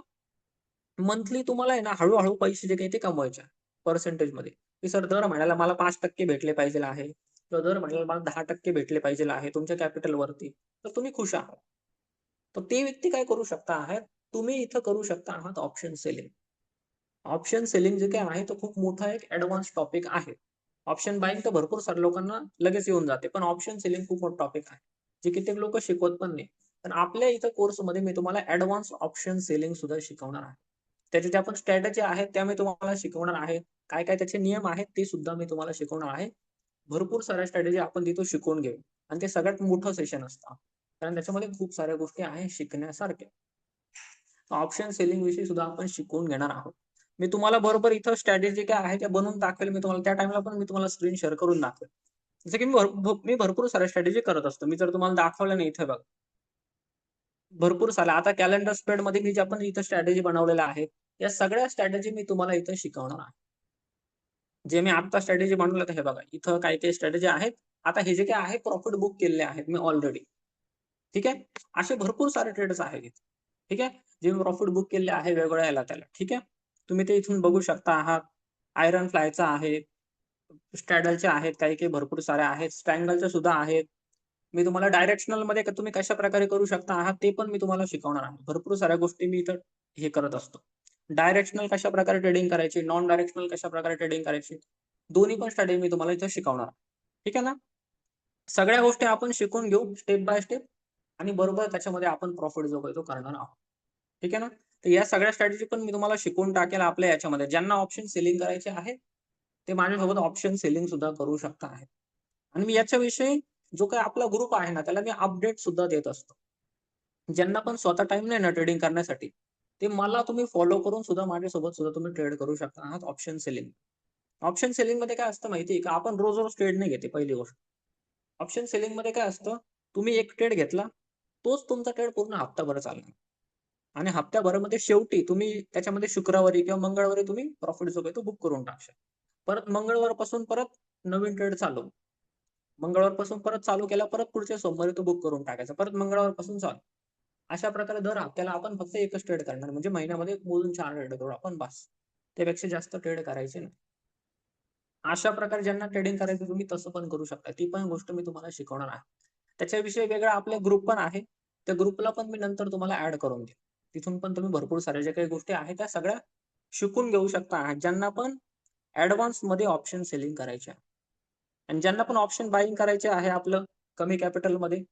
मंथली तुम्हाला आहे ना हळू पैसे जे काही ते कमवायचे पर्सेंटेजमध्ये, की सर दर महिन्याला मला 5% भेटले पाहिजे आहे किंवा दर महिन्याला मला 10% भेटले पाहिजे आहे तुमच्या कॅपिटलवरती, तर तुम्ही खुश आहात. तर ते व्यक्ती काय करू शकता आहात, तुम्ही इथं करू शकता आहात ऑप्शन सेलिंग. ऑप्शन सेलिंग जे काही आहे तो खूप मोठा एक ॲडव्हान्स टॉपिक आहे. ऑप्शन बायिंग तर भरपूर साऱ्या लोकांना लगेच येऊन जाते. पण ऑप्शन सेलिंग खूप मोठं टॉपिक आहे. जे कित्येक लोकं शिकवत पण नाही. पण आपल्या इथं कोर्समध्ये मी तुम्हाला ॲडव्हान्स ऑप्शन सेलिंग सुद्धा शिकवणार आहे. त्याच्या ज्या पण स्ट्रॅटेजी आहेत त्या मी तुम्हाला शिकवणार आहे. काय-काय त्याचे नियम आहेत ते सुद्धा मी तुम्हाला शिकवणार आहे. भरपूर साऱ्या स्ट्रॅटेजी आपण तिथं शिकवून घेऊ आणि ते सगळ्यात मोठं सेशन असतं. कारण त्याच्यामध्ये खूप साऱ्या गोष्टी आहेत शिकण्यासारख्या. ऑप्शन सेलिंग विषयी सुद्धा आपण शिकवून घेणार आहोत. मी तुम्हाला बरोबर इथं स्ट्रॅटेजी काय आहे त्या बनवून दाखवेल मी तुम्हाला त्या टाईमला पण मी तुम्हाला स्क्रीन शेअर करून दाखवेल. जसं की मी भरपूर साऱ्या स्ट्रॅटेजी करत असतो. मी जर तुम्हाला दाखवलं ना इथे बघा. भरपूर साऱ्या आता कॅलेंडर स्प्रेडमध्ये मी ज्या पण इथं स्ट्रॅटेजी बनवलेल्या आहेत, या सगळ्या स्ट्रॅटेजी मी तुम्हाला इथं शिकवणार आहे. जे मी आता स्ट्रॅटेजी बनवलं हे बघा. इथं काही-काही स्ट्रॅटेजी आहेत. आता हे जे काही आहे प्रॉफिट बुक केलेले आहेत मी ऑलरेडी. ठीक आहे. असे भरपूर सारे ट्रेडर्स आहेत इथे. ठीक आहे. जे मी प्रॉफिट बुक केले आहे वेगवेगळ्या याला त्याला. ठीक आहे. तुम्ही ते इथून बघू शकता आहात. आयर्न फ्लायचा आहे. स्ट्रॅडलचे आहेत. काही-काही भरपूर साऱ्या आहेत. स्ट्रँगलच्या सुद्धा आहेत. मी तुम्हाला डायरेक्शनल मध्ये तुम्ही कशा प्रकारे करू शकता आहात ते पण मी तुम्हाला शिकवणार आहे. भरपूर साऱ्या गोष्टी मी इथं हे करत असतो. डायरेक्शनल कशा प्रकारे ट्रेडिंग करायची, नॉन डायरेक्शनल कशा प्रकारे ट्रेडिंग करायची, दोन्ही पण स्ट्रॅटेजी मी तुम्हाला इथं शिकवणार आहे. ठीक आहे ना? सगळ्या गोष्टी आपण शिकून घेऊ स्टेप बाय स्टेप आणि बरोबर त्याच्यामध्ये आपण प्रॉफिट जो आहे तो करणार आहोत. ठीक आहे ना? तर या सगळ्या स्ट्रॅटेजी पण मी तुम्हाला शिकवून टाकेल आपल्या याच्यामध्ये. ज्यांना ऑप्शन सेलिंग करायचे आहे, ते माझ्यासोबत ऑप्शन सेलिंग सुद्धा करू शकता आहे. आणि मी याच्याविषयी जो काही आपला ग्रुप आहे ना, त्याला मी अपडेट सुद्धा देत असतो. ज्यांना पण स्वतः टाइम नाही ना ट्रेडिंग करण्यासाठी, ते मला तुम्ही फॉलो करून सुद्धा माझ्यासोबत सुद्धा तुम्ही ट्रेड करू शकता आहात ऑप्शन सेलिंग. ऑप्शन सेलिंग मध्ये काय असतं माहिती आहे का? आपण रोज-रोज ट्रेड नाही घेते पहिली गोष्ट. ऑप्शन सेलिंग मध्ये काय असतं? तुम्ही एक ट्रेड घेतला, तोच तुमचा ट्रेड पूर्ण हप्ताभर चालणार. आणि हप्त्याभरामध्ये शेवटी तुम्ही त्याच्यामध्ये शुक्रवारी किंवा मंगळवारी तुम्ही प्रॉफिट जो आहे तो बुक करून टाकशाल. परत मंगळवारपासून परत नवीन ट्रेड चालू. मंगळवारपासून परत चालू केला, परत पुढच्या सोमवारी तो बुक करून टाकायचा. परत मंगळवारपासून चालू. अशा प्रकारे दर हप्त्याला आपण फक्त एकच ट्रेड करणार. म्हणजे महिन्यामध्ये मोजून 4 ट्रेड करू आपण बास. त्यापेक्षा जास्त ट्रेड करायचे नाही. अशा प्रकारे ज्यांना ट्रेडिंग करायचं तुम्ही तसं पण करू शकता. ती पण गोष्ट मी तुम्हाला शिकवणार आहे. त्याच्याविषयी वेगळा आपला ग्रुप पण आहे. त्या ग्रुपला पण मी नंतर तुम्हाला ॲड करून देईन. तिथून पण तुम्ही भरपूर साऱ्या ज्या काही गोष्टी आहेत त्या सगळ्या शिकून घेऊ शकता. ज्यांना पण ॲडव्हान्समध्ये ऑप्शन सेलिंग करायचे आहे. आणि ज्यांना पण ऑप्शन बायिंग करायचे आहे आपलं कमी कॅपिटलमध्ये,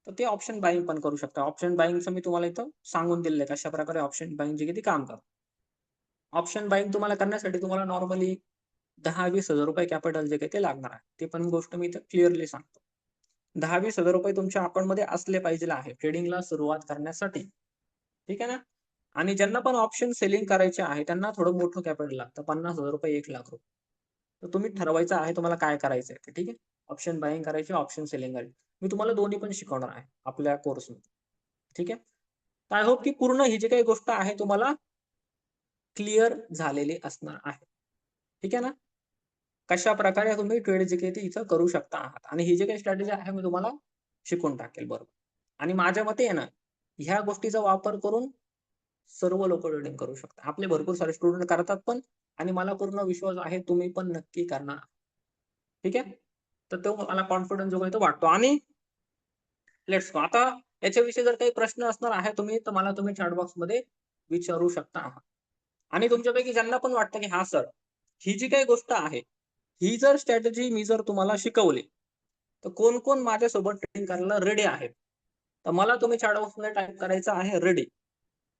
तर ते ऑप्शन बायिंग पण करू शकता. ऑप्शन बायिंगचं मी तुम्हाला इथं सांगून दिलेलं आहे, कशा प्रकारे ऑप्शन बायिंगचे किती काम करतं. ऑप्शन बायिंग तुम्हाला करण्यासाठी तुम्हाला नॉर्मली 10,000-20,000 रुपये कॅपिटल जे काही ते लागणार आहे. ते पण गोष्ट मी इथं क्लिअरली सांगतो. 10,000-20,000 रुपये तुमच्या अकाउंटमध्ये असले पाहिजे आहे ट्रेडिंगला सुरुवात करण्यासाठी. ठीक आहे ना? आणि ज्यांना पण ऑप्शन सेलिंग करायचे आहे, त्यांना थोडं मोठं कॅपिटल लागतं. 50,000 रुपये, 1,00,000 रुपये. तर तुम्ही ठरवायचं आहे तुम्हाला काय करायचं आहे. ठीक आहे? ऑप्शन बायिंग करायची, ऑप्शन सेलिंग करायची. मी तुम्हाला दोन्ही पण शिकवणार आहे आपल्या कोर्समध्ये. ठीक आहे? तर आय होप की पूर्ण ही जी काही गोष्ट आहे तुम्हाला क्लिअर झालेली असणार आहे. ठीक आहे ना? कशाप्रकारे तुम्ही ट्रेड जे काही ते इथं करू शकता आहात आणि ही जी काही स्ट्रॅटेजी आहे मी तुम्हाला शिकवून टाकेल बरोबर. आणि माझ्या मते आहे ना, ह्या गोष्टीचा वापर करून सर्व लोकं ट्रेडिंग करू शकतात. आपले भरपूर सारे स्टुडंट करतात पण आणि मला पूर्ण विश्वास आहे तुम्ही पण नक्की करणार. ठीक आहे? तर तो मला कॉन्फिडन्स जो आहे तो वाटतो आणि लेट्स गो. आता याच्याविषयी जर काही प्रश्न असणार आहे तर मला तुम्ही चॅट बॉक्समध्ये विचारू शकता आहात. आणि तुमच्यापैकी ज्यांना पण वाटतं की हां सर, ही जी काही गोष्ट आहे, ही जर स्ट्रॅटेजी मी जर तुम्हाला शिकवली, तर कोण-कोण माझ्यासोबत ट्रेडिंग करायला रेडी आहेत? तर मला तुम्ही चॅट बॉक्समध्ये टाइप करायचं आहे रेडी.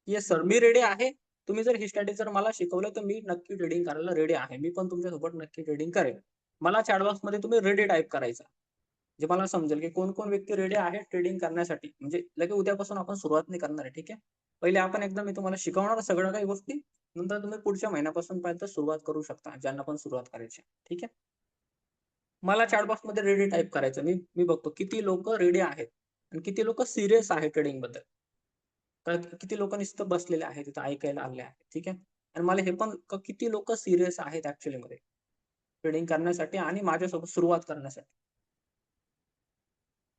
येस सर, मी रेडी आहे. तुम्ही जर ही स्ट्रॅटेजी जर मला शिकवलं, तर मी नक्की ट्रेडिंग करायला रेडी आहे. मी पण तुमच्यासोबत नक्की ट्रेडिंग करेन. मला चॅट बॉक्समध्ये तुम्ही रेडी टाइप करायचं. जे मला समजेल की कोण-कोण व्यक्ती रेडी आहे ट्रेडिंग करण्यासाठी. म्हणजे लगेच उद्यापासून आपण सुरुवात नाही करणार आहे. ठीक आहे. पहिले आपण एकदा मी तुम्हाला शिकवणार सगळ्या काही गोष्टी. नंतर तुम्ही पुढच्या महिन्यापासून पर्यंत सुरुवात करू शकता, ज्यांना पण सुरुवात करायची आहे. ठीक आहे. मला चॅट बॉक्समध्ये रेडी टाइप करायचं. मी मी बघतो किती लोकं रेडी आहेत आणि किती लोकं सीरियस आहेत ट्रेडिंगबद्दल. तर किती लोकं नुसतं बसलेले आहेत तिथं ऐकायला आले आहेत. ठीक आहे. आणि मला हे पण किती लोकं सीरियस आहेत ॲक्चुअलीमध्ये ट्रेडिंग करण्यासाठी आणि माझ्यासोबत सुरुवात करण्यासाठी.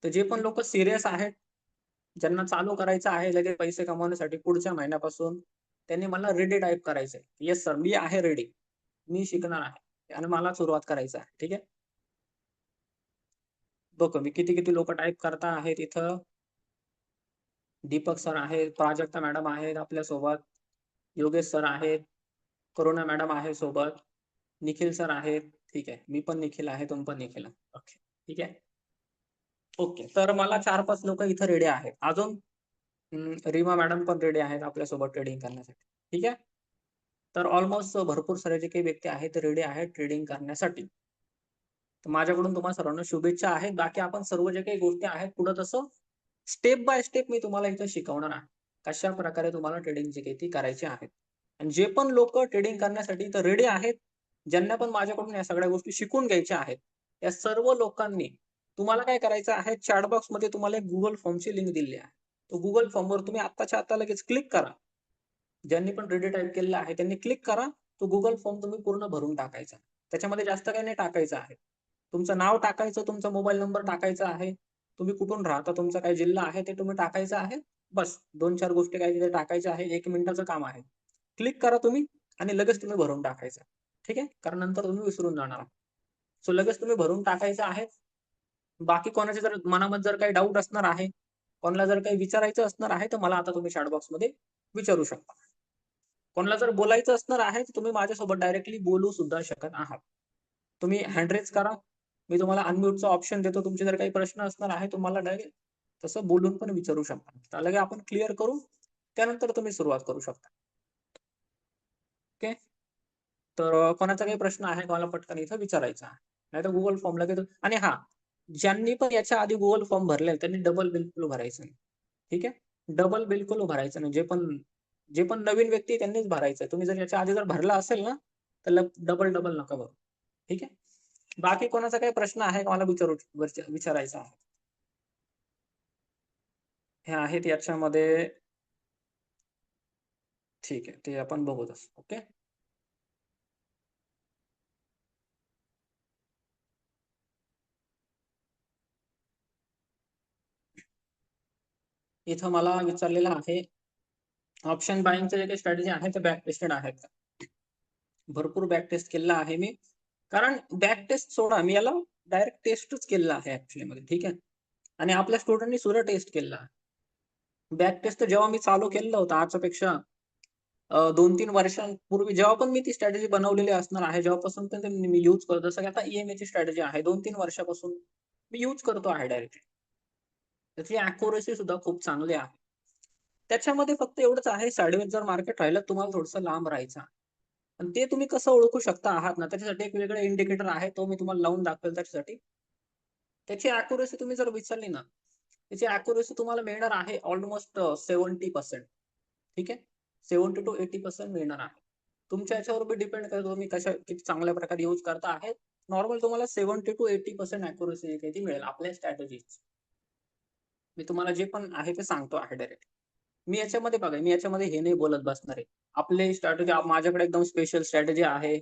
तर जे पण लोकं सीरियस आहेत, ज्यांना चालू करायचं आहे लगेच पैसे कमवण्यासाठी पुढच्या महिन्यापासून, त्यांनी मला रेडी टाइप करायचंय. येस सर, मी आहे रेडी. मी शिकणार आहे आणि मला सुरुवात करायचं आहे. ठीक आहे. बघू मी किती-किती लोकं टाइप करता आहेत इथं. दीपक सर आहेत, प्राजक्ता मॅडम आहेत आपल्यासोबत, योगेश सर आहेत, करुणा मॅडम आहे सोबत, निखिल सर आहेत. ठीक आहे. मी पण निखिल आहे, तुम्ही पण निखिल आहे. ओके. ठीक आहे. ओके. तर मला 4-5 लोकं इथं रेडी आहेत. अजून रीमा मॅडम पण रेडी आहेत आपल्यासोबत ट्रेडिंग करण्यासाठी. ठीक आहे. तर ऑलमोस्ट भरपूर सारे जे काही व्यक्ती आहेत ते रेडी आहेत ट्रेडिंग करण्यासाठी. तर माझ्याकडून तुम्हाला सर्वांना शुभेच्छा आहेत. बाकी आपण सर्व जे काही गोष्टी आहेत पुढे तसं स्टेप बाय स्टेप मी तुम्हाला इथं शिकवणार आहे. कशाप्रकारे तुम्हाला ट्रेडिंग जी काही ती करायची आहे. आणि जे पण लोकं ट्रेडिंग करण्यासाठी इथं रेडी आहेत, ज्यांना पण माझ्याकडून या सगळ्या गोष्टी शिकून घ्यायच्या आहेत, या सर्व लोकांनी तुम्हाला काय करायचं आहे, चॅट बॉक्समध्ये तुम्हाला एक Google फॉर्मची लिंक दिलेली आहे. तो Google फॉर्मवर तुम्ही आत्ताच्या आत्ता लगेच क्लिक करा. ज्यांनी पण रेडी टाइप केलेला आहे त्यांनी क्लिक करा. तो Google फॉर्म तुम्ही पूर्ण भरून टाकायचा. त्याच्यामध्ये जास्त काही नाही टाकायचं आहे. तुमचं नाव टाकायचं, तुमचा मोबाईल नंबर टाकायचा आहे. तुम्ही कुठून राहता, तुमचा काय जिल्हा आहे ते तुम्ही टाकायचं आहे. बस 2-4 गोष्टी काही तिथे टाकायच्या आहे. 1 मिनिटाचं काम आहे. क्लिक करा तुम्ही आणि लगेच तुम्ही भरून टाकायचं. ठीक आहे. कारण नंतर तुम्ही विसरून जाणार आहात. सो लगेच तुम्ही भरून टाकायचं आहे. बाकी कोणाच्या जर मनामध्ये जर काही डाऊट असणार आहे, कोणाला जर काही विचारायचं असणार आहे, तर मला आता तुम्ही चॅट बॉक्समध्ये विचारू शकता. कोणाला जर बोलायचं असणार आहे, तर तुम्ही माझ्यासोबत डायरेक्टली बोलू सुद्धा शकत आहात. तुम्ही हँड रेज करा. मी तुम्हाला अनम्यूटचा ऑप्शन देतो. तुमचे जर काही प्रश्न असणार आहे, तुम्हाला डायरेक्ट तसं बोलून पण विचारू शकता. त्याला आपण क्लिअर करू. त्यानंतर तुम्ही सुरुवात करू शकता. ओके. तर कोणाचा काही प्रश्न आहे, कोणाला पटकन इथं विचारायचा आहे. नाहीतर Google फॉर्म लगेच आणि हां, ज्यांनी पण याच्या आधी Google फॉर्म भरले त्यांनी डबल बिलकुल भरायचं नाही. ठीक आहे? डबल बिलकुल भरायचं नाही. जे पण नवीन व्यक्ती आहे त्यांनीच भरायचं. तुम्ही जर याच्या आधी जर भरला असेल ना, तर डबल डबल नका भरू. ठीक आहे? बाकी कोणाचा काही प्रश्न आहे का मला विचारायचा आहे? हे आहेत याच्यामध्ये ठीक आहे. ते आपण बघू तसं. ओके. इथं मला विचारलेलं आहे, ऑप्शन बायिंगचे जे काही स्ट्रॅटेजी आहे ते बॅक टेस्टेड आहेत का? भरपूर बॅक टेस्ट केलेला आहे मी. कारण बॅक टेस्ट सोडा, मी याला डायरेक्ट टेस्टच केलेला आहे ऍक्च्युअली मध्ये. ठीक आहे? आणि आपल्या स्टुडंटनी सुद्धा टेस्ट केलेला आहे. बॅक टेस्ट तर जेव्हा मी चालू केलेलं होतं आजच्यापेक्षा 2-3 वर्षांपूर्वी जेव्हा पण मी ती स्ट्रॅटेजी बनवलेली असणार आहे, जेव्हापासून पण ते मी यूज करतो. जसं की आता EMA स्ट्रॅटेजी आहे. 2-3 वर्षापासून मी यूज करतो आहे डायरेक्टली. त्याची अॅक्युरसी सुद्धा खूप चांगली आहे. त्याच्यामध्ये फक्त एवढंच आहे, साइडवेज जर मार्केट राहिलं तुम्हाला थोडंसं लांब राहायचं आहे. आणि ते तुम्ही कसं ओळखू शकता आहात ना, त्याच्यासाठी एक वेगळं इंडिकेटर आहे. तो मी तुम्हाला लावून दाखवेल त्याच्यासाठी. त्याची अॅक्युरसी तुम्ही जर विचारली ना, त्याची अॅक्युरसी तुम्हाला मिळणार आहे ऑलमोस्ट 70%. ठीक आहे? 70-80% मिळणार आहे. तुमच्या याच्यावर डिपेंड करतो तुम्ही किती चांगल्या प्रकारे यूज करता आहेत. नॉर्मल तुम्हाला 70-80% अॅक्युरसी जी काही ती मिळेल आपल्या स्ट्रॅटेजीची. मी तुम्हाला जे पण आहे ते सांगतो आहे डायरेक्ट. मी याच्यामध्ये बघा, मी याच्यामध्ये हे नाही बोलत बसणार आहे. आपली स्ट्रॅटेजी माझ्याकडे एकदम स्पेशल स्ट्रॅटेजी आहे,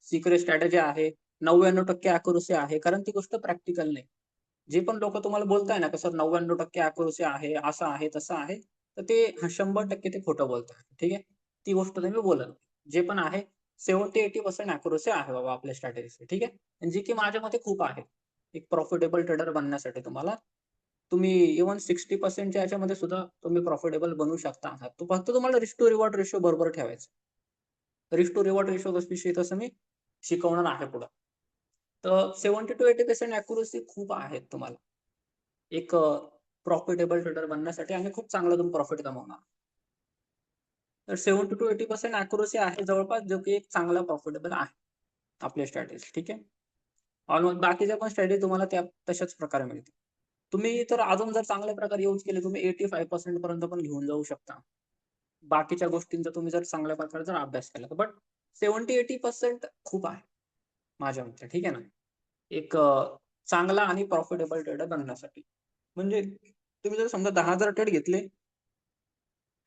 सिक्रेट स्ट्रॅटेजी आहे, 99% अॅक्युरसी आहे. कारण ती गोष्ट प्रॅक्टिकल नाही. जे पण लोकं तुम्हाला बोलताय ना, की सर 99% अॅक्युरसी आहे, असं आहे, तसं आहे. तर ते 100% ते खोटं बोलताय. ठीक आहे? ती गोष्ट तुम्ही बोलत नाही. जे पण आहे 70-80% अॅक्युरसी आहे बाबा आपल्या स्ट्रॅटेजीची. ठीक आहे? आणि जी की माझ्या मते खूप आहे. एक प्रॉफिटेबल ट्रेडर बनण्यासाठी तुम्हाला. तुम्ही इव्हन 60% च्या याच्यामध्ये सुद्धा तुम्ही प्रॉफिटेबल बनू शकता आहात. फक्त तुम्हाला रिस्क टू रिवॉर्ड रेशो बरोबर ठेवायचा. रिस्क टू रिवॉर्ड रेशो विषयी तसं मी शिकवणार आहे पुढं. तर 70-80% अॅक्युरसी खूप आहेत तुम्हाला. एक प्रॉफिटेबल ट्रेडर बनण्यासाठी आणि खूप चांगलं तुम्ही प्रॉफिट कमवणार. तर 70-80% अॅक्युरसी आहे जवळपास, जो की एक चांगला प्रॉफिटेबल आहे आपली स्ट्रॅटेजी. ठीक आहे? ऑलमोस्ट बाकीच्या पण स्ट्रॅटेजी तुम्हाला त्या तशाच प्रकारे मिळतील. तुम्ही तर अजून जर चांगल्या प्रकारे यूज केले, तुम्ही 85% पर्यंत पण घेऊन जाऊ शकता. बाकीच्या गोष्टींचा तुम्ही जर चांगल्या प्रकारे जर अभ्यास केला तर. बट 70-80% खूप आहे माझ्या मते. ठीक आहे ना? एक चांगला आणि प्रॉफिटेबल ट्रेडर बनण्यासाठी. म्हणजे तुम्ही जर समजा 10,000 ट्रेड घेतले,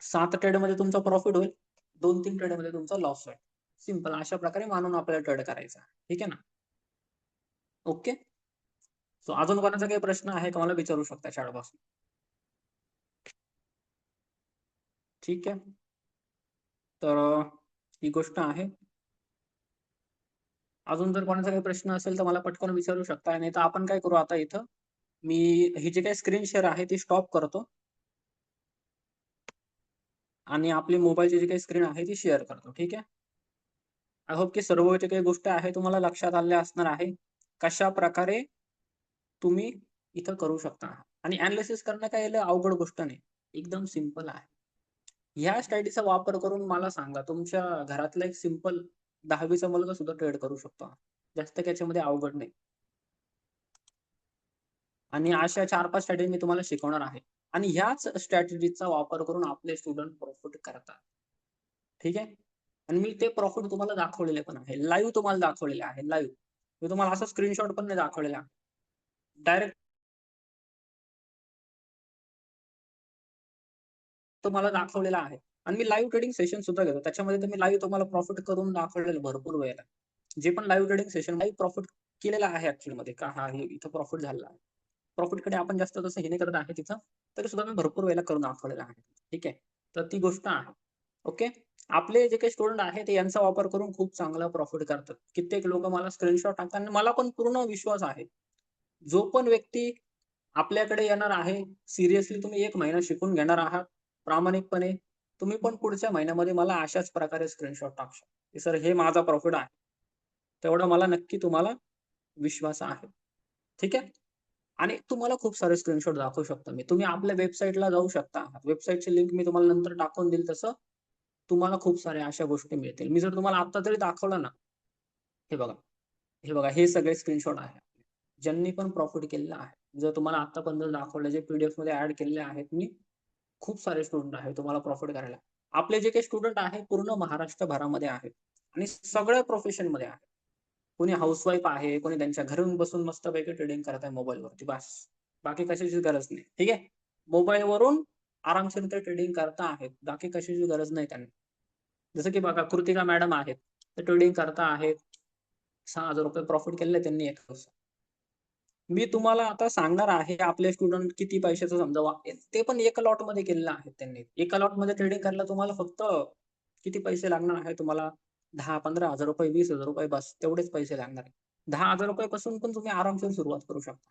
7 ट्रेडमध्ये तुमचा प्रॉफिट होईल, 2-3 ट्रेडमध्ये तुमचा लॉस होईल. सिंपल अशा प्रकारे मानून आपल्याला ट्रेड करायचा. ठीक आहे ना? ओके. सो अजून कोणाचा काही प्रश्न आहे का मला विचारू शकता चॅट बॉक्समध्ये. ठीक आहे. तर ही गोष्ट आहे. अजून जर कोणाचा काही प्रश्न असेल तर मला पटकन विचारू शकता. नाहीतर आपण काय करू आता इथं, मी ही जी काही स्क्रीन शेअर आहे ती स्टॉप करतो आणि आपली मोबाईलची जी काही स्क्रीन आहे ती शेअर करतो. ठीक आहे? आय होप की सर्व जे काही गोष्टी आहे तुम्हाला लक्षात आल्या असणार आहे. कशा प्रकारे तुम्ही इथं करू शकता आणि एनालिसिस करणं काही लय अवघड गोष्ट नाही. एकदम सिंपल आहे. ह्या स्ट्रॅटेजीचा वापर करून मला सांगा, तुमच्या घरातला एक सिंपल 10वीचा मुलगा सुद्धा ट्रेड करू शकतो. जास्त काही याच्यामध्ये अवघड नाही. आणि अशा 4-5 स्ट्रॅटेजी मी तुम्हाला शिकवणार आहे. आणि ह्याच स्ट्रॅटेजीचा वापर करून आपले स्टुडंट प्रॉफिट करतात. ठीक आहे? आणि मी ते प्रॉफिट तुम्हाला दाखवलेले पण आहे. लाईव्ह तुम्हाला दाखवलेले आहे. लाईव्ह. मी तुम्हाला असा स्क्रीनशॉट पण नाही दाखवलेला. डायरेक्ट तुम्हाला दाखवलेला आहे. आणि मी लाईव्ह ट्रेडिंग सेशन सुद्धा घेतो. त्याच्यामध्ये तर मी लाईव्ह तुम्हाला प्रॉफिट करून दाखवलेलं भरपूर वेळेला. जे पण live trading session live profit केलेलं आहे ऍक्च्युअली मध्ये का हा हे इथं प्रॉफिट झालेला आहे. प्रॉफिटकडे आपण जास्त तसं हे नाही करत आहे तिथं. तरी सुद्धा मी भरपूर वेळेला करून दाखवलेलं आहे. ठीक आहे? तर ती गोष्ट आहे. ओके. आपले जे काही स्टुडंट आहेत ते यांचा वापर करून खूप चांगला प्रॉफिट करतात. कित्येक लोकं मला स्क्रीनशॉट टाकतात आणि मला पण पूर्ण विश्वास आहे. जो पण व्यक्ती आपल्याकडे येणार आहे, सिरियसली तुम्ही 1 महिना शिकून घेणार आहात प्रामाणिकपणे, तुम्ही पण पुढच्या महिन्यामध्ये मला अशाच प्रकारे स्क्रीनशॉट टाकशाल, की सर हे माझा प्रॉफिट आहे. तेवढा मला नक्की तुम्हाला विश्वास आहे. ठीक आहे? आणि तुम्हाला खूप सारे स्क्रीनशॉट दाखवू शकतो मी. तुम्ही आपल्या वेबसाईटला जाऊ शकता. वेबसाईटची लिंक मी तुम्हाला नंतर टाकून देईल तसं तुम्हाला खूप साऱ्या अशा गोष्टी मिळतील. मी जर तुम्हाला आत्ता जरी दाखवलं ना, हे बघा, हे बघा, हे सगळे स्क्रीनशॉट आहे. ज्यांनी पण प्रॉफिट केलेलं आहे. जर तुम्हाला आत्तापर्यंत दाखवलं जे पी-डी-एफमध्ये ॲड केलेले आहेत मी, खूप सारे स्टुडंट आहेत तुम्हाला प्रॉफिट करायला. आपले जे काही स्टुडंट आहेत पूर्ण महाराष्ट्रभरामध्ये आहेत आणि सगळ्या प्रोफेशनमध्ये आहेत. कोणी हाउसवाईफ आहे, कोणी त्यांच्या घरून बसून मस्तपैकी ट्रेडिंग करत आहे मोबाईलवरती बास. बाकी कशाची गरज नाही. ठीक आहे. मोबाईलवरून आरामशीर ते ट्रेडिंग करता आहेत. बाकी कशाची गरज नाही त्यांना. जसं की बघा कृतिका मॅडम आहेत. ते ट्रेडिंग करता आहेत. ₹6,000 प्रॉफिट केलेलं त्यांनी एका दिवसात. मी तुम्हाला आता सांगणार आहे आपले स्टुडंट किती पैशाचं समजा ते पण एका लॉटमध्ये केलेलं आहे त्यांनी. एका लॉटमध्ये ट्रेडिंग करायला तुम्हाला फक्त किती पैसे लागणार आहे तुम्हाला ₹10,000-15,000 ₹20,000 बस तेवढेच पैसे लागणार आहे. ₹10,000 पासून पण तुम्ही आरामशीर सुरुवात करू शकता.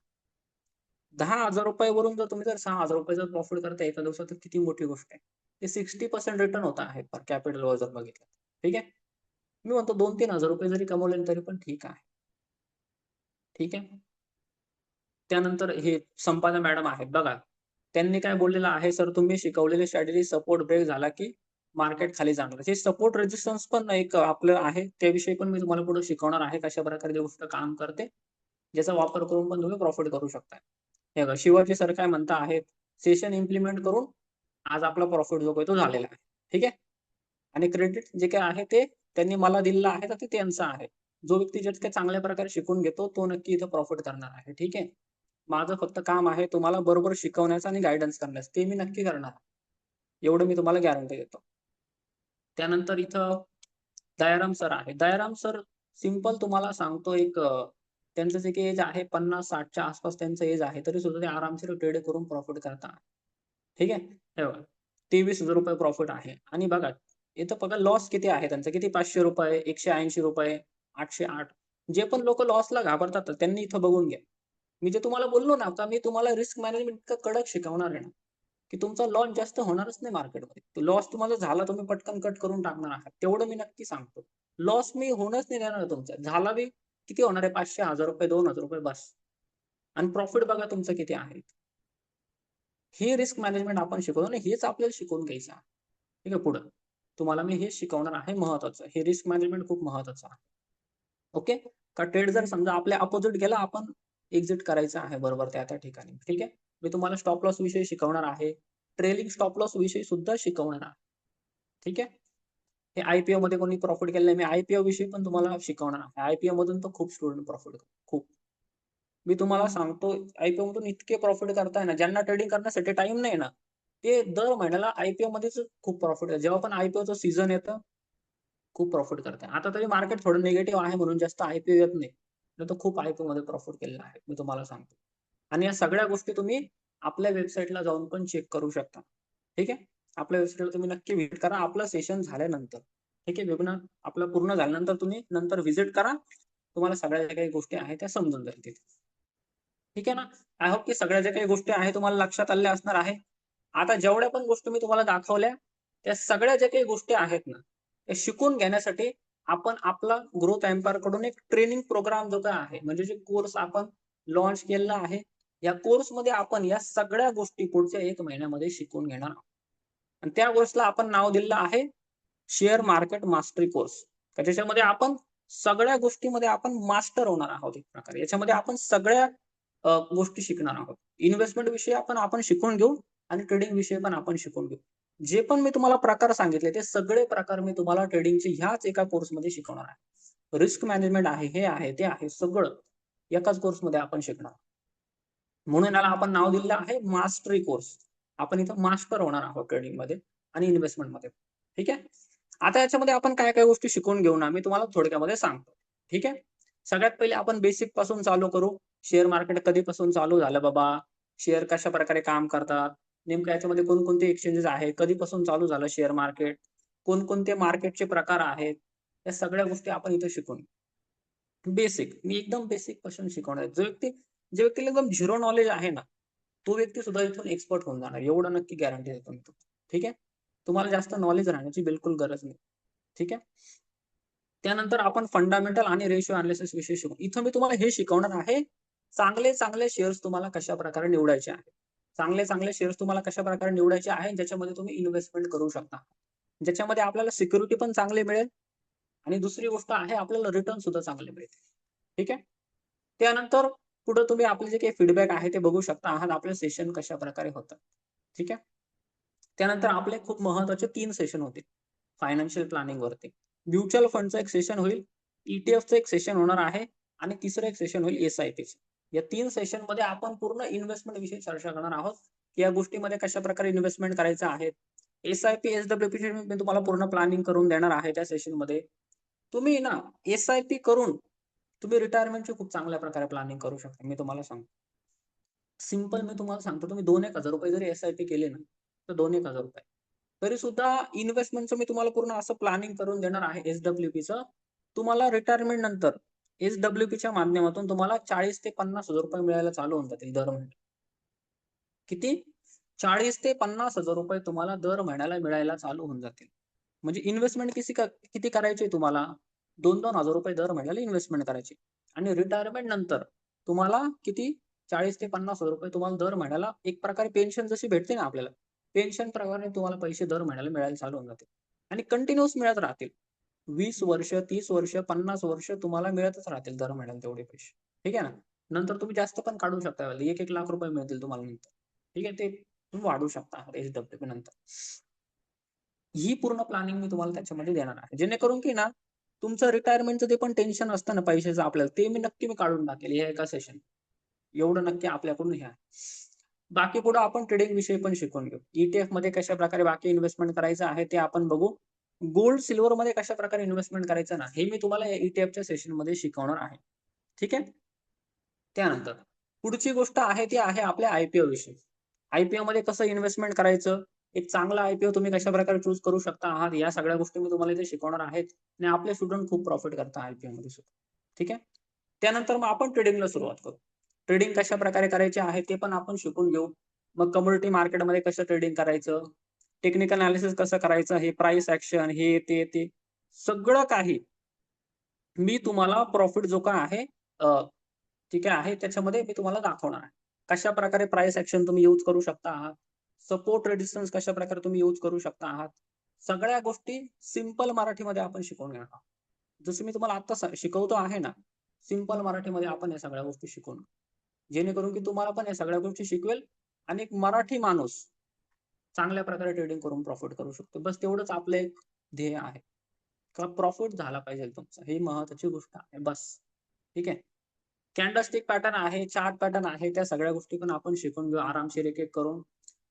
₹10,000 वरून जर तुम्ही जर ₹6,000 जर प्रॉफिट करताय एका दिवसात तर किती मोठी गोष्ट आहे. ते 60% रिटर्न होत आहे पर कॅपिटलवर जर बघितलं. ठीक आहे. मी म्हणतो ₹2,000-3,000 जरी कमवले तरी पण ठीक आहे. ठीक आहे. त्यानंतर हे संपादन मॅडम आहेत बघा. त्यांनी काय बोललेलं आहे, "सर तुम्ही शिकवलेले स्ट्रॅटेजी सपोर्ट ब्रेक झाला की मार्केट खाली जाणार." हे सपोर्ट रेझिस्टन्स पण एक आपलं आहे. त्याविषयी पण मी तुम्हाला पुढे शिकवणार आहे. कशाप्रकारे ती गोष्ट काम करते. ज्याचा वापर करून पण तुम्ही प्रॉफिट करू शकता. हे बघा शिवाजी सर काय म्हणत आहेत, "सेशन इम्प्लिमेंट करून आज आपला प्रॉफिट जो काही तो झालेला आहे." ठीक आहे. आणि क्रेडिट जे काही आहे ते त्यांनी मला दिलेलं आहे, तर ते त्यांचं आहे. जो व्यक्ती जितक्या चांगल्या प्रकारे शिकून घेतो, तो नक्की इथं प्रॉफिट करणार आहे. ठीक आहे. माझं फक्त काम आहे तुम्हाला बरोबर शिकवण्याचं आणि गाईडन्स करण्याचं. ते मी नक्की करणार. एवढं मी तुम्हाला गॅरंटी देतो. त्यानंतर इथं दयाराम सर आहे. दयाराम सर सिंपल तुम्हाला सांगतो त्यांचं जे काही एज आहे 50-60च्या आसपास त्यांचं एज आहे. तरी सुद्धा ते आरामशीर ट्रेड करून प्रॉफिट करतात. ठीक आहे. हे बघा ₹23,000 प्रॉफिट आहे आणि बघा इथं बघा लॉस किती आहे त्यांचा किती ₹500, ₹180, 808 जे पण लोकं लॉसला घाबरतात त्यांनी इथं बघून घ्या. मी जे तुम्हाला बोललो ना, का मी तुम्हाला रिस्क मॅनेजमेंट इतकं कडक शिकवणार आहे ना, की तुमचा लॉस जास्त होणारच नाही मार्केटमध्ये. तो लॉस तुम्हाला झाला तुम्ही पटकन कट करून टाकणार आहात. तेवढं मी नक्की सांगतो. लॉस मी होणच नाही देणार तुमचा. झाला बी किती होणार आहे ₹500, ₹1000, ₹2000 बस. आणि प्रॉफिट बघा तुमचं किती आहे. हे रिस्क मॅनेजमेंट आपण शिकवतो आणि हेच आपल्याला शिकवून घ्यायचं आहे. ठीक आहे पुढं. तुम्हाला मी हेच शिकवणार आहे महत्वाचं. हे रिस्क मॅनेजमेंट खूप महत्वाचं आहे. ओके. का ट्रेड जर समजा आपल्या अपोझिट गेला आपण एक्झिट करायचं आहे बरोबर त्या ठिकाणी. ठीक आहे. मी तुम्हाला स्टॉप लॉस विषयी शिकवणार आहे. ट्रेलिंग स्टॉप लॉस विषयी सुद्धा शिकवणार आहे. ठीक आहे. हे आय-पी-ओमध्ये कोणी प्रॉफिट केलं नाही. मी आय-पी-ओ विषयी पण तुम्हाला शिकवणार आहे. आय-पी-ओमधून तर खूप स्टुडंट प्रॉफिट करतात. खूप. मी तुम्हाला सांगतो आय-पी-ओमधून इतके प्रॉफिट करताय ना, ज्यांना ट्रेडिंग करण्यासाठी टाईम नाही ना, ते दर महिन्याला आय-पी-ओमध्येच खूप प्रॉफिट जेव्हा पण आय-पी-ओचं सीझन येतं, खूप प्रॉफिट करताय. आता तरी मार्केट थोडं निगेटिव्ह आहे म्हणून जास्त आय-पी-ओ येत नाही. नाही तर खूप आय-पी-ओमध्ये प्रॉफिट केलेलं आहे. मी तुम्हाला सांगतो. आणि या सगळ्या गोष्टी तुम्ही आपल्या वेबसाईटला जाऊन पण चेक करू शकता. ठीक आहे. आपल्या वेबसाईटला तुम्ही नक्की व्हिजिट करा. आपलं सेशन झाल्यानंतर. ठीक आहे. वेबिनार आपलं पूर्ण झाल्यानंतर तुम्ही नंतर व्हिजिट करा. तुम्हाला सगळ्या ज्या काही गोष्टी आहेत त्या समजून जातील. ठीक आहे ना. आय होप की सगळ्या ज्या काही गोष्टी आहेत तुम्हाला लक्षात आलेल्या असणार आहे. आता जेवढ्या पण गोष्टी मी तुम्हाला दाखवल्या, त्या सगळ्या ज्या काही गोष्टी आहेत ना, त्या शिकून घेण्यासाठी आपण आपला ग्रोथ एम्पायर कडून एक ट्रेनिंग प्रोग्राम जो काही आहे, म्हणजे जे कोर्स आपण लॉन्च केलेला आहे. या कोर्समध्ये आपण या सगळ्या गोष्टी पुढच्या 1 महिन्यामध्ये शिकून घेणार आहोत. आणि त्या कोर्सला आपण नाव दिलेलं आहे, शेअर मार्केट मास्टरी कोर्स. त्याच्यामध्ये आपण सगळ्या गोष्टीमध्ये आपण मास्टर होणार आहोत एक प्रकारे. याच्यामध्ये आपण सगळ्या गोष्टी शिकणार आहोत. इन्व्हेस्टमेंट विषयी आपण शिकून घेऊ आणि ट्रेडिंग विषयी पण आपण शिकून घेऊ. जे पण मी तुम्हाला प्रकार सांगितले ते सगळे प्रकार मी तुम्हाला ट्रेडिंगचे ह्याच एका कोर्समध्ये शिकवणार आहे. रिस्क मॅनेजमेंट आहे, हे आहे, ते आहे सगळं एकाच कोर्समध्ये आपण शिकणार. म्हणून याला आपण नाव दिलेलं आहे मास्टरी कोर्स. आपण इथं मास्टर होणार आहोत ट्रेडिंगमध्ये आणि इन्व्हेस्टमेंटमध्ये. ठीक आहे. आता याच्यामध्ये आपण काय-काय गोष्टी शिकून घेऊ ना, मी तुम्हाला थोडक्यामध्ये सांगतो. ठीक आहे. सगळ्यात पहिले आपण बेसिक पासून चालू करू. शेअर मार्केट कधीपासून चालू झालं बाबा? शेअर कशाप्रकारे काम करतात? नेमकं याच्यामध्ये कोणकोणते एक्सचेंजेस आहेत? कधीपासून चालू झालं शेअर मार्केट? कोणकोणते मार्केटचे प्रकार आहेत? या सगळ्या गोष्टी आपण इथे शिकून बेसिक. मी एकदम बेसिक पासून शिकवणार आहे. जो व्यक्ती जे व्यक्तीला एकदम झिरो नॉलेज आहे ना, तो व्यक्ती सुद्धा इथून एक्सपर्ट होऊन जाणार, एवढं नक्की गॅरंटी देतो मी तुम्हाला. ठीक आहे, तुम्हाला जास्त नॉलेज राहण्याची बिलकुल गरज नाही. ठीक आहे. त्यानंतर आपण फंडामेंटल आणि रेशिओ अनालिसिस विषयी शिकू. इथं मी तुम्हाला हे शिकवणार आहे, चांगले चांगले शेअर्स तुम्हाला कशा प्रकारे निवडायचे आहे. चांगले चांगले शेअर्स तुम्हाला कशा प्रकारे निवडायचे आहे, ज्याच्यामध्ये तुम्ही इन्व्हेस्टमेंट करू शकता. ज्याच्यामध्ये आपल्याला सिक्युरिटी पण चांगली मिळेल आणि दुसरी गोष्ट आहे आपल्याला रिटर्न सुद्धा चांगले मिळतील. ठीक आहे. त्यानंतर पुढे तुम्ही आपले जे काही फीडबॅक आहे ते बघू शकता आहात, आपले सेशन कशा प्रकारे होतात. ठीक आहे. त्यानंतर आपले खूप महत्त्वाचे 3 सेशन होतील फायनान्शियल प्लॅनिंग वरती. म्युच्युअल फंडचं एक सेशन होईल, ईटीएफचं एक सेशन होणार आहे आणि तिसरं एक सेशन होईल एस-आय-पीचं. या 3 सेशनमध्ये आपण पूर्ण इन्व्हेस्टमेंट विषयी चर्चा करणार आहोत, की या गोष्टीमध्ये कशा प्रकारे इन्व्हेस्टमेंट करायचं आहे. एस-आय-पी, एस-डब्ल्यू-पीची मी तुम्हाला पूर्ण प्लॅनिंग करून देणार आहे त्या सेशनमध्ये. तुम्ही ना एस-आय-पी करून तुम्ही रिटायरमेंटची खूप चांगल्या प्रकारे प्लॅनिंग करू शकता. मी तुम्हाला सांगतो. सिंपल मी तुम्हाला सांगतो, तुम्ही ₹2,000-1,000 जरी एस-आय-पी केले ना, तर ₹2,000 तरी सुद्धा इन्व्हेस्टमेंटचं मी तुम्हाला पूर्ण असं प्लॅनिंग करून देणार आहे एस-डब्ल्यू-पीचं. तुम्हाला रिटायरमेंट नंतर एस-डब्ल्यू-पीच्या माध्यमातून तुम्हाला 40,000 ते ₹50,000 मिळायला चालू होऊन जातील दर महिन्याला. किती? 40,000 ते ₹50,000 तुम्हाला दर महिन्याला मिळायला चालू होऊन जातील. म्हणजे इन्व्हेस्टमेंट किती करायची तुम्हाला? ₹2,000-2,000 दर महिन्याला इन्व्हेस्टमेंट करायची. आणि रिटायरमेंट नंतर तुम्हाला किती? 40,000 ते ₹50,000 तुम्हाला दर महिन्याला एक प्रकारे पेन्शन जशी भेटते ना आपल्याला, पेन्शन प्रकारे तुम्हाला पैसे दर महिन्याला मिळायला चालू होऊन जातील. आणि कंटिन्यूअस मिळत राहतील. 20 वर्ष, 30 वर्ष, 50 वर्ष तुम्हाला मिळतच राहतील दर महिन्याला तेवढे पैसे. ठीक आहे ना? नंतर तुम्ही जास्त पण काढू शकता. ₹1-1 लाख मिळतील तुम्हाला नंतर. ठीक आहे, ते तुम्ही वाढवू शकता एस-डब्ल्यू-पी नंतर. ही पूर्ण प्लॅनिंग मी तुम्हाला त्याच्यामध्ये देणार आहे. जेणेकरून की ना, तुमचं रिटायरमेंटचं ते पण टेन्शन असतं ना पैशाचं आपल्याला, ते नक्की मी काढून टाकेल या एका सेशन. एवढं नक्की आपल्याकडून हे आहे. बाकी पुढे आपण ट्रेडिंग विषयी पण शिकून घेऊ. ईटीएफमध्ये कशाप्रकारे बाकी इन्व्हेस्टमेंट करायचं आहे ते आपण बघू. गोल्ड, सिल्व्हरमध्ये कशाप्रकारे इन्व्हेस्टमेंट करायचं ना, हे मी तुम्हाला या ईटीएफच्या सेशनमध्ये शिकवणार आहे. ठीक आहे? त्यानंतर पुढची गोष्ट आहे ती आहे आपल्या आय-पी-ओ विषयी. आय-पी-ओमध्ये कसं इन्व्हेस्टमेंट करायचं, एक चांगला आय-पी-ओ तुम्ही कशाप्रकारे चूज करू शकता आहात, या सगळ्या गोष्टी मी तुम्हाला इथे शिकवणार आहेत आणि आपले स्टुडंट खूप प्रॉफिट करतात आय-पी-ओमध्ये सुद्धा. ठीक आहे? त्यानंतर मग आपण ट्रेडिंगला सुरुवात करू. ट्रेडिंग कशाप्रकारे करायचे आहे ते पण आपण शिकून घेऊ. मग कमोडिटी मार्केटमध्ये कसं ट्रेडिंग करायचं, टेक्निकल एनालिसिस कसं करायचं, हे प्राइस ॲक्शन, हे ते सगळं काही मी तुम्हाला प्रॉफिट जो काय आहे ठीक आहे, त्याच्यामध्ये मी तुम्हाला दाखवणार आहे. कशाप्रकारे प्राइस ॲक्शन तुम्ही यूज करू शकता आहात. सपोर्ट रेझिस्टन्स कशाप्रकारे तुम्ही यूज करू शकता आहात. सगळ्या गोष्टी सिंपल मराठीमध्ये आपण शिकवून घेणार आहोत. जसं मी तुम्हाला आता शिकवतो आहे ना, सिंपल मराठीमध्ये आपण या सगळ्या गोष्टी शिकवून जेणेकरून की तुम्हाला पण या सगळ्या गोष्टी शिकवेल आणि एक मराठी माणूस चांगल्या प्रकारे ट्रेडिंग करून प्रॉफिट करू शकतो. बस तेवढंच आपलं एक ध्येय आहे. का प्रॉफिट झाला पाहिजे तुमचा. ही महत्त्वाची गोष्ट आहे बस. ठीक आहे. कॅन्डलस्टिक पॅटर्न आहे, चार्ट पॅटर्न आहे, त्या सगळ्या गोष्टी पण आपण शिकून घेऊ आरामशीर एक-एक करून.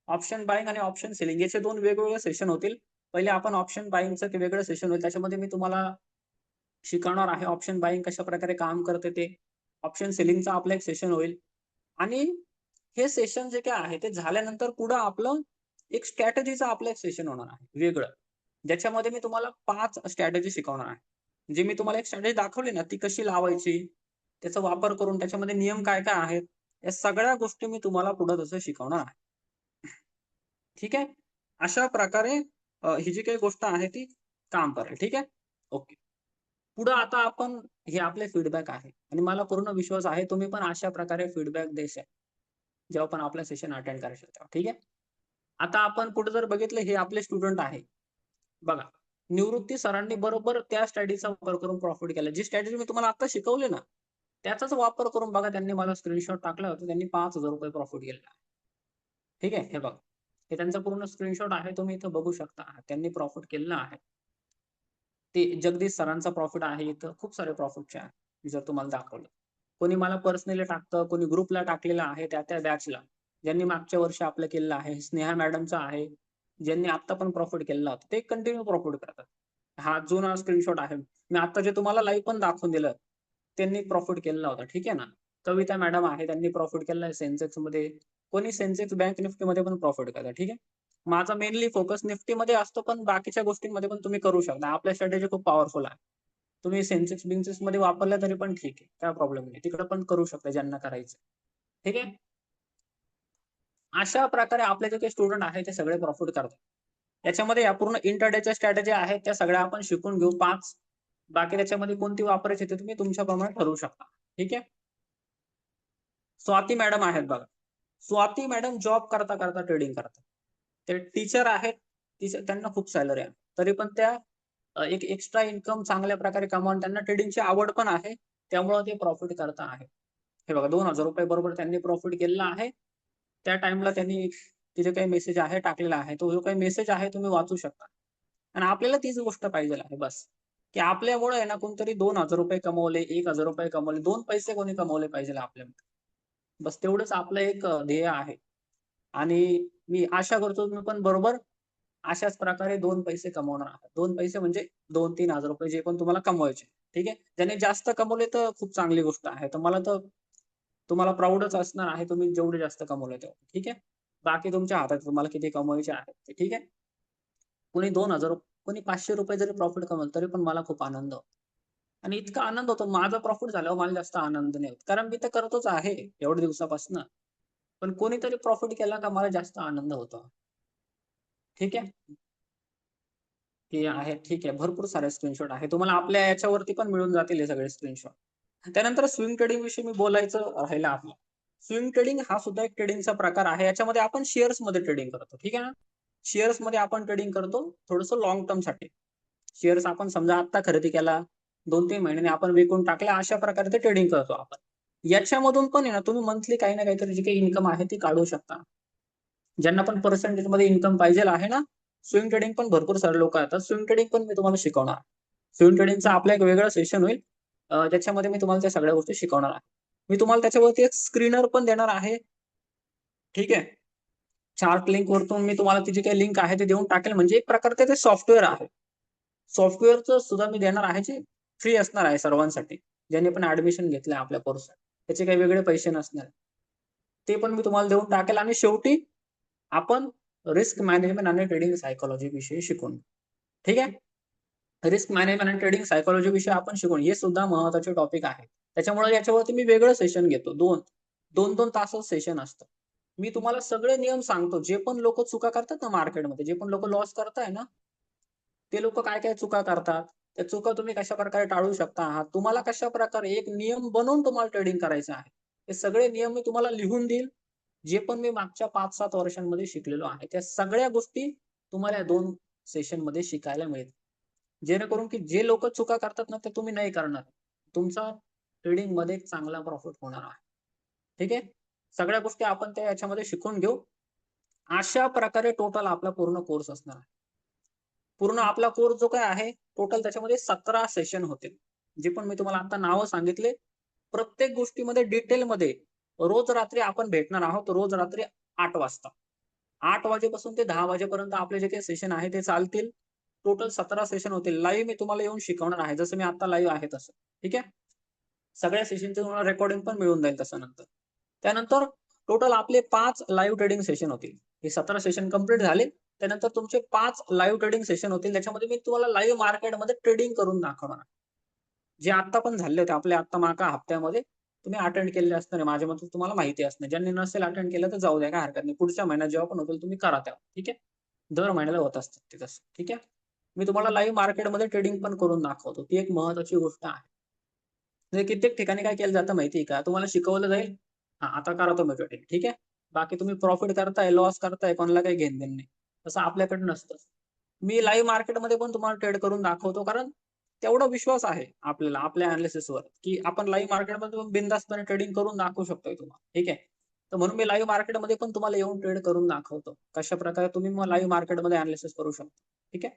ऑप्शन बायिंग आणि ऑप्शन सेलिंग याचे 2 वेगवेगळे सेशन होतील. पहिले आपण ऑप्शन बायिंगचं ते वेगळं सेशन होईल. त्याच्यामध्ये मी तुम्हाला शिकवणार आहे ऑप्शन बायिंग कशाप्रकारे काम करते ते. ऑप्शन सेलिंगचा आपला एक सेशन होईल आणि हे सेशन जे काही आहे ते झाल्यानंतर पुढं आपलं एक स्ट्रॅटेजीचं आपलं एक सेशन होणार आहे वेगळं. ज्याच्यामध्ये मी तुम्हाला 5 स्ट्रॅटेजी शिकवणार आहे. जे मी तुम्हाला एक स्ट्रॅटेजी दाखवली ना, ती कशी लावायची, त्याचा वापर करून त्याच्यामध्ये नियम काय-काय आहेत, या सगळ्या गोष्टी मी तुम्हाला पुढे तसं शिकवणार आहे. ठीक आहे? अशा प्रकारे ही जी काही गोष्ट आहे ती काम करेल. ठीक आहे? ओके. पुढं आता आपण हे आपले फीडबॅक आहे आणि मला पूर्ण विश्वास आहे तुम्ही पण अशा प्रकारे फीडबॅक देशाल, जेव्हा पण आपलं सेशन अटेंड करायचं तेव्हा. ठीक आहे? आता आपण पुढे जर बघितलं हे आपले स्टुडंट आहे. बघा, निवृत्ती सरांनी बरोबर त्या स्ट्रॅटेजीचा वापर करून प्रॉफिट केला. जी स्ट्रॅटेजी मी तुम्हाला आता शिकवली ना, त्याचाच वापर करून बघा त्यांनी मला स्क्रीनशॉट टाकला होता. त्यांनी ₹5,000 प्रॉफिट केलेला आहे. ठीक आहे? हे बघा. हे त्यांचा पूर्ण स्क्रीनशॉट आहे. तुम्ही इथं बघू शकता. त्यांनी प्रॉफिट केलेलं आहे. ते जगदीश सरांचा प्रॉफिट आहे इथं. खूप सारे प्रॉफिटचे आहे. मी जर तुम्हाला दाखवलं. कोणी मला पर्सनली टाकतं, कोणी ग्रुपला टाकलेलं आहे त्या बॅचला. ज्यांनी मागच्या वर्षी आपलं केलेलं आहे. स्नेहा मॅडमचं आहे. ज्यांनी आता पण प्रॉफिट केलेला होता. ते कंटिन्यू प्रॉफिट करतात. हा जुना स्क्रीनशॉट आहे. मी आता जे तुम्हाला लाईव्ह पण दाखवून दिलं, त्यांनी प्रॉफिट केलेला होता. ठीक आहे ना. कविता मॅडम आहे. त्यांनी प्रॉफिट केलेला आहे सेन्सेक्समध्ये. कोणी सेन्सेक्स बँक निफ्टीमध्ये पण प्रॉफिट करतात. ठीक आहे. माझा मेनली फोकस निफ्टीमध्ये असतो, पण बाकीच्या गोष्टींमध्ये पण तुम्ही करू शकता. आपल्या स्ट्रॅटेजी खूप पॉवरफुल आहे. तुम्ही सेन्सेक्स-बिन्सेक्समध्ये वापरल्या तरी पण ठीक आहे. काही प्रॉब्लेम नाही. तिकडे पण करू शकता ज्यांना करायचं. ठीक आहे. अशा प्रकारे आपले जे काही स्टुडंट आहेत ते सगळे प्रॉफिट करतात. याच्यामध्ये या पूर्ण इंटरडेच्या स्ट्रॅटेजी आहेत त्या सगळ्या आपण शिकून घेऊ 5. बाकी त्याच्यामध्ये कोणती वापरायची ते तुम्ही तुमच्याप्रमाणे ठरवू शकता. ठीक आहे. स्वाती मॅडम आहेत बघा. स्वाती मॅडम जॉब करता करता ट्रेडिंग करतात. ते टीचर आहेत. त्यांना खूप सॅलरी आहे. तरी पण त्या एक एक्स्ट्रा इन्कम चांगल्या प्रकारे कमावून त्यांना ट्रेडिंगची आवड पण आहे. त्यामुळे ते प्रॉफिट करता आहेत. हे बघा ₹2000 बरोबर त्यांनी प्रॉफिट केलेला आहे. त्या टाइमला त्यांनी तिथे काही मेसेज आहे टाकलेला आहे. तो जो काही मेसेज आहे तुम्ही वाचू शकता. आणि आपल्याला तीच गोष्ट पाहिजे आहे बस. की आपल्यामुळे आहे ना कोणतरी ₹2000 कमवले, ₹1000 कमवले, 2 पैसे कोणी कमवले पाहिजे आपल्यामध्ये. बस तेवढंच आपलं एक ध्येय आहे. आणि मी आशा करतो तुम्ही पण बरोबर अशाच प्रकारे 2 पैसे कमवणार आहात. 2 पैसे म्हणजे ₹2,000-3,000 जे पण तुम्हाला कमवायचे. ठीक आहे. ज्याने जास्त कमवले तर खूप चांगली गोष्ट आहे. तर मला तर तुम्हाला प्राउडच असणार आहे तुम्ही जेवढे जास्त कमवले तेवढे. ठीक आहे. बाकी तुमच्या हातात आहे, तुम्हाला किती कमवायचे आहेत ते. ठीक आहे. कोणी 2,000 कोणी ₹500 जरी प्रॉफिट कमवलं तरी पण मला खूप आनंद होतो. आणि इतका आनंद होतो माझा प्रॉफिट झाल्यावर मला जास्त आनंद नाही होत. कारण मी तर करतोच आहे एवढ्या दिवसापासून. पण कोणीतरी प्रॉफिट केला का मला जास्त आनंद होतो. ठीक आहे. हे आहे. ठीक आहे. भरपूर सारे स्क्रीनशॉट आहे. तुम्हाला आपल्या याच्यावरती पण मिळून जातील हे सगळे स्क्रीनशॉट. त्यानंतर स्विंग ट्रेडिंग विषयी मी बोलायचं राहिलं आपलं. स्विंग ट्रेडिंग हा सुद्धा एक ट्रेडिंगचा प्रकार आहे. याच्यामध्ये आपण शेअर्समध्ये ट्रेडिंग करतो. ठीक आहे ना? शेअर्समध्ये आपण ट्रेडिंग करतो थोडंसं लाँग टर्मसाठी. शेअर्स आपण समजा आत्ता खरेदी केला, 2-3 महिन्यांनी आपण विकून टाकला, अशा प्रकारे ते ट्रेडिंग करतो आपण. याच्यामधून पण आहे ना तुम्ही मंथली काही ना काहीतरी जी काही इन्कम आहे ती काढू शकता. ज्यांना पण पर्सेंटेजमध्ये इन्कम पाहिजेल आहे ना, स्विंग ट्रेडिंग पण भरपूर सारे लोकं येतात. स्विंग ट्रेडिंग पण मी तुम्हाला शिकवणार. स्विंग ट्रेडिंगचा आपला एक वेगळं सेशन होईल. त्याच्यामध्ये मी तुम्हाला त्या सगळ्या गोष्टी शिकवणार आहे. मी तुम्हाला त्याच्यावरती एक स्क्रीनर पण देणार आहे. ठीक आहे. चार्ट लिंक वरतून मी तुम्हाला ती जी काही लिंक आहे ते देऊन टाकेल. म्हणजे एक प्रकारचे ते सॉफ्टवेअर आहे. सॉफ्टवेअरचं सुद्धा मी देणार आहे जे फ्री असणार आहे सर्वांसाठी. ज्यांनी पण ॲडमिशन घेतलंय आपल्या कोर्ससाठी. त्याचे काही वेगळे पैसे नसणार. ते पण मी तुम्हाला देऊन टाकेल आणि शेवटी आपण रिस्क मॅनेजमेंट आणि ट्रेडिंग सायकॉलॉजी विषयी शिकून. ठीक आहे. रिस्क मॅनेजमेंट आणि ट्रेडिंग सायकॉलॉजी विषयी आपण शिकू. हे सुद्धा महत्त्वाचे टॉपिक आहे. त्याच्यामुळे याच्यावरती मी वेगळं सेशन घेतो. 2-2 तासाचं सेशन असतं. मी तुम्हाला सगळे नियम सांगतो. जे पण लोकं चुका करतात ना मार्केटमध्ये, जे पण लोकं लॉस करताय ना, ते लोकं काय-काय चुका करतात. त्या चुका तुम्ही कशाप्रकारे टाळू शकता आहात. तुम्हाला कशाप्रकारे एक नियम बनवून तुम्हाला ट्रेडिंग करायचं आहे. हे सगळे नियम मी तुम्हाला लिहून देईल. जे पण मी मागच्या 5-7 वर्षांमध्ये शिकलेलो आहे. त्या सगळ्या गोष्टी तुम्हाला या 2 सेशनमध्ये शिकायला मिळतील. जेणेकरून की जे लोकं चुका करतात ना, ते तुम्ही नाही करणार. तुमचा ट्रेडिंगमध्ये एक चांगला प्रॉफिट होणार आहे. ठीक आहे. सगळ्या गोष्टी आपण त्या याच्यामध्ये शिकून घेऊ. अशा प्रकारे टोटल आपला पूर्ण कोर्स असणार आहे. पूर्ण आपला कोर्स जो काही आहे, टोटल त्याच्यामध्ये 17 सेशन होतील. जे पण मी तुम्हाला आता नावं सांगितले, प्रत्येक गोष्टीमध्ये डिटेलमध्ये रोज रात्री आपण भेटणार आहोत. रोज रात्री 8 वाजता. 8 वाजेपासून ते 10 वाजेपर्यंत आपले जे काही सेशन आहे ते चालतील. टोटल 17 सेशन होतील. लाईव्ह मी तुम्हाला येऊन शिकवणार आहे. जसं मी आता लाईव्ह आहे तसं. ठीक आहे. सगळ्या सेशनचं तुम्हाला रेकॉर्डिंग पण मिळून जाईल तसं नंतर. त्यानंतर टोटल आपले 5 लाईव्ह ट्रेडिंग सेशन होतील. हे 17 सेशन कंप्लीट झाले. त्यानंतर तुमचे 5 लाईव्ह ट्रेडिंग सेशन होतील. त्याच्यामध्ये मी तुम्हाला लाईव्ह मार्केटमध्ये ट्रेडिंग करून दाखवणार आहे. जे आत्ता पण झाले होते आपले आत्ता मागच्या हप्त्यामध्ये तुम्ही अटेंड केलेले असणार आहे. माझ्या मते तुम्हाला माहिती असणार. ज्यांनी नसेल अटेंड केलं तर जाऊ द्या काही हरकत नाही. पुढच्या महिन्यात जेव्हा पण होतील तुम्ही करा तेव्हा. ठीक आहे. दर महिन्याला होत असतात ते तसं. ठीक आहे. मी तुम्हाला लाईव्ह मार्केटमध्ये ट्रेडिंग पण करून दाखवतो. ती एक महत्त्वाची गोष्ट आहे. म्हणजे कित्येक ठिकाणी काय केलं जातं माहिती आहे का? तुम्हाला शिकवलं जाईल, हां, आता करा तुम्ही ट्रेडिंग. ठीक आहे. बाकी तुम्ही प्रॉफिट करताय, लॉस करताय, कोणाला काही घेणं-देणं नाही. तसं आपल्याकडे नसतं. मी लाईव्ह मार्केटमध्ये पण तुम्हाला ट्रेड करून दाखवतो. कारण तेवढा विश्वास आहे आपल्याला आपल्या एनालिसिसवर, की आपण लाईव्ह मार्केटमध्ये पण बिनधास्तपणे ट्रेडिंग करून दाखवू शकतोय तुम्हाला. ठीक आहे. तर म्हणून मी लाईव्ह मार्केटमध्ये पण तुम्हाला येऊन ट्रेड करून दाखवतो. कशाप्रकारे तुम्ही मग लाईव्ह मार्केटमध्ये एनालिसिस करू शकता. ठीक आहे.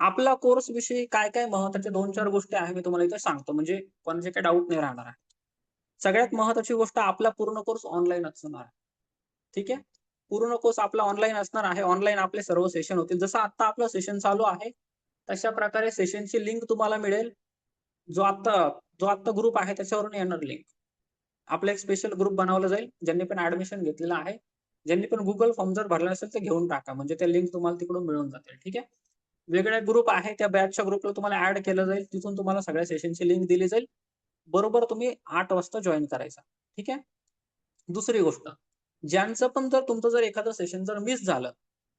आपला कोर्स विषयी काय-काय महत्त्वाच्या 2-4 गोष्टी आहे मी तुम्हाला इथे सांगतो. म्हणजे कोणाचे काही डाऊट नाही राहणार आहे. सगळ्यात महत्त्वाची गोष्ट आपला पूर्ण कोर्स ऑनलाईन असणार आहे. ठीक आहे. पूर्ण कोर्स आपला ऑनलाईन असणार आहे. ऑनलाईन आपले सर्व सेशन होतील. जसं आत्ता आपलं सेशन चालू आहे, तशा प्रकारे सेशनची लिंक तुम्हाला मिळेल. जो आत्ता जो आत्ता ग्रुप आहे त्याच्यावरून येणार लिंक. आपला एक स्पेशल ग्रुप बनवला जाईल. ज्यांनी पण ॲडमिशन घेतलेलं आहे. ज्यांनी पण Google फॉर्म जर भरला असेल तर घेऊन टाका. म्हणजे त्या लिंक तुम्हाला तिकडून मिळून जातील. ठीक आहे. वेगळा ग्रुप आहे. त्या बॅचच्या ग्रुपला तुम्हाला ॲड केलं जाईल. तिथून तुम्हाला सगळ्या सेशनची लिंक दिली जाईल. बरोबर तुम्ही 8 वाजता जॉइन करायचा. ठीक आहे. दुसरी गोष्ट, ज्यांचं पण जर तुमचं जर एखादं सेशन जर मिस झालं,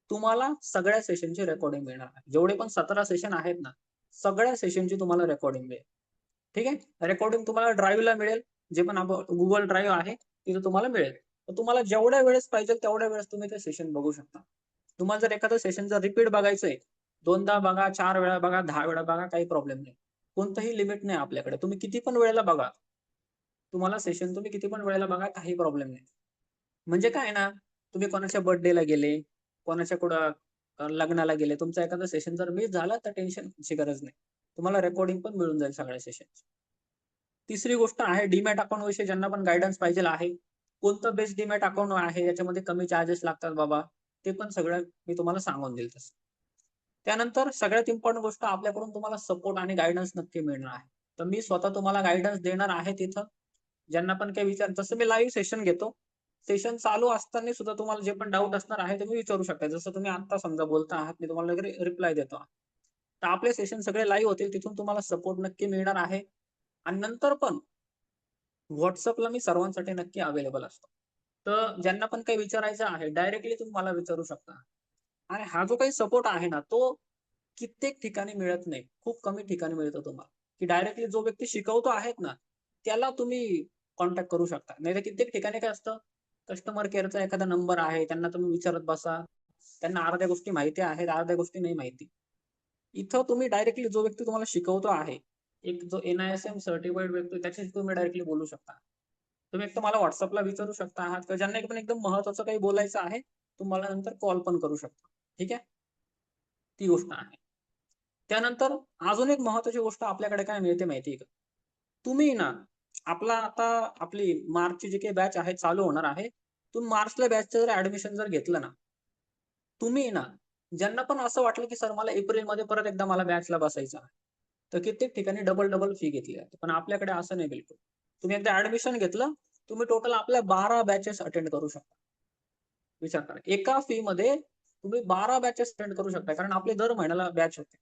तुम्हाला सगळ्या सेशनची रेकॉर्डिंग मिळणार आहे. जेवढे पण 17 सेशन आहेत ना, सगळ्या सेशनची तुम्हाला रेकॉर्डिंग मिळेल. ठीक आहे. रेकॉर्डिंग तुम्हाला ड्राईव्हला मिळेल. जे पण आपण गुगल ड्राईव्ह आहे तिथे तुम्हाला मिळेल. तर तुम्हाला जेवढ्या वेळेस पाहिजे तेवढ्या वेळेस तुम्ही ते सेशन बघू शकता. तुम्हाला जर एखादं सेशन जर रिपीट बघायचंय, 2दा बघा, 4 वेळा बघा, 10 वेळा बघा, काही प्रॉब्लेम नाही. कोणतंही लिमिट नाही आपल्याकडे. तुम्ही किती पण वेळेला बघा. तुम्हाला सेशन तुम्ही किती पण वेळेला बघा, काही प्रॉब्लेम नाही. म्हणजे काय आहे ना, तुम्ही कोणाच्या बर्थडेला गेले, कोणाच्या कुठं लग्नाला गेले, तुमचं एखादं सेशन जर मिस झालं तर टेन्शनची गरज नाही. तुम्हाला रेकॉर्डिंग पण मिळून जाईल सगळ्या सेशनची. तिसरी गोष्ट आहे डीमॅट अकाउंट विषयी ज्यांना पण गाईडन्स पाहिजे आहे. कोणतं बेस्ट डीमॅट अकाउंट आहे, याच्यामध्ये कमी चार्जेस लागतात बाबा, ते पण सगळं मी तुम्हाला सांगून देईल तसं. त्यानंतर सगळ्यात इम्पॉर्टंट गोष्ट आपल्याकडून तुम्हाला सपोर्ट आणि गाईडन्स नक्की मिळणार आहे. तर मी स्वतः तुम्हाला गाईडन्स देणार आहे तिथं. ज्यांना पण काही विचार जसं मी लाईव्ह सेशन घेतो. सेशन चालू असताना सुद्धा तुम्हाला जे पण डाऊट असणार आहे तुम्ही विचारू शकता. जसं तुम्ही आता समजा बोलता आहात, मी तुम्हाला रिप्लाय देतो आहे. तर आपले सेशन सगळे लाईव्ह होतील. तिथून तुम्हाला सपोर्ट नक्की मिळणार आहे. आणि नंतर पण WhatsAppला मी सर्वांसाठी नक्की अवेलेबल असतो. तर ज्यांना पण काही विचारायचं आहे, डायरेक्टली तुम्ही मला विचारू शकता. आणि हा जो काही सपोर्ट आहे ना, तो कित्येक ठिकाणी मिळत नाही. खूप कमी ठिकाणी मिळतो तुम्हाला, की डायरेक्टली जो व्यक्ती शिकवतो आहेत ना, त्याला तुम्ही कॉन्टॅक्ट करू शकता. नाहीतर कित्येक ठिकाणी काय असतं, कस्टमर केअरचा एखादा नंबर आहे, त्यांना तुम्ही विचारत बसा. त्यांना अर्ध्या गोष्टी माहिती आहेत, अर्ध्या गोष्टी नाही माहिती. इथं तुम्ही डायरेक्टली जो व्यक्ती तुम्हाला शिकवतो आहे, एक जो NISM सर्टिफाईड व्यक्ती त्याच्याशी तुम्ही डायरेक्टली बोलू शकता. तुम्ही एक तर मला WhatsAppला विचारू शकता आहात किंवा ज्यांना पण एकदम महत्त्वाचं काही बोलायचं आहे, तुम्हाला नंतर कॉल पण करू शकता. ठीक आहे? ती गोष्ट आहे. त्यानंतर अजून एक महत्त्वाची गोष्ट आपल्याकडे काय मिळते माहिती आहे का? तुम्ही ना, आपला आता आपली मार्चची जी काही बॅच आहे चालू होणार आहे. तुम्ही मार्चला बॅचचं जर ॲडमिशन जर घेतलं ना, तुम्ही ना, ज्यांना पण असं वाटलं की सर मला एप्रिलमध्ये परत एकदा मला बॅचला बसायचं आहे. तर कित्येक ठिकाणी डबल फी घेतली जाते. पण आपल्याकडे असं नाही बिलकुल. तुम्ही एकदा ॲडमिशन घेतलं, तुम्ही टोटल आपल्या 12 बॅचेस अटेंड करू शकता. विचार करा. एका फीमध्ये तुम्ही 12 बॅचेस अटेंड करू शकता. कारण आपले दर महिन्याला बॅच होते.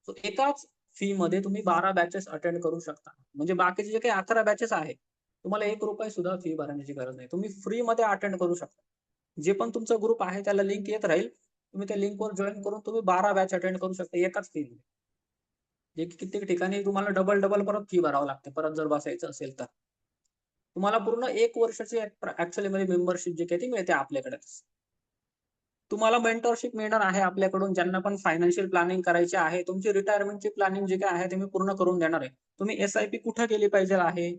सो एकाच फीमध्ये तुम्ही 12 बॅचेस अटेंड करू शकता. म्हणजे बाकीचे जे काही 11 बॅचेस आहे, तुम्हाला ₹1 सुद्धा फी भरण्याची गरज नाही. तुम्ही फ्रीमध्ये अटेंड करू शकता. जे पण तुमचा ग्रुप आहे त्याला लिंक येत राहील. तुम्ही त्या लिंकवर जॉइन करून तुम्ही 12 बॅच अटेंड करू शकता एकाच फीमध्ये. जे की कित्येक ठिकाणी तुम्हाला डबल परत फी भरावं लागते. परत जर बसायचं असेल तर. तुम्हाला पूर्ण 1 वर्षाची ॲक्चुअलीमध्ये मेंबरशिप जी काही ती मिळते आपल्याकडेच. तुम्हाला मेंटरशिप मिळणार आहे आपल्याकडून ज्यांना पण फायनान्शियल प्लॅनिंग करायची आहे. तुमची रिटायरमेंटची प्लॅनिंग जे काही आहे ते मी पूर्ण करून देणार आहे. तुम्ही SIP कुठे केली पाहिजे आहे?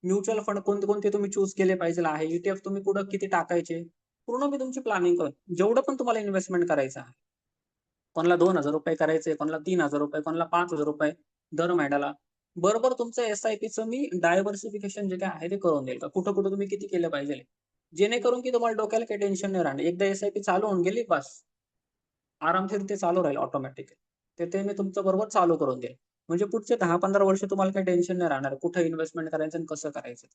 म्युच्युअल फंड कोणते तुम्ही चूज केले पाहिजे आहे? ETF तुम्ही कुठं किती टाकायचे? पूर्ण मी तुमची प्लॅनिंग करेन. जेवढं पण तुम्हाला इन्व्हेस्टमेंट करायचं आहे. कोणाला ₹2,000 करायचे, कोणाला ₹3,000, कोणाला ₹5,000 दर महिन्याला. बरोबर तुमचं SIPचं मी डायव्हर्सिफिकेशन जे काही आहे ते करून देईल. कुठं-कुठं तुम्ही किती केलं पाहिजे. जेणेकरून की तुम्हाला डोक्याला काही टेन्शन नाही राहणार. एकदा SIP चालू होऊन गेली बस. आरामशीर ते चालू राहील ऑटोमॅटिकली. ते मी तुमचं बरोबर चालू करून देईल. म्हणजे पुढचे 10-15 वर्ष तुम्हाला काही टेन्शन नाही राहणार. कुठे इन्व्हेस्टमेंट करायचं आणि कसं करायचं.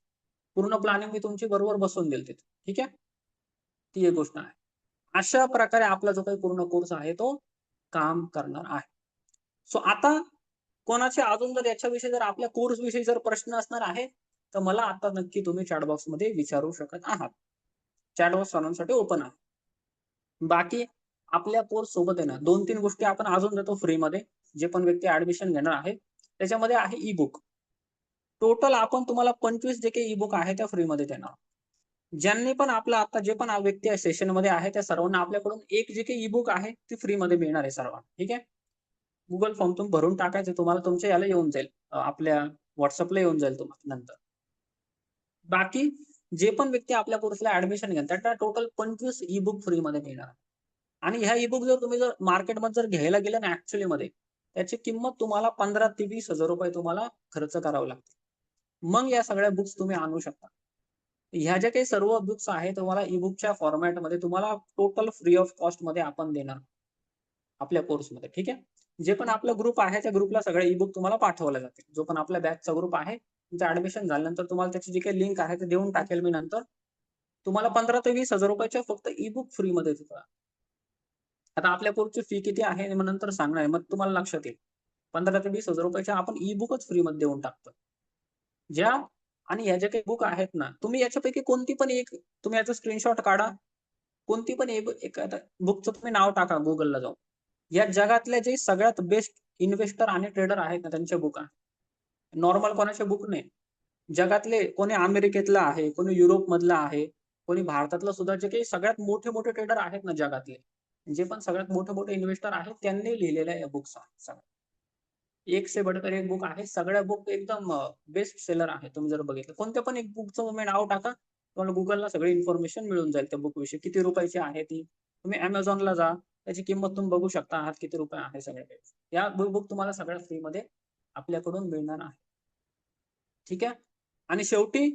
पूर्ण प्लॅनिंग मी तुमची बरोबर बसवून देईल तिथे. ठीक आहे? ती एक गोष्ट आहे. अशा प्रकारे आपला जो काही पूर्ण कोर्स आहे तो काम करणार आहे. सो आता कोणाचे अजून जर याच्याविषयी जर आपल्या कोर्सविषयी जर प्रश्न असणार आहे, तर मला आता नक्की तुम्ही चॅट बॉक्समध्ये विचारू शकत आहात. चॅट बॉक्स सर्वांसाठी ओपन आहे. बाकी आपल्या कोर्स सोबत आहे ना 2-3 गोष्टी आपण अजून देतो फ्रीमध्ये. जे पण व्यक्ती ॲडमिशन घेणार आहे, त्याच्यामध्ये आहे ई-बुक. टोटल आपण तुम्हाला 25 जे काही ई-बुक आहे त्या फ्रीमध्ये देणार. ज्यांनी पण आपलं आता जे पण व्यक्ती सेशनमध्ये आहे, त्या सर्वांना आपल्याकडून एक जे काही ई-बुक आहे, ती फ्रीमध्ये मिळणार आहे सर्वांना. ठीक आहे? Google फॉर्म तुम्ही भरून टाकायचं तुम्हाला तुमच्या याला येऊन जाईल. आपल्या WhatsAppला येऊन जाईल तुम्हाला नंतर. बाकी जे पण व्यक्ती आपल्या कोर्सला ॲडमिशन घेतात, त्यांना टोटल 25 ई-बुक फ्रीमध्ये मिळणार. आणि ह्या ई-बुक जर मार्केटमध्ये जर घ्यायला गेलं ना ॲक्चुअलीमध्ये, त्याची किंमत तुम्हाला 15 ते ₹20,000 तुम्हाला खर्च करावं लागते. मग या सगळ्या बुक्स तुम्ही आणू शकता. ह्या ज्या काही सर्व बुक्स आहेत, तुम्हाला ई-बुकच्या फॉर्मॅटमध्ये तुम्हाला टोटल फ्री ऑफ कॉस्टमध्ये आपण देणार. आपल्या कोर्समध्ये. ठीक आहे? जे पण आपला ग्रुप आहे, त्या ग्रुपला सगळे ई-बुक तुम्हाला पाठवले जातील. जो पण आपल्या बॅचचा ग्रुप आहे, तुमचं ॲडमिशन झाल्यानंतर तुम्हाला त्याची जी काही लिंक आहे, ते देऊन टाकेल मी नंतर. तुम्हाला 15 ते ₹20,000 फक्त ई-बुक फ्रीमध्ये देतो. आता आपल्या कोर्सची फी किती आहे आणि मग नंतर सांगणार आहे. मग तुम्हाला लक्षात येईल. 15 ते ₹20,000 आपण ई-बुकच फ्रीमध्ये देऊन टाकतो. ज्या आणि या जे काही बुक आहेत ना, तुम्ही याच्यापैकी कोणती पण एक तुम्ही याचा स्क्रीनशॉट काढा. कोणती पण एक बुकचं तुम्ही नाव टाका गुगलला जाऊन. या जगातले जे सगळ्यात बेस्ट इन्व्हेस्टर आणि ट्रेडर आहेत ना, त्यांचे बुक आहे. नॉर्मल कोणाचे बुक नाही. जगातले कोणी अमेरिकेतला आहे, कोणी युरोपमधला आहे, कोणी भारतातला सुद्धा जे काही सगळ्यात मोठे मोठे ट्रेडर आहेत ना जगातले, जे पण सगळ्यात मोठे मोठे इन्व्हेस्टर आहेत, त्यांनी लिहिलेल्या या बुक्स आहेत सगळ्या. एक से बढ़कर एक बुक आहे. सगळ्या बुक एकदम बेस्ट सेलर आहे. तुम्ही जर बघितलं कोणत्या पण एक बुकचं तुम्ही नाव टाका, तुम्हाला गुगलला सगळी इन्फॉर्मेशन मिळून जाईल त्या बुक विषयी. किती रुपयाची आहे ती. तुम्ही Amazonला जा, त्याची किंमत तुम्ही बघू शकता आहात किती रुपये आहे सगळ्या काही. या बुक तुम्हाला सगळ्या फ्रीमध्ये आपल्याकडून मिळणार आहे. ठीक आहे. आणि शेवटी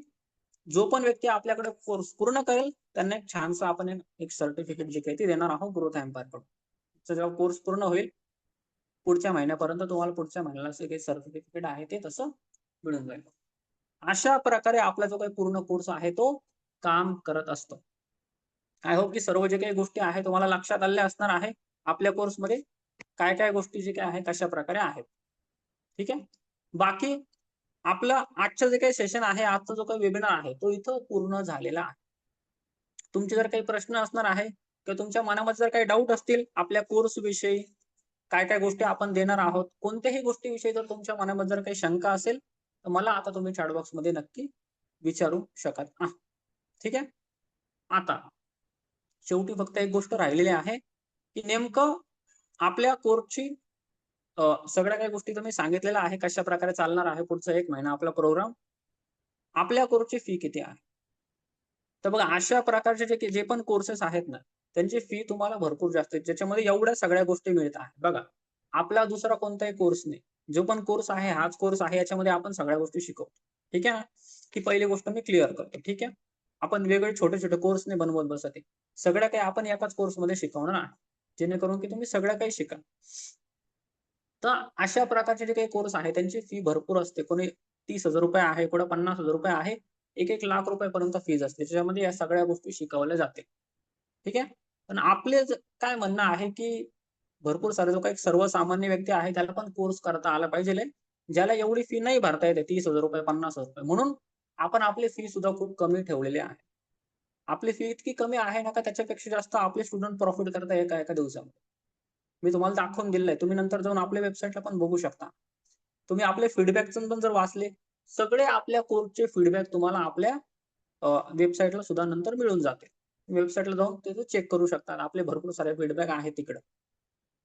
जो पण व्यक्ती आपल्याकडे कोर्स पूर्ण करेल, त्यांना एक छानसं आपण एक सर्टिफिकेट जे काही ते देणार आहोत ग्रोथ एम्पायर कडून. तर जेव्हा कोर्स पूर्ण होईल, पुढच्या महिन्यापर्यंत तुम्हाला पुढच्या महिन्याला जे काही सर्टिफिकेट आहे ते तसं मिळून जाईल. अशा प्रकारे आपला जो काही पूर्ण कोर्स आहे तो काम करत असतो. आय होप की सर्व जे काही गोष्टी आहेत तुम्हाला लक्षात आल्या असणार आहे. आपल्या कोर्समध्ये काय काय गोष्टी जे काही आहेत कशा प्रकारे आहेत. ठीक आहे. बाकी आपलं आजचं जे काही सेशन आहे, आजचा जो काही वेबिनार आहे तो इथं पूर्ण झालेला आहे. तुमचे जर काही प्रश्न असणार आहे किंवा तुमच्या मनामध्ये जर काही डाऊट असतील आपल्या कोर्स विषयी, काय काय गोष्टी आपण देणार आहोत, कोणत्याही गोष्टीविषयी जर तुमच्या मनामध्ये जर काही शंका असेल, तर मला आता तुम्ही चॅट बॉक्समध्ये नक्की विचारू शकत आहात. ठीक आहे. आता शेवटी फक्त एक गोष्ट राहिलेली आहे, की नेमकं आपल्या कोर्सची सगळ्या काही गोष्टी तुम्ही सांगितलेल्या आहे, कशा प्रकारे चालणार आहे पुढचा 1 महिना आपला प्रोग्राम. आपल्या कोर्सची फी किती आहे? तर बघा अशा प्रकारचे जे पण कोर्सेस आहेत ना, त्यांची फी तुम्हाला भरपूर जास्त आहे. ज्याच्यामध्ये एवढ्या सगळ्या गोष्टी मिळतात. बघा, आपला दुसरा कोणताही कोर्स नाही. जो पण कोर्स आहे, हाच कोर्स आहे. याच्यामध्ये आपण सगळ्या गोष्टी शिकवतो. ठीक आहे ना? ही पहिली गोष्ट मी क्लिअर करतो. ठीक आहे? आपण वेगळे छोटे-छोटे कोर्स नाही बनवत बसत आहे. सगळं काही आपण एकाच कोर्समध्ये शिकवणार आहे. जेणेकरून की तुम्ही सगळं काही शिकाल. तर अशा प्रकारचे जे काही कोर्स आहे, त्यांची फी भरपूर असते. कोणी ₹30,000 आहे, कुठं ₹50,000 आहे. 1-1 लाख रुपयापर्यंत फीज असते. त्याच्यामध्ये या सगळ्या गोष्टी शिकवल्या जातील. ठीक आहे. पण आपले काय म्हणणं आहे, की भरपूर सारे जो काही सर्वसामान्य व्यक्ती आहे, त्याला पण कोर्स करता आला पाहिजेल ज्याला एवढी फी नाही भरता येते ₹30,000 ₹50,000 म्हणून आपण आपली फी सुद्धा खूप कमी ठेवलेली आहे. आपली फी इतकी कमी आहे ना, का त्याच्यापेक्षा जास्त आपले स्टुडंट प्रॉफिट करत आहे एका एका दिवसामध्ये. मी तुम्हाला दाखवून दिलेलं आहे. तुम्ही नंतर जाऊन आपल्या वेबसाईटला पण बघू शकता. तुम्ही आपले फीडबॅक पण जर वाचले, सगळे आपल्या कोर्सचे फीडबॅक तुम्हाला आपल्या वेबसाईटला सुद्धा नंतर मिळून जातील. वेबसाईटला जाऊन तिथे चेक करू शकता. आपले भरपूर सारे फीडबॅक आहेत तिकडं.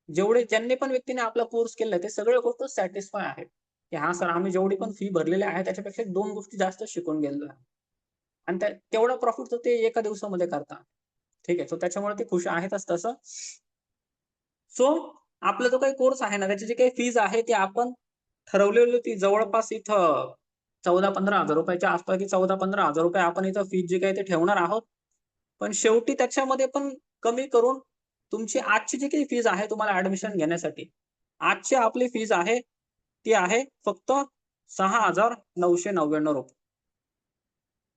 ज्यांनी पण व्यक्तीने आपला कोर्स केलाय ते सगळे गोष्ट सॅटिस्फाय आहेत, की हां सर आम्ही जेवढी पण फी भरलेली आहे त्याच्यापेक्षा 2 गोष्टी जास्त शिकून गेलेलो आहे. आणि तेवढा प्रॉफिट तर ते एका दिवसामध्ये करतात. ठीक आहे. सो त्याच्यामुळे ते खुश आहेतच तसं. सो आपला जो काही कोर्स आहे ना, त्याची जी काही फीज आहे ती आपण ठरवलेली होती जवळपास इथं 14-15 हजार रुपयाच्या आसपास, की 14-15 हजार रुपये आपण इथं फीज जी काही ते ठेवणार आहोत. पण शेवटी त्याच्यामध्ये पण कमी करून तुमची आजची जी काही फीज आहे तुम्हाला ऍडमिशन घेण्यासाठी, आजची आपली फीज आहे, ती आहे फक्त ₹6,999.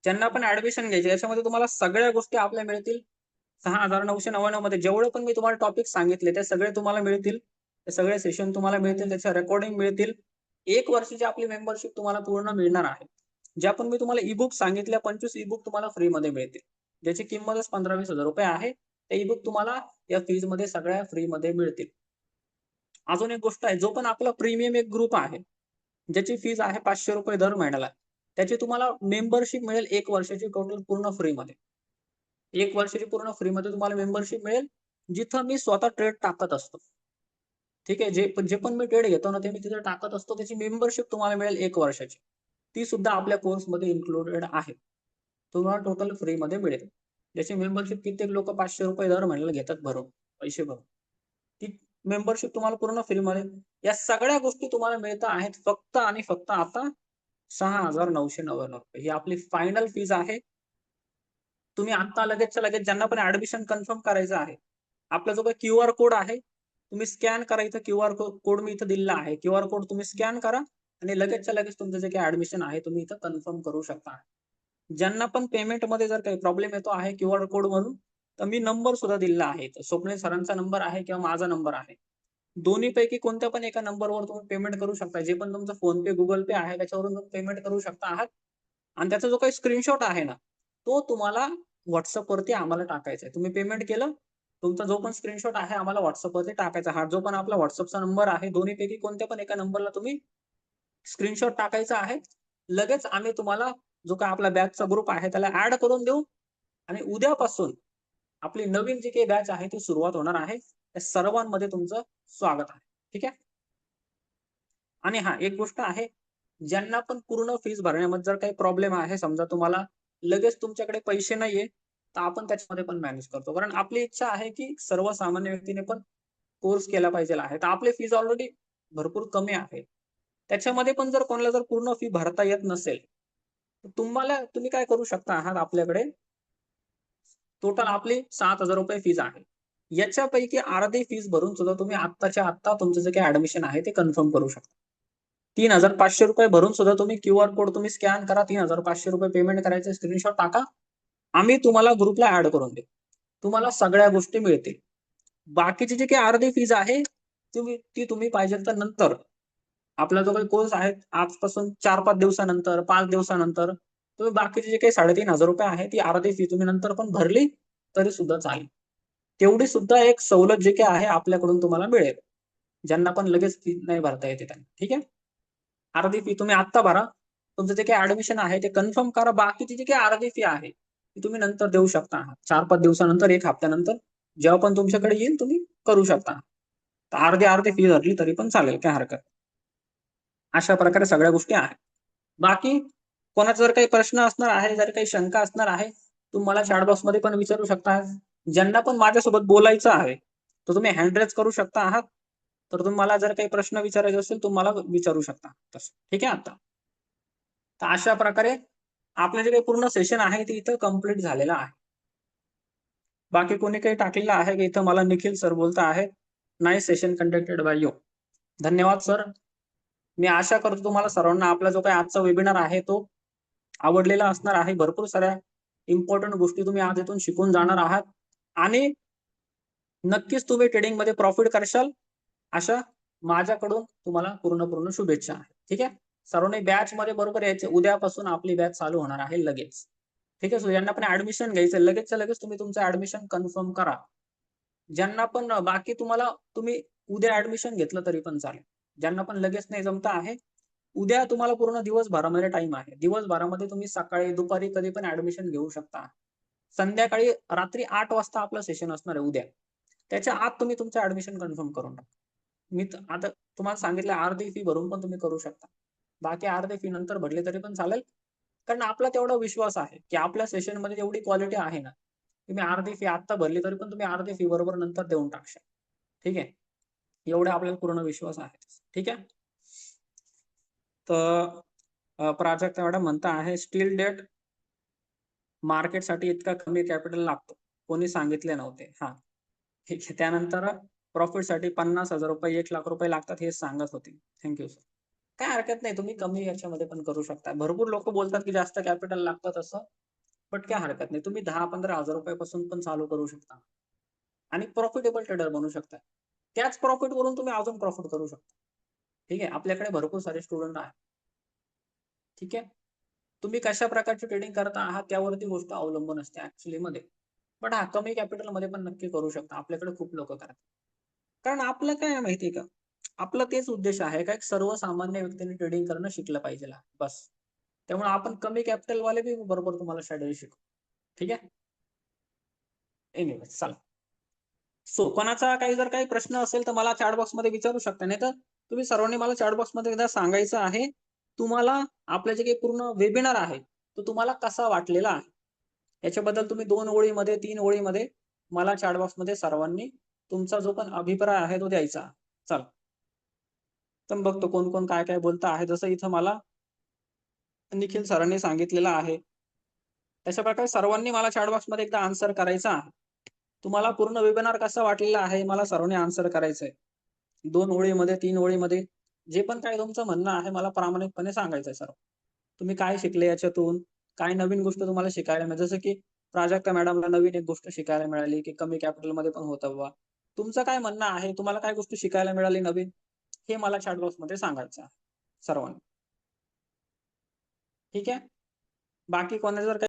ज्यांना पण ऍडमिशन घ्यायची याच्यामध्ये तुम्हाला सगळ्या गोष्टी आपल्या मिळतील. 6,999 मध्ये जेवढे पण मी तुम्हाला टॉपिक सांगितले ते सगळे तुम्हाला मिळतील. ते सगळे सेशन तुम्हाला मिळतील, त्याच्या रेकॉर्डिंग मिळतील. 1 वर्षाची आपली मेंबरशिप तुम्हाला पूर्ण मिळणार आहे. ज्या पण मी तुम्हाला ई-बुक सांगितल्या 25 ई-बुक तुम्हाला फ्रीमध्ये मिळतील. ज्याची किंमतच 15-20 हजार रुपये आहे. ते ई-बुक तुम्हाला या फीजमध्ये सगळ्या फ्रीमध्ये मिळतील. अजून एक गोष्ट आहे, जो पण आपला प्रीमियम एक ग्रुप आहे, ज्याची फीज आहे ₹500 दर महिन्याला. त्याची तुम्हाला मेंबरशिप मिळेल 1 वर्षाची टोटल पूर्ण फ्रीमध्ये. 1 वर्षाची पूर्ण फ्रीमध्ये तुम्हाला मेंबरशिप मिळेल, जिथं मी स्वतः ट्रेड टाकत असतो. ठीक आहे. जे पण मी ट्रेड घेतो ना, ते मी तिथे टाकत असतो. त्याची मेंबरशिप तुम्हाला मिळेल 1 वर्षाची. ती सुद्धा आपल्या कोर्समध्ये इन्क्लुडेड आहे. तुम्हाला टोटल फ्रीमध्ये मिळेल. ज्याची मेंबरशिप कित्येक लोकं ₹500 दर महिन्याला घेतात भरून, पैसे भरून. ती मेंबरशिप तुम्हाला पूर्ण फ्रीमध्ये या सगळ्या गोष्टी तुम्हाला मिळत आहेत फक्त आणि फक्त आता ₹6,999 ही आपली फायनल फीज आहे. तुम्ही आता लगेचच्या लगेच ज्यांना पण ऍडमिशन कन्फर्म करायचं आहे, आपला जो काही क्यूआर कोड आहे, तुम्ही स्कॅन करा. इथं क्यूआर कोड मी इथं दिलेला आहे. क्यूआर कोड तुम्ही स्कॅन करा आणि लगेचच्या लगेच तुमचं जे काही ऍडमिशन आहे तुम्ही इथं कन्फर्म करू शकता. ज्यांना पण पेमेंटमध्ये जर काही प्रॉब्लेम येतो आहे क्यूआर कोड वरून, तर मी नंबर सुद्धा दिलेला आहे. स्वप्नील सरांचा नंबर आहे किंवा माझा नंबर आहे. दोन्हीपैकी कोणत्या पण एका नंबरवर तुम्ही पेमेंट करू शकता. जे पण तुमचं फोन पे, गुगल पे आहे त्याच्यावरून तुम्ही पेमेंट करू शकता आहात. आणि त्याचा जो काही स्क्रीनशॉट आहे ना, तो तुम्हाला व्हॉट्सअपवरती आम्हाला टाकायचा आहे. तुम्ही पेमेंट केलं, तुमचा जो पण स्क्रीनशॉट आहे आम्हाला व्हॉट्सअपवरती टाकायचा. हा जो पण आपला व्हॉट्सअपचा नंबर आहे, दोन्हीपैकी कोणत्या पण एका नंबरला तुम्ही स्क्रीनशॉट टाकायचा आहे. लगेच आम्ही तुम्हाला जो काही आपला बॅचचा ग्रुप आहे त्याला ऍड करून देऊ आणि उद्यापासून आपली नवीन जी काही बॅच आहे ती सुरुवात होणार आहे. त्या सर्वांमध्ये तुमचं स्वागत आहे. ठीक आहे. आणि हा एक गोष्ट आहे, ज्यांना पण पूर्ण फीस भरण्यामध्ये जर काही प्रॉब्लेम आहे, समजा तुम्हाला लगेच तुमच्याकडे पैसे नाहीये, तर आपण त्याच्यामध्ये पण मॅनेज करतो. कारण आपली इच्छा आहे की सर्वसामान्य व्यक्तीने पण कोर्स केला पाहिजे आहे. तर आपली फीस ऑलरेडी भरपूर कमी आहे. त्याच्यामध्ये पण जर कोणाला जर पूर्ण फी भरता येत नसेल, तर तुम्ही काय करू शकता आहात, आपल्याकडे टोटल आपली 7,000 रुपये फीस आहे. याच्यापैकी अर्धी फीस भरून सुद्धा तुम्ही आत्ताच्या आत्ता तुमचं जे काही ऍडमिशन आहे ते कन्फर्म करू शकता. 3,500 रुपये भरून सुद्धा तुम्ही QR कोड तुम्ही स्कॅन करा, 3,500 रुपये पेमेंट करायचे, स्क्रीनशॉट टाका. आम्ही तुम्हाला ग्रुपला ऍड करून देऊ. तुम्हाला सगळ्या गोष्टी मिळतील. बाकीची जी काही अर्धी फीज आहे, ती तुम्ही पाहिजे तर नंतर आपला जो काही कोर्स आहे आजपासून 4-5 दिवसानंतर, 5 दिवसानंतर तुम्ही बाकीचे जे काही 3,500 रुपये आहे ती अर्धी फी तुम्ही नंतर पण भरली तरी सुद्धा चालेल. तेवढी सुद्धा एक सवलत जी काही आहे आपल्याकडून तुम्हाला मिळेल. ज्यांना पण लगेच फी नाही भरता येते त्यांना. ठीक आहे. अर्धी फी तुम्ही आत्ता भरा. तुमचं जे काही ऍडमिशन आहे ते कन्फर्म करा. बाकीची जी काही अर्धी फी आहे ती तुम्ही नंतर देऊ शकता. 4-5 दिवसानंतर, 1 हफ्त्यानंतर जेव्हा पण तुमच्याकडे येईल तुम्ही करू शकता. तर अर्धी फी भरली तरी पण चालेल, काही हरकत नाही. अशा प्रकारे सगळ्या गोष्टी आहेत. बाकी कोणाचा जर काही प्रश्न असणार आहे, जर काही शंका असणार आहे, तुम्ही मला चॅट बॉक्समध्ये पण विचारू शकता. ज्यांना पण माझ्यासोबत बोलायचं आहे, तर तुम्ही हँड रेज करू शकता आहात. तर तुम्ही मला जर काही प्रश्न विचारायचे असेल, तुम्ही मला विचारू शकता तसं. ठीक आहे आता. तर अशा प्रकारे आपलं जे काही पूर्ण सेशन आहे ते इथं कंप्लीट झालेलं आहे. बाकी कोणी काही टाकलेलं आहे की इथं मला निखिल सर बोलता आहेत, nice session conducted by you. धन्यवाद सर. मी आशा करतो तुम्हाला सर्वांना आपला जो काही आजचा वेबिनार आहे तो आवडलेला असणार आहे. भरपूर साऱ्या इम्पॉर्टंट गोष्टी तुम्ही आज इथून शिकून जाणार आहात आणि नक्कीच तुम्ही ट्रेडिंगमध्ये प्रॉफिट करशाल, अशा माझ्याकडून तुम्हाला पूर्ण शुभेच्छा आहेत. ठीक आहे. सर्वांनी बॅच मध्ये बरोबर यायचे. उद्यापासून आपली बॅच चालू होणार आहे लगेच. ठीक आहे. सो ज्यांना पण ऍडमिशन घ्यायचं लगेचच्या लगेच तुम्ही तुमचं ऍडमिशन कन्फर्म करा. ज्यांना पण बाकी तुम्ही उद्या ऍडमिशन घेतलं तरी पण चालेल. ज्यांना पण लगेच नाही जमत आहे, उद्या तुम्हाला पूर्ण दिवसभरामध्ये टाइम आहे. दिवसभरामध्ये तुम्ही सकाळी, दुपारी कधी पण ऍडमिशन घेऊ शकता. संध्याकाळी रात्री 8 वाजता आपलं सेशन असणार आहे उद्या. त्याच्या आत तुम्ही तुमचं ऍडमिशन कन्फर्म करून टाका. मी आता तुम्हाला सांगितलं अर्धी फी भरून पण तुम्ही करू शकता. बाकी अर्धी फी नंतर भरली तरी पण चालेल. कारण आपला तेवढा विश्वास आहे की आपल्या सेशनमध्ये एवढी क्वालिटी आहे ना, तुम्ही अर्धी फी आत्ता भरली तरी पण तुम्ही अर्धी फी बरोबर नंतर देऊन टाकशाल. ठीक आहे. एवढा आपल्याला पूर्ण विश्वास आहे. ठीक आहे. तर प्राजक्ता मॅडम म्हणता आहे स्टील डेट मार्केटसाठी इतका कमी कॅपिटल लागतो, कोणी सांगितले नव्हते. हा, ठीक आहे. त्यानंतर प्रॉफिटसाठी 50,000 रुपये, 1,00,000 रुपये लागतात हे सांगत होते. Thank you sir. काय हरकत नाही, तुम्ही कमी याच्यामध्ये पण करू शकता. भरपूर लोक बोलतात की जास्त कॅपिटल लागतं तसं, बट काय हरकत नाही. तुम्ही 10-15,000 रुपयापासून पण चालू करू शकता आणि प्रॉफिटेबल ट्रेडर बनू शकता. त्याच प्रॉफिट वरून तुम्ही अजून प्रॉफिट करू शकता. ठीक आहे. आपल्याकडे भरपूर सारे स्टुडंट आहेत. ठीक आहे. तुम्ही कशा प्रकारची ट्रेडिंग करता आहात त्यावरती गोष्ट अवलंबून असते ऍक्च्युली मध्ये. पण हा, कमी कॅपिटल मध्ये पण नक्की करू शकता. आपल्याकडे खूप लोक करतात. कारण आपलं काय आहे माहितीये का, आपला तेच उद्देश आहे का एक सर्वसामान्य व्यक्तीने ट्रेडिंग करणं शिकलं पाहिजे बस. त्यामुळे आपण कमी कॅपिटल वाले बी बरोबर तुम्हाला स्ट्रॅटेजी शिकू. ठीक आहे. एनिवे चला. सो कोणाचा जर काही प्रश्न असेल तर मला चॅट बॉक्स मध्ये विचारू शकता. नाही तर तुम्ही सर्वांनी मला चॅट बॉक्स मध्ये एकदा सांगायचं आहे तुम्हाला आपलं जे काही पूर्ण वेबिनार आहे तो तुम्हाला कसा वाटलेला आहे. याच्याबद्दल तुम्ही 2 ओळीमध्ये, 3 ओळीमध्ये मला चॅट बॉक्स मध्ये सर्वांनी तुमचा जो पण अभिप्राय आहे तो द्यायचा. चला, तर बघतो कोण कोण काय काय बोलतं आहे. जसं इथं मला निखिल सरांनी सांगितलेलं आहे, तशा प्रकारे सर्वांनी मला चॅट बॉक्स मध्ये एकदा आन्सर करायचा आहे. तुम्हाला पूर्ण वेबिनार कसा वाटलेला आहे मला सर्वांनी आन्सर करायचंय. 2 ओळीमध्ये, 3 ओळीमध्ये जे पण काही तुमचं म्हणणं आहे मला प्रामाणिकपणे सांगायचंय सर. तुम्ही काय शिकले याच्यातून, काय नवीन गोष्ट तुम्हाला शिकायला मिळाली. जसं की प्राजक्ता मॅडमला नवीन एक गोष्ट शिकायला मिळाली की कमी कॅपिटल मध्ये पण होतं बाबा. तुमचं काय म्हणणं आहे, तुम्हाला काय गोष्ट शिकायला मिळाली नवीन, हे मला चॅट बॉक्स मध्ये सांगायचं आहे सर्वांनी. ठीक आहे. बाकी कोणाचं जर काही